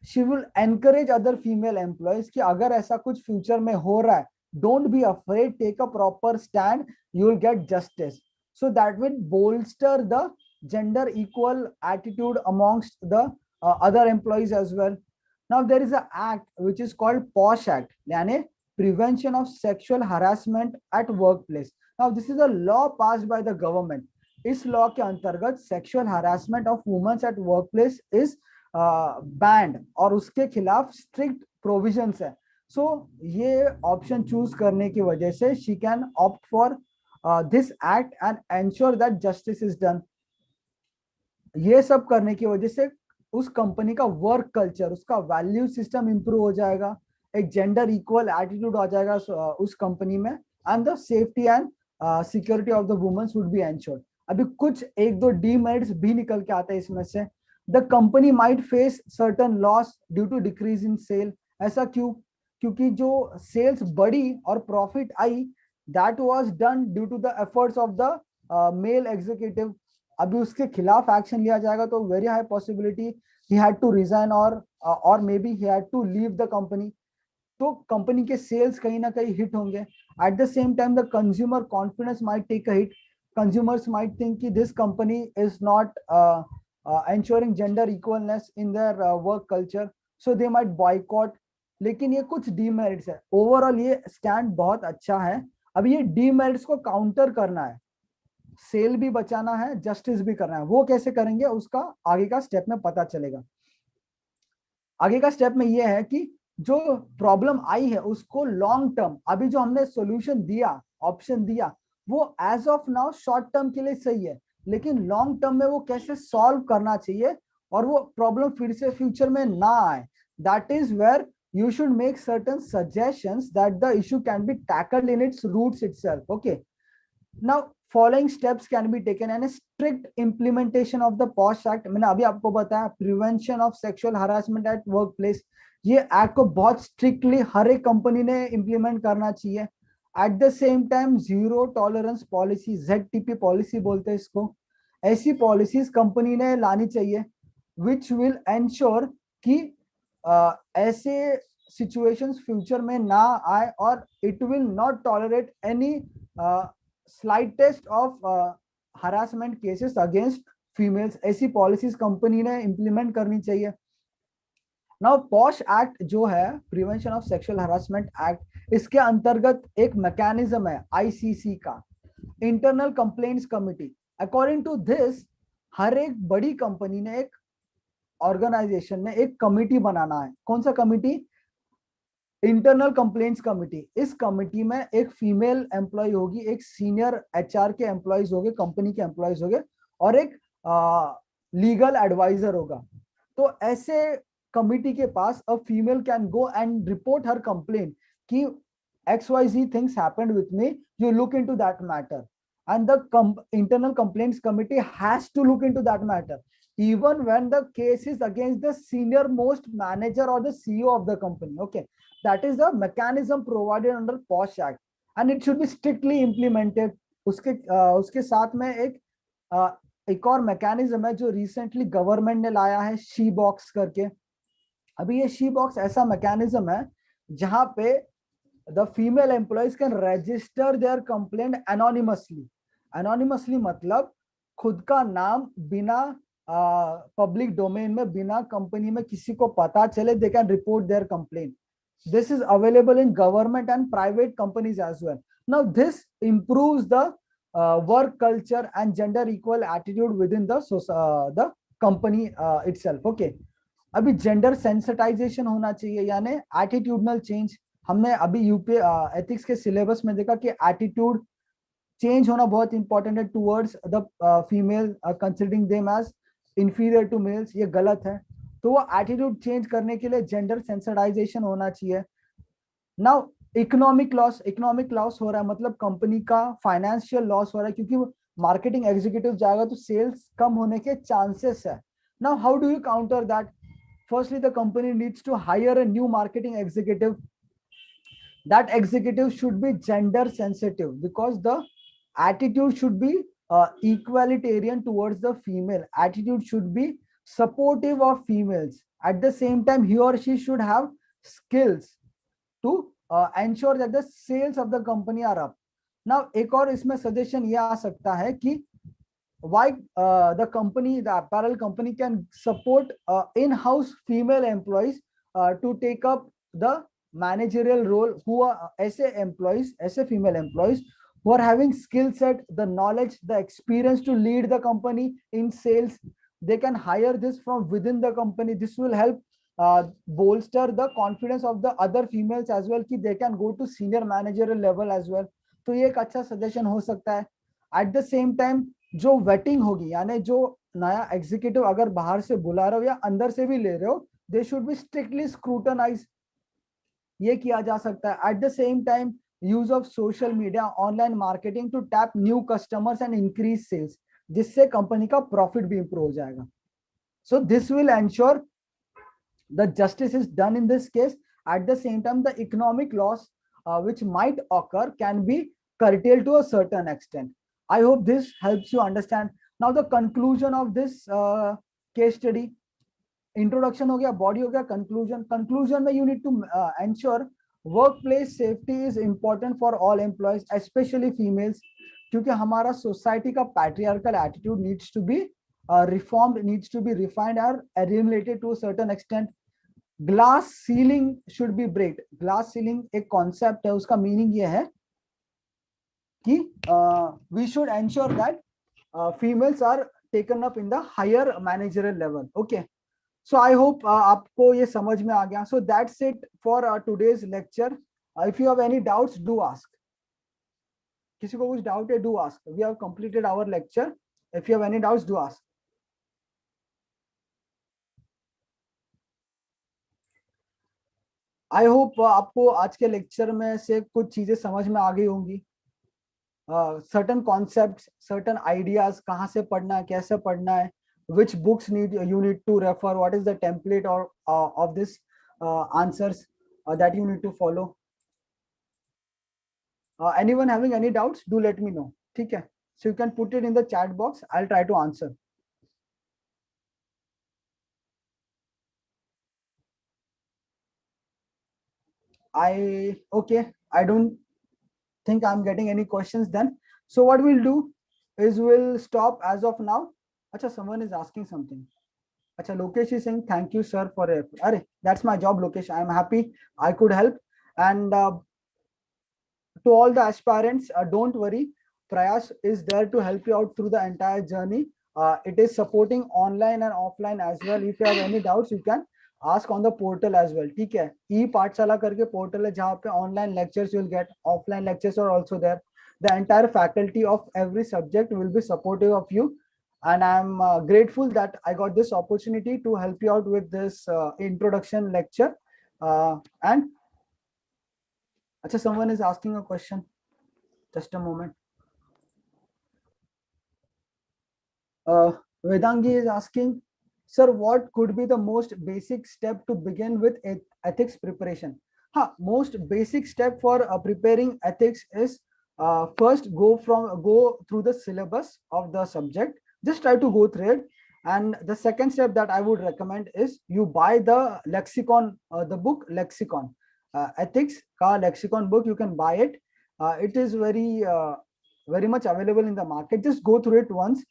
she will encourage other female employees कि अगर ऐसा कुछ future में हो रहा है, don't be afraid, take a proper stand, you will get justice. So that will bolster the gender equal attitude amongst the other employees as well. Now there is an act which is called POSH Act, यानी Prevention of Sexual Harassment at Workplace. Now this is a law passed by the government. इस law के अंतर्गत sexual harassment of womens at workplace is banned और उसके खिलाफ strict provisions है। सो ये option choose करने की वजह से she can opt for this act and ensure that justice is done. ये सब करने की वजह से उस कंपनी का वर्क कल्चर, उसका वैल्यू सिस्टम इंप्रूव हो जाएगा, एक जेंडर इक्वल एटीट्यूड आ जाएगा उस कंपनी में, and the safety and security of the womens would be ensured. अभी कुछ एक दो डीमेरिट्स भी निकल के आते हैं इसमें से। The company might face certain loss due to decrease in sale. ऐसा क्यों? क्योंकि जो सेल्स बढ़ी और प्रॉफिट आई, that was done due to the efforts of the male executive. अभी उसके खिलाफ एक्शन लिया जाएगा तो very high possibility he had to resign or maybe he had to leave the company. तो कंपनी के सेल्स कहीं ना कहीं हिट होंगे। At the same time the consumer confidence might take a hit. consumers might think कि this company is not ensuring gender equalness in their work culture, so they might boycott। लेकिन ये कुछ demerits है। Overall ये stand बहुत अच्छा है। अभी ये डीमेरिट्स को काउंटर करना है, सेल भी बचाना है, जस्टिस भी करना है। वो कैसे करेंगे उसका आगे का स्टेप में पता चलेगा। आगे का स्टेप में ये है कि जो प्रॉब्लम आई है उसको लॉन्ग टर्म, अभी जो हमने सॉल्यूशन दिया, ऑप्शन दिया, वो as of now short term के लिए सही है, लेकिन लॉन्ग टर्म में वो कैसे सॉल्व करना चाहिए और वो प्रॉब्लम फिर से फ्यूचर में ना आए, that is where you should make certain suggestions that the issue can be tackled in its roots itself, okay। Now following steps can be taken, यानी strict implementation of the POSH act. मैंने अभी आपको बताया prevention of sexual harassment at workplace, ये act को बहुत strictly हर एक company ने इंप्लीमेंट करना चाहिए। Eight the same time zero tolerance policy, ZTP policy बोलते हैं इसको, ऐसी पॉलिसीज कंपनी ने लानी चाहिए विच विल एंश्योर कि ऐसे सिचुएशंस फ्यूचर में ना आए, और it will not tolerate any slightest of harassment cases against females. ऐसी पॉलिसीज कंपनी ने इंप्लीमेंट करनी चाहिए। नाउ पॉश एक्ट जो है, prevention of sexual harassment act, इसके अंतर्गत एक मैकेनिज्म है ICC का, internal complaints committee. According to this, हर एक बड़ी कंपनी ने, एक ऑर्गेनाइजेशन ने एक कमिटी बनाना है। कौन सा कमिटी? Internal complaints committee. इस कमिटी में एक फीमेल एम्प्लॉय होगी, एक सीनियर HR के एम्प्लॉयज होंगे, कंपनी के एम्प्लॉयज होंगे, और एक लीगल एडवाइजर होगा। तो ऐसे कमिटी के पास a female can go and report her complaint कि XYZ things happened with me, you look into that matter, and the internal complaints committee has to look into that matter even when the case is against the senior most manager or the CEO of the company. Okay, that is the mechanism provided under POSH Act, and it should be strictly implemented. उसके साथ में एक और mechanism है जो recently government ने लाया है, शी बॉक्स करके। अभी ये शी बॉक्स ऐसा मैकेनिज्म है जहां पे the female employees can register their complaint anonymously. Anonymously मतलब खुद का नाम बिना पब्लिक डोमेन में, बिना कंपनी में किसी को पता चले, they can report their complaint. This is available in government and private companies as well. Now this improves the work culture and gender equal attitude within the company itself. Okay, अभी gender sensitisation होना चाहिए, यानी attitudinal change. हमने अभी UP ethics के syllabus में देखा कि एटीट्यूड चेंज होना बहुत इंपॉर्टेंट है towards the female, considering them as inferior to males, ये गलत है। तो वो एटीट्यूड चेंज करने के लिए जेंडर सेंसिटाइजेशन होना चाहिए। नाउ इकोनॉमिक लॉस हो रहा है, मतलब कंपनी का फाइनेंशियल लॉस हो रहा है, क्योंकि मार्केटिंग एग्जीक्यूटिव जाएगा तो सेल्स कम होने के चांसेस है। Now how do you counter that? Firstly, the company needs to hire a new marketing executive. That executive should be gender sensitive because the attitude should be equalitarian towards the female. Attitude should be supportive of females. At the same time, he or she should have skills to ensure that the sales of the company are up. Now, एक और इसमें suggestion ये आ सकता है कि why the apparel company can support in-house female employees to take up the managerial role, who are ऐसे employees, ऐसे female employees who are having skill set, the knowledge, the experience to lead the company in sales. They can hire this from within the company. This will help bolster the confidence of the other females as well, कि they can go to senior managerial level as well. तो ये एक अच्छा suggestion हो सकता है। At the same time जो waiting होगी, यानी जो नया एग्जीक्यूटिव अगर बाहर से बुला रहे हो या अंदर से भी ले रहे हो, they should be strictly scrutinize, ये किया जा सकता है। At the same time use of social media, online marketing to tap new customers and increase sales, जिससे कंपनी का प्रॉफिट भी इंप्रूव हो जाएगा। So this will ensure the justice is done in this case. At the same time, the economic loss which might occur can be curtailed to a certain extent. I hope this helps you understand. Now the conclusion of this case study, introduction हो गया, body हो गया, conclusion में you need to ensure workplace safety is important for all employees, especially females, क्योंकि हमारा society का patriarchal attitude needs to be reformed, needs to be refined or eliminated to a certain extent. Glass ceiling should be break. Glass ceiling एक concept है, उसका meaning ये है कि we should ensure that females are taken up in the higher managerial level. Okay, so I hope आपको ये समझ में आ गया। So that's it for today's lecture. If you have any doubts do ask. किसी को कुछ डाउट है do ask. We have completed our lecture. If you have any doubts do ask. I hope आपको आज के लेक्चर में से कुछ चीजें समझ में आ गई होंगी। certain concepts, certain ideas, कहाँ से पढ़ना है, कैसे पढ़ना है, which books you need to refer, what is the template or of this answers that you need to follow. Anyone having any doubts, do let me know. ठीक है? So you can put it in the chat box. I'll try to answer. Okay, I don't think I'm getting any questions then. So what we'll do is we'll stop as of now. Acha, someone is asking something. Acha, Lokesh is saying thank you, sir, for it. That's my job, Lokesh. I'm happy I could help. And to all the aspirants, don't worry. Prayas is there to help you out through the entire journey. It is supporting online and offline as well. If you have any doubts, you can ask on the portal as well. ठीक है? E-पाठशाला करके portal है जहाँ पे online lectures you'll get, offline lectures are also there. The entire faculty of every subject will be supportive of you, and I'm grateful that I got this opportunity to help you out with this introduction lecture. And Acha, someone is asking a question. Just a moment. Vedangi is asking, sir, what could be the most basic step to begin with ethics preparation? Most basic step for preparing ethics is first go through the syllabus of the subject. Just try to go through it. And the second step that I would recommend is you buy the lexicon, the book Lexicon. Ethics ka lexicon book, you can buy it. It is very much available in the market. Just go through it once.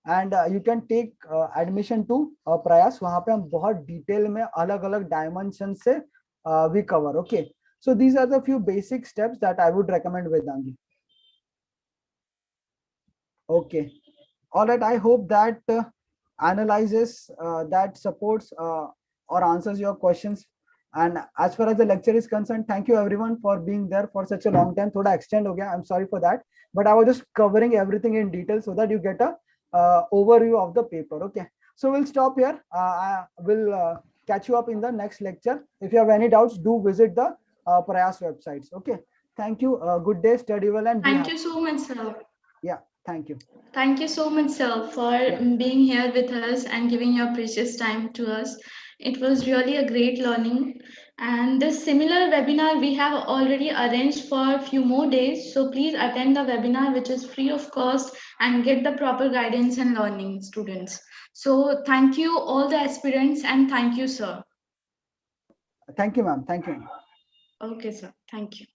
And you can take admission to Prayas. वहां पे हम बहुत detail में अलग अलग dimension से we cover. Okay, so these are the few basic steps that I would recommend, Vedangi. Okay, all right, I hope that analyzes that supports or answers your questions. And as far as the lecture is concerned, thank you everyone for being there for such a long time. Thoda extend ho gaya, I'm sorry for that, but I was just covering everything in detail so that you get a overview of the paper. Okay, so we'll stop here. I will catch you up in the next lecture. If you have any doubts, do visit the Prayas websites. Okay, thank you. Good day, study well, and Thank you so much, sir. Yeah, thank you. Thank you so much, sir, for being here with us and giving your precious time to us. It was really a great learning. And this similar webinar we have already arranged for a few more days. So please attend the webinar, which is free of cost, and get the proper guidance and learning, students. So thank you, all the aspirants, and thank you, sir. Thank you, ma'am. Thank you. Okay, sir. Thank you.